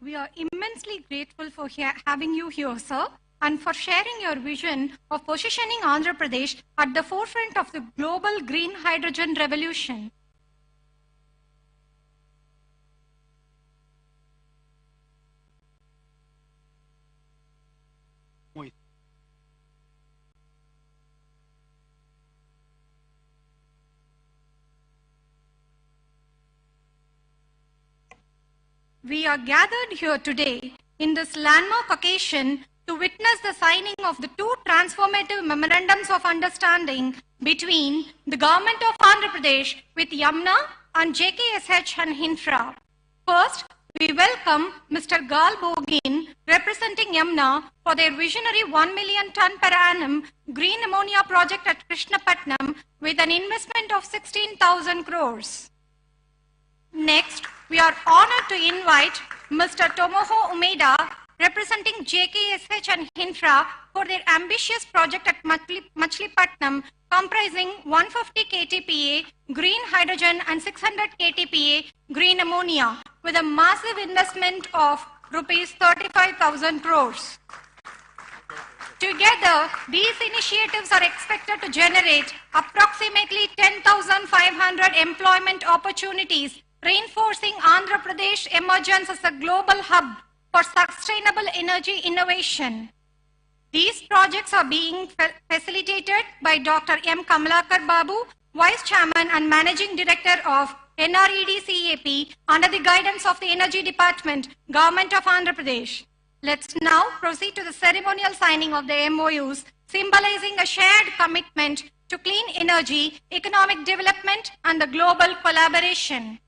We are immensely grateful for having you here, sir, and for sharing your vision of positioning Andhra Pradesh at the forefront of the global green hydrogen revolution. We are gathered here today in this landmark occasion to witness the signing of the two transformative memorandums of understanding between the Government of Andhra Pradesh with Yamuna and JKSH and Hinfra. First, we welcome Mr. Gal Bogin, representing Yamuna, for their visionary 1 million ton per annum green ammonia project at Krishnapatnam with an investment of 16,000 crores. Next, we are honored to invite Mr. Tomoho Umeda, representing JKSH and Hinfra, for their ambitious project at Machilipatnam, comprising 150 KTPA green hydrogen and 600 KTPA green ammonia, with a massive investment of rupees 35,000 crores. Together, these initiatives are expected to generate approximately 10,500 employment opportunities, reinforcing Andhra Pradesh emergence as a global hub for sustainable energy innovation. These projects are being facilitated by Dr. M. Kamalakar Babu, Vice Chairman and Managing Director of NRED-CAP, under the guidance of the Energy Department, Government of Andhra Pradesh. Let's now proceed to the ceremonial signing of the MOUs, symbolizing a shared commitment to clean energy, economic development, and the global collaboration.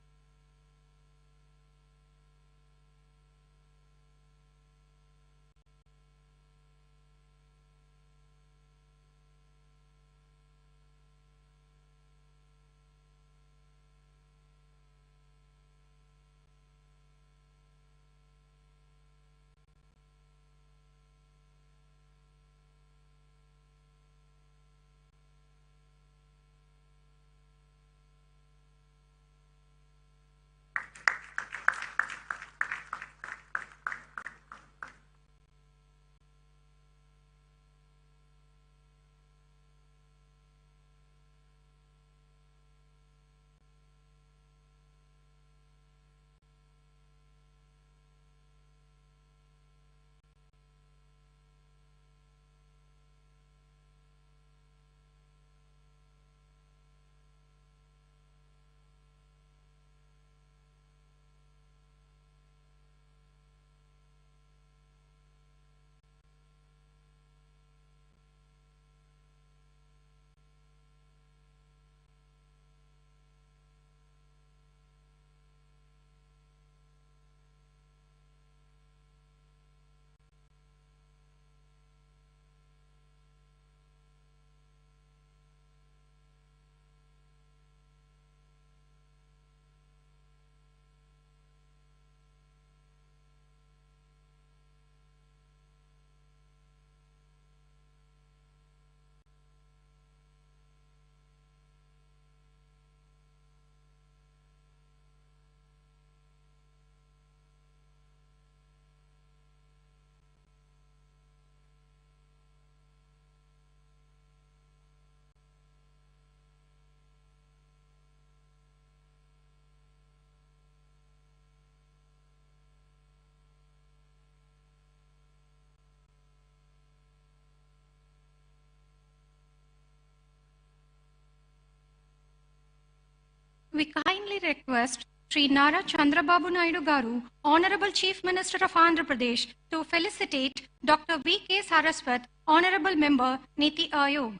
We kindly request Sri Nara Chandrababu Naidu Garu, Honorable Chief Minister of Andhra Pradesh, to felicitate Dr. V.K. Saraswat, Honorable Member, Niti Ayog.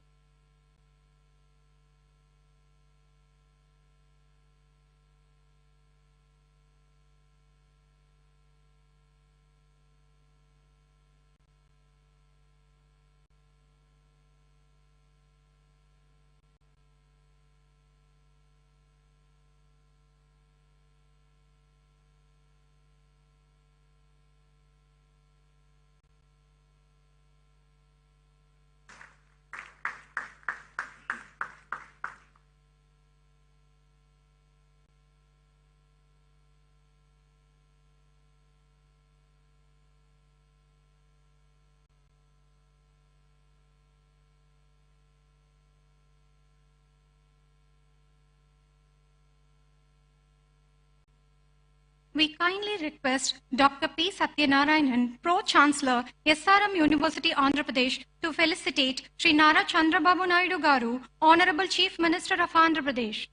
We kindly request Dr. P. Satyanarayanan, Pro-Chancellor, SRM University, Andhra Pradesh, to felicitate Sri Nara Chandrababu Naidu Garu, Honorable Chief Minister of Andhra Pradesh.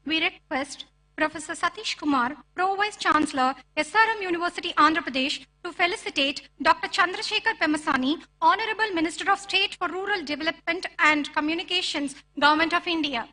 We request Professor Satish Kumar, Pro-Vice Chancellor, SRM University, Andhra Pradesh, to felicitate Dr. Chandrasekhar Pemasani, Honorable Minister of State for Rural Development and Communications, Government of India.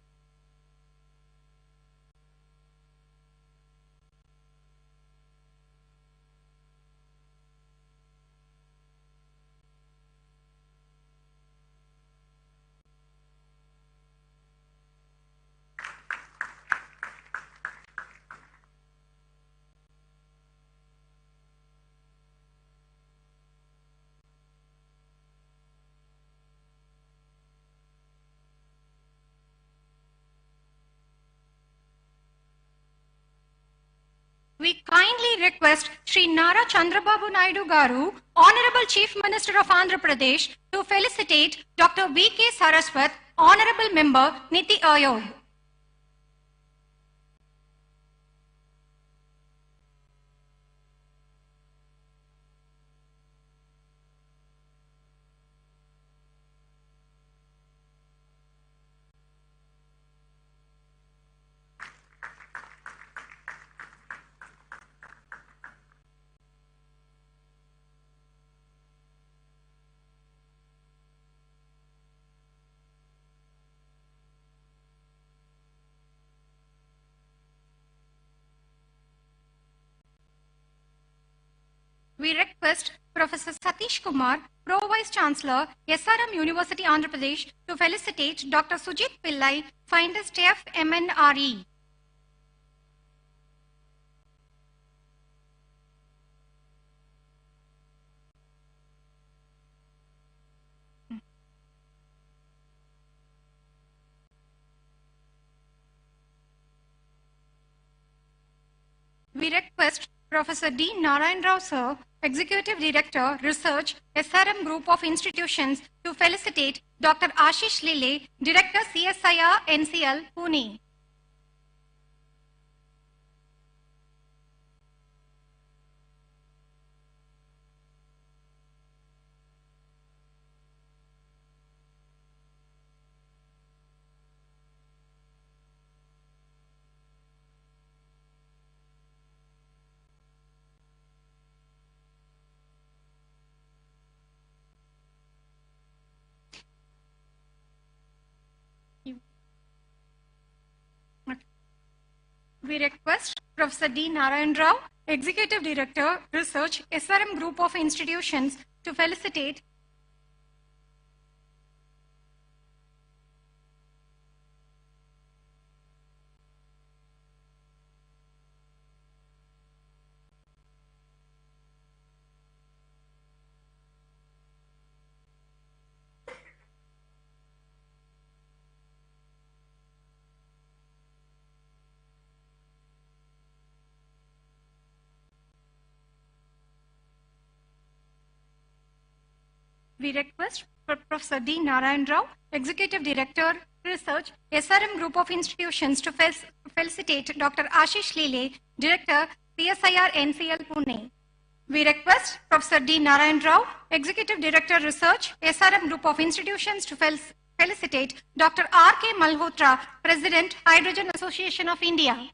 We kindly request Sri Nara Chandrababu Naidu Garu, Honorable Chief Minister of Andhra Pradesh, to felicitate Dr. V.K. Saraswat, Honorable Member, Niti Ayog. We request Professor Satish Kumar, Pro-Vice Chancellor, SRM University, Andhra Pradesh, to felicitate Dr. Sujit Pillai, Finest FMNRE. We request Professor D. Narayan Rao, Sir, Executive Director, Research, SRM Group of Institutions, to felicitate Dr. Ashish Lile, Director, CSIR, NCL, Pune. We request Professor D. Narayan Rao, Executive Director, Research, SRM Group of Institutions, to felicitate We request Professor D. Narayan Rao, Executive Director, Research, SRM Group of Institutions, to felicitate Dr. Ashish Lele, Director, CSIR NCL Pune. We request Professor D. Narayan Rao, Executive Director, Research, SRM Group of Institutions, to felicitate Dr. R.K. Malhotra, President, Hydrogen Association of India.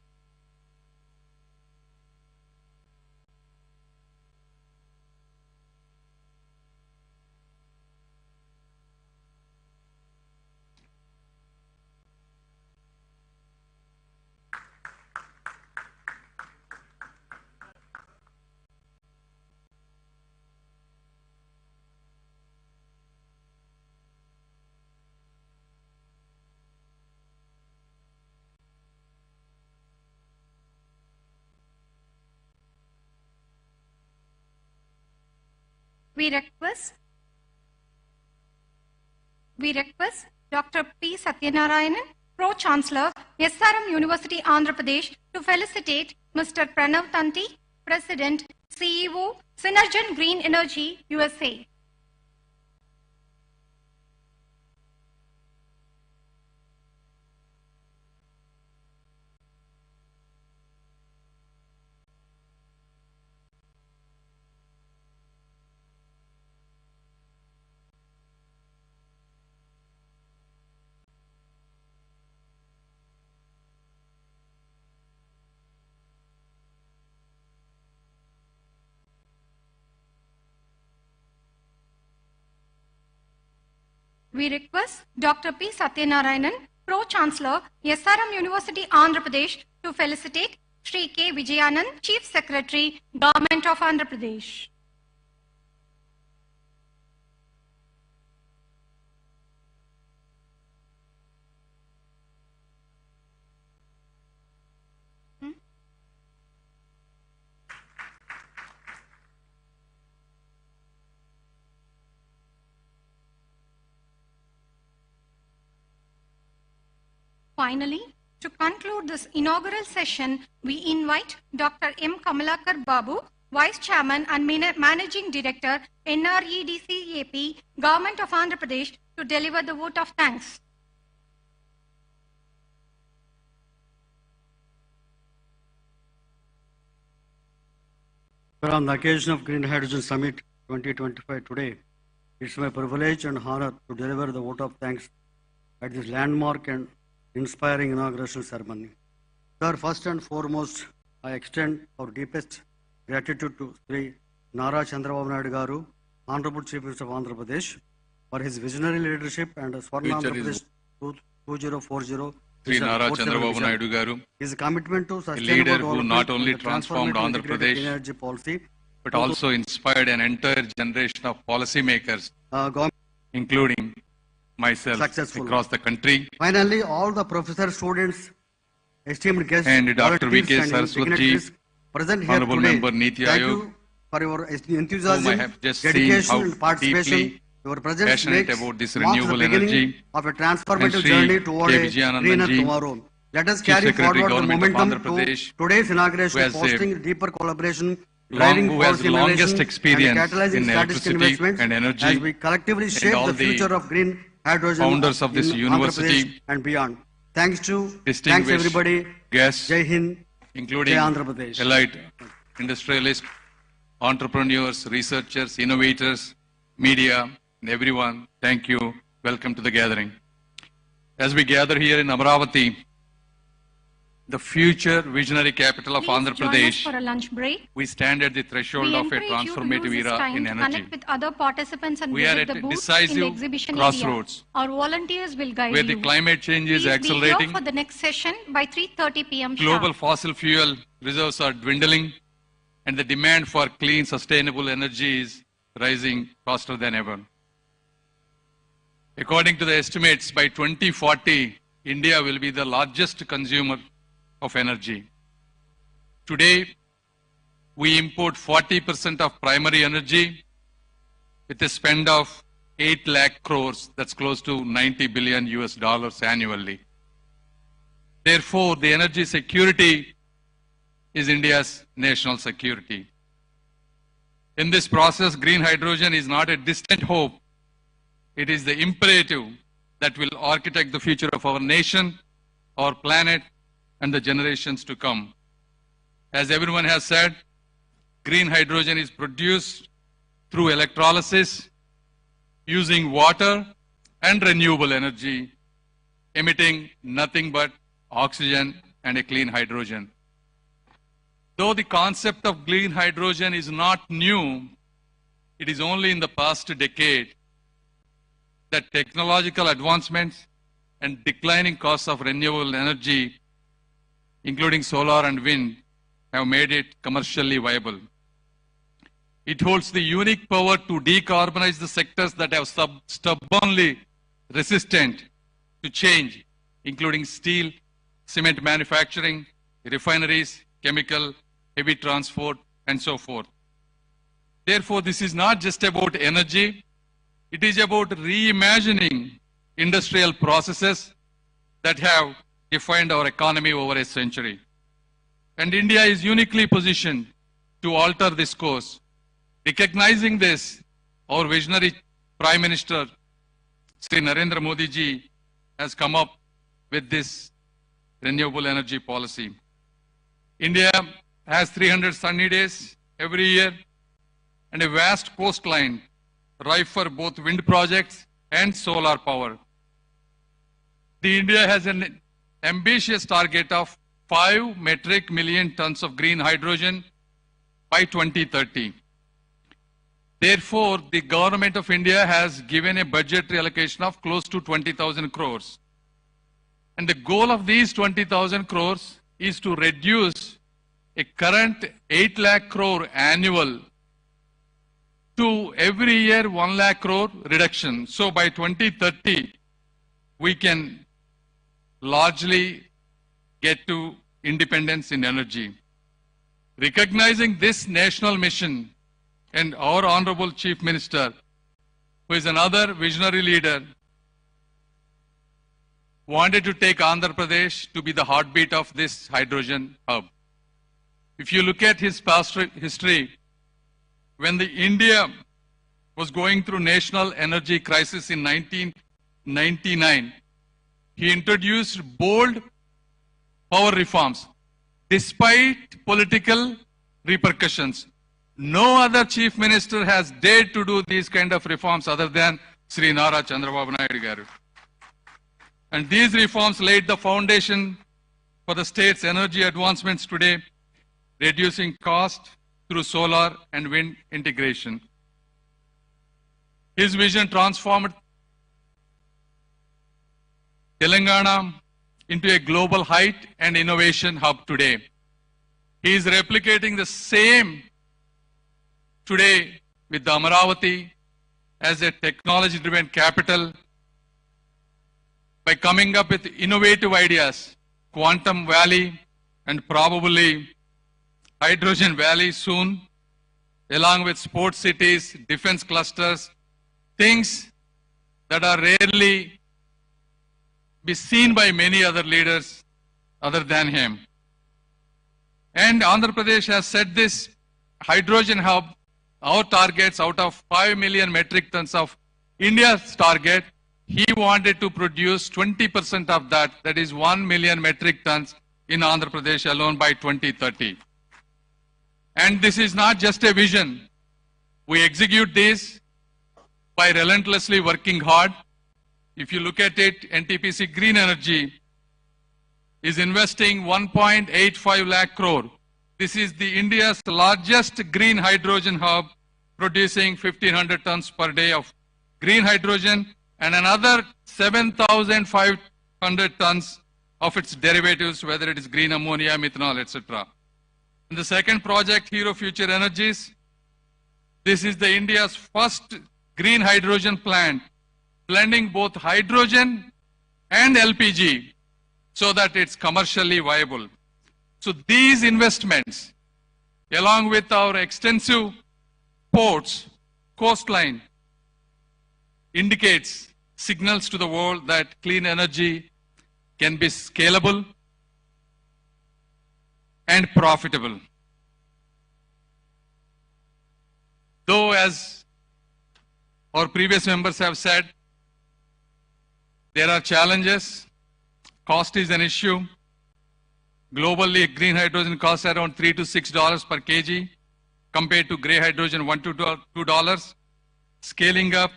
We request Dr. P. Satyanarayanan, Pro-Chancellor, SRM University, Andhra Pradesh, to felicitate Mr. Pranav Tanti, President, CEO, Synergen Green Energy, USA. We request Dr. P. Satyanarayanan, Pro-Chancellor, SRM University, Andhra Pradesh, to felicitate Shri K. Vijayanand, Chief Secretary, Government of Andhra Pradesh. Finally, to conclude this inaugural session, we invite Dr. M. Kamalakar Babu, Vice Chairman and Managing Director, NREDC AP, Government of Andhra Pradesh, to deliver the vote of thanks. On the occasion of Green Hydrogen Summit 2025 today, it's my privilege and honor to deliver the vote of thanks at this landmark and inspiring inauguration ceremony. Sir, first and foremost, I extend our deepest gratitude to Sri Nara Chandrababu Naidu Garu, Honorable Chief Minister of Andhra Pradesh, for his visionary leadership and Swarna Andhra Pradesh 2040. Sri Nara Chandrababu Naidu Garu, his commitment to a leader who not only transformed Andhra Pradesh, energy policy, but also inspired an entire generation of policymakers, including myself, across the country. Finally, all the professors, students, esteemed guests, and Dr. V.K. Saraswati, present here Honorable today, Member Niti thank Ayog, you for your enthusiasm, whom I have just dedication, seen how and participation. deeply Your presence passionate makes about this marks the renewable beginning energy, of a transformative and Shri journey toward K. a Vijayanandan greener ji, tomorrow. Let us Chief carry Secretary, forward the Government of momentum Andhra to Pradesh, today's inauguration, who has fostering deeper collaboration, driving who has policy longest innovation, experience and catalyzing in strategic electricity investments and energy, as we collectively and shape all the the future of green hydrogen founders of this in university, Andhra Pradesh and beyond. Thanks distinguished everybody. guests, Jai Hind, including Jai Andhra Pradesh. elite industrialists, entrepreneurs, researchers, innovators, media, and everyone. Thank you. Welcome to the gathering. As we gather here in Amaravati, the future visionary capital of Andhra Join us Pradesh, for a lunch break. we stand at the threshold We of a encourage you to transformative use this era time in to energy, connect with other participants and We are visit at the a booth in decisive the exhibition crossroads, area. Our volunteers will guide where you. the climate change is Please accelerating, be here for the next session by 3:30 p.m. global sharp. fossil fuel reserves are dwindling, and the demand for clean, sustainable energy is rising faster than ever. According to the estimates, by 2040, India will be the largest consumer of energy. Today, we import 40% of primary energy with a spend of 8 lakh crores, that's close to 90 billion US dollars annually. Therefore, the energy security is India's national security. In this process, green hydrogen is not a distant hope, it is the imperative that will architect the future of our nation, our planet, and the generations to come. As everyone has said, green hydrogen is produced through electrolysis, using water and renewable energy, emitting nothing but oxygen and a clean hydrogen. Though the concept of green hydrogen is not new, it is only in the past decade that technological advancements and declining costs of renewable energy, including solar and wind, have made it commercially viable. It holds the unique power to decarbonize the sectors that have stubbornly resistant to change, including steel, cement manufacturing, refineries, chemical, heavy transport, and so forth. Therefore, this is not just about energy, it is about reimagining industrial processes that have defined our economy over a century. And India is uniquely positioned to alter this course. Recognizing this, our visionary Prime Minister, Sri Narendra Modi ji, has come up with this renewable energy policy. India has 300 sunny days every year and a vast coastline ripe for both wind projects and solar power. India has an ambitious target of 5 metric million tons of green hydrogen by 2030. Therefore, the government of India has given a budgetary allocation of close to 20,000 crores. And the goal of these 20,000 crores is to reduce a current 8 lakh crore annual to every year 1 lakh crore reduction. So by 2030, we can largely get to independence in energy. Recognizing this national mission, and our Honorable Chief Minister, who is another visionary leader, wanted to take Andhra Pradesh to be the heartbeat of this hydrogen hub. If you look at his past history, when India was going through national energy crisis in 1999, he introduced bold power reforms despite political repercussions. No other chief minister has dared to do these kind of reforms other than Sri Nara Chandrababu Naidu garu. And these reforms laid the foundation for the state's energy advancements today, reducing cost through solar and wind integration. His vision transformed Telangana into a global height and innovation hub today. He is replicating the same today with the Amaravati as a technology-driven capital by coming up with innovative ideas, Quantum Valley and probably Hydrogen Valley soon, along with sports cities, defense clusters, things that are rarely be seen by many other leaders other than him. And Andhra Pradesh has set this hydrogen hub, our targets out of 5 million metric tons of India's target, he wanted to produce 20% of that, that is 1 million metric tons in Andhra Pradesh alone by 2030. And this is not just a vision. We execute this by relentlessly working hard. If you look at it, NTPC Green Energy is investing 1.85 lakh crore. This is the India's largest green hydrogen hub, producing 1,500 tons per day of green hydrogen and another 7,500 tons of its derivatives, whether it is green ammonia, methanol, etc. And the second project, Hero Future Energies, this is the India's first green hydrogen plant, blending both hydrogen and LPG so that it's commercially viable. So these investments, along with our extensive ports, coastline, indicates signals to the world that clean energy can be scalable and profitable. Though, as our previous members have said, There are challenges. Cost is an issue. Globally, green hydrogen costs around $3 to $6 per kg, compared to gray hydrogen $1 to $2. Scaling up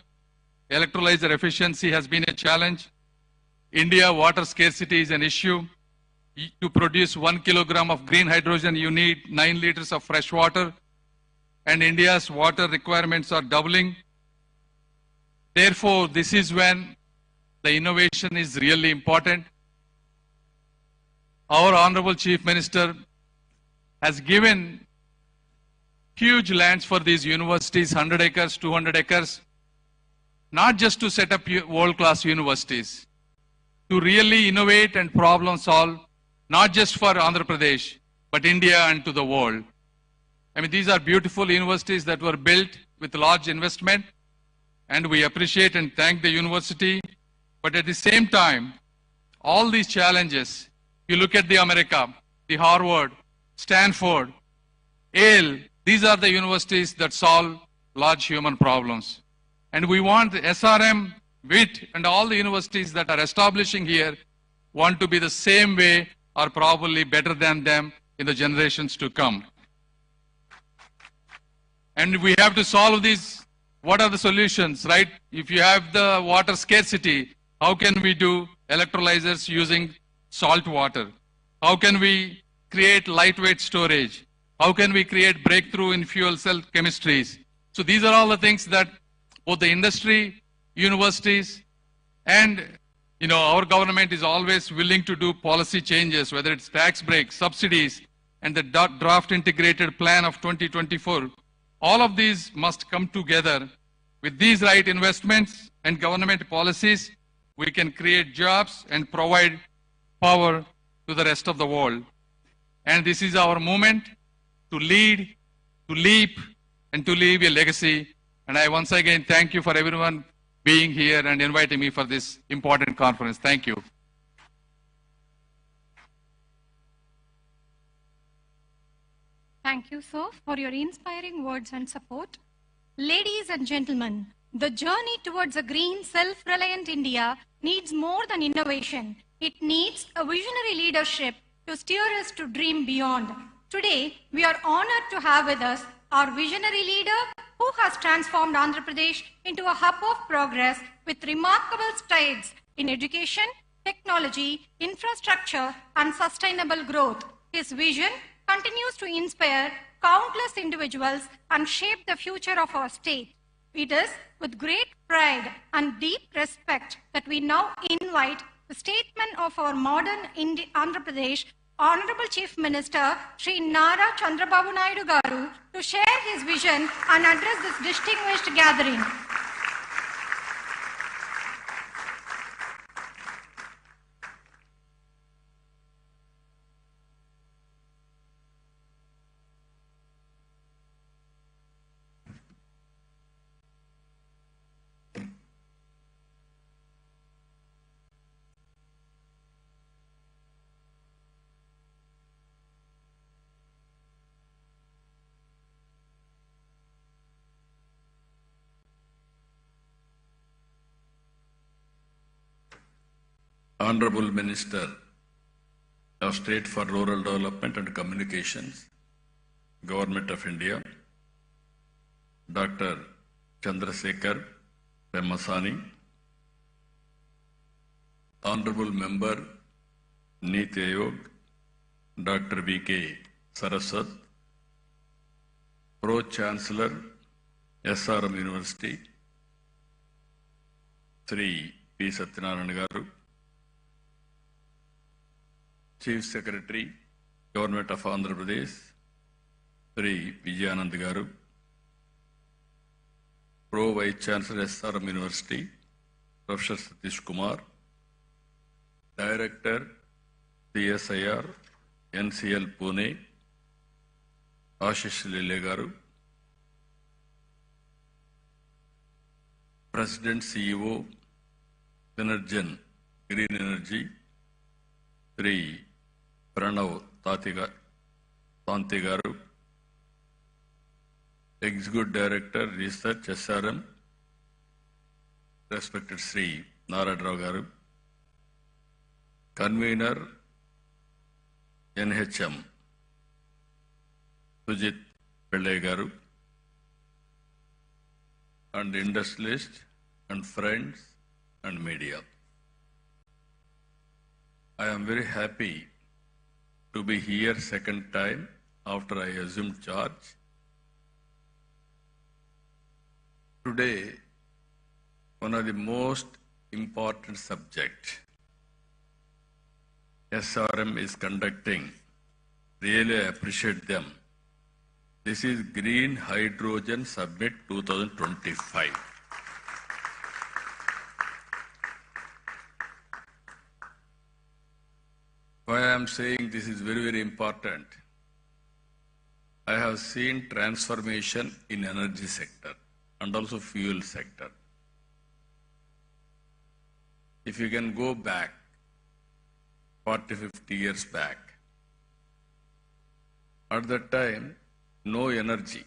electrolyzer efficiency has been a challenge. India water scarcity is an issue. To produce 1 kilogram of green hydrogen, you need 9 liters of fresh water, and India's water requirements are doubling. Therefore, this is when the innovation is really important. Our Honorable Chief Minister has given huge lands for these universities, 100 acres, 200 acres, not just to set up world-class universities, to really innovate and problem solve, not just for Andhra Pradesh, but India and to the world. I mean, these are beautiful universities that were built with large investment, and we appreciate and thank the university. But at the same time, all these challenges, you look at the America, the Harvard, Stanford, Yale, these are the universities that solve large human problems. And we want SRM, WIT, and all the universities that are establishing here want to be the same way or probably better than them in the generations to come. And we have to solve these. What are the solutions, right? If you have the water scarcity, how can we do electrolyzers using salt water? How can we create lightweight storage? How can we create breakthrough in fuel cell chemistries? So these are all the things that both the industry, universities, and our government is always willing to do policy changes, whether it's tax breaks, subsidies, and the draft integrated plan of 2024. All of these must come together. With these right investments and government policies, we can create jobs and provide power to the rest of the world. And this is our moment to lead, to leap, and to leave a legacy. And I once again thank you for everyone being here and inviting me for this important conference. Thank you. Thank you, sir, for your inspiring words and support. Ladies and gentlemen, the journey towards a green, self-reliant India needs more than innovation. It needs a visionary leadership to steer us to dream beyond. Today, we are honored to have with us our visionary leader who has transformed Andhra Pradesh into a hub of progress with remarkable strides in education, technology, infrastructure, and sustainable growth. His vision continues to inspire countless individuals and shape the future of our state. It is with great pride and deep respect that we now invite the statesman of our modern Andhra Pradesh, Honorable Chief Minister Sri Nara Chandrababu Naidu Garu, to share his vision and address this distinguished gathering. Honorable Minister of State for Rural Development and Communications, Government of India, Dr. Chandrasekhar Pemmasani, Honorable Member, Niti Ayog, Dr. V.K. Saraswat, Pro-Chancellor, SRM University, Sri P. Satyanarayana Garu, Chief Secretary, Government of Andhra Pradesh, Sri Vijayanand Garu, Pro Vice Chancellor SRM University, Professor Satish Kumar, Director CSIR NCL Pune, Ashish Lile Garu, President CEO Synergen Green Energy, Sri Pranav Tanti Garu, Executive Director Research SRM, respected Sri Narad Rao Garu, convener NHM Sujit Pillai garu, and industrialists and friends and media. I am very happy to be here second time after I assumed charge. Today, one of the most important subjects SRM is conducting. Really, I appreciate them. This is Green Hydrogen Summit 2025. Why I am saying this is very, very important? I have seen transformation in energy sector and also fuel sector. If you can go back 40, 50 years back, at that time, no energy.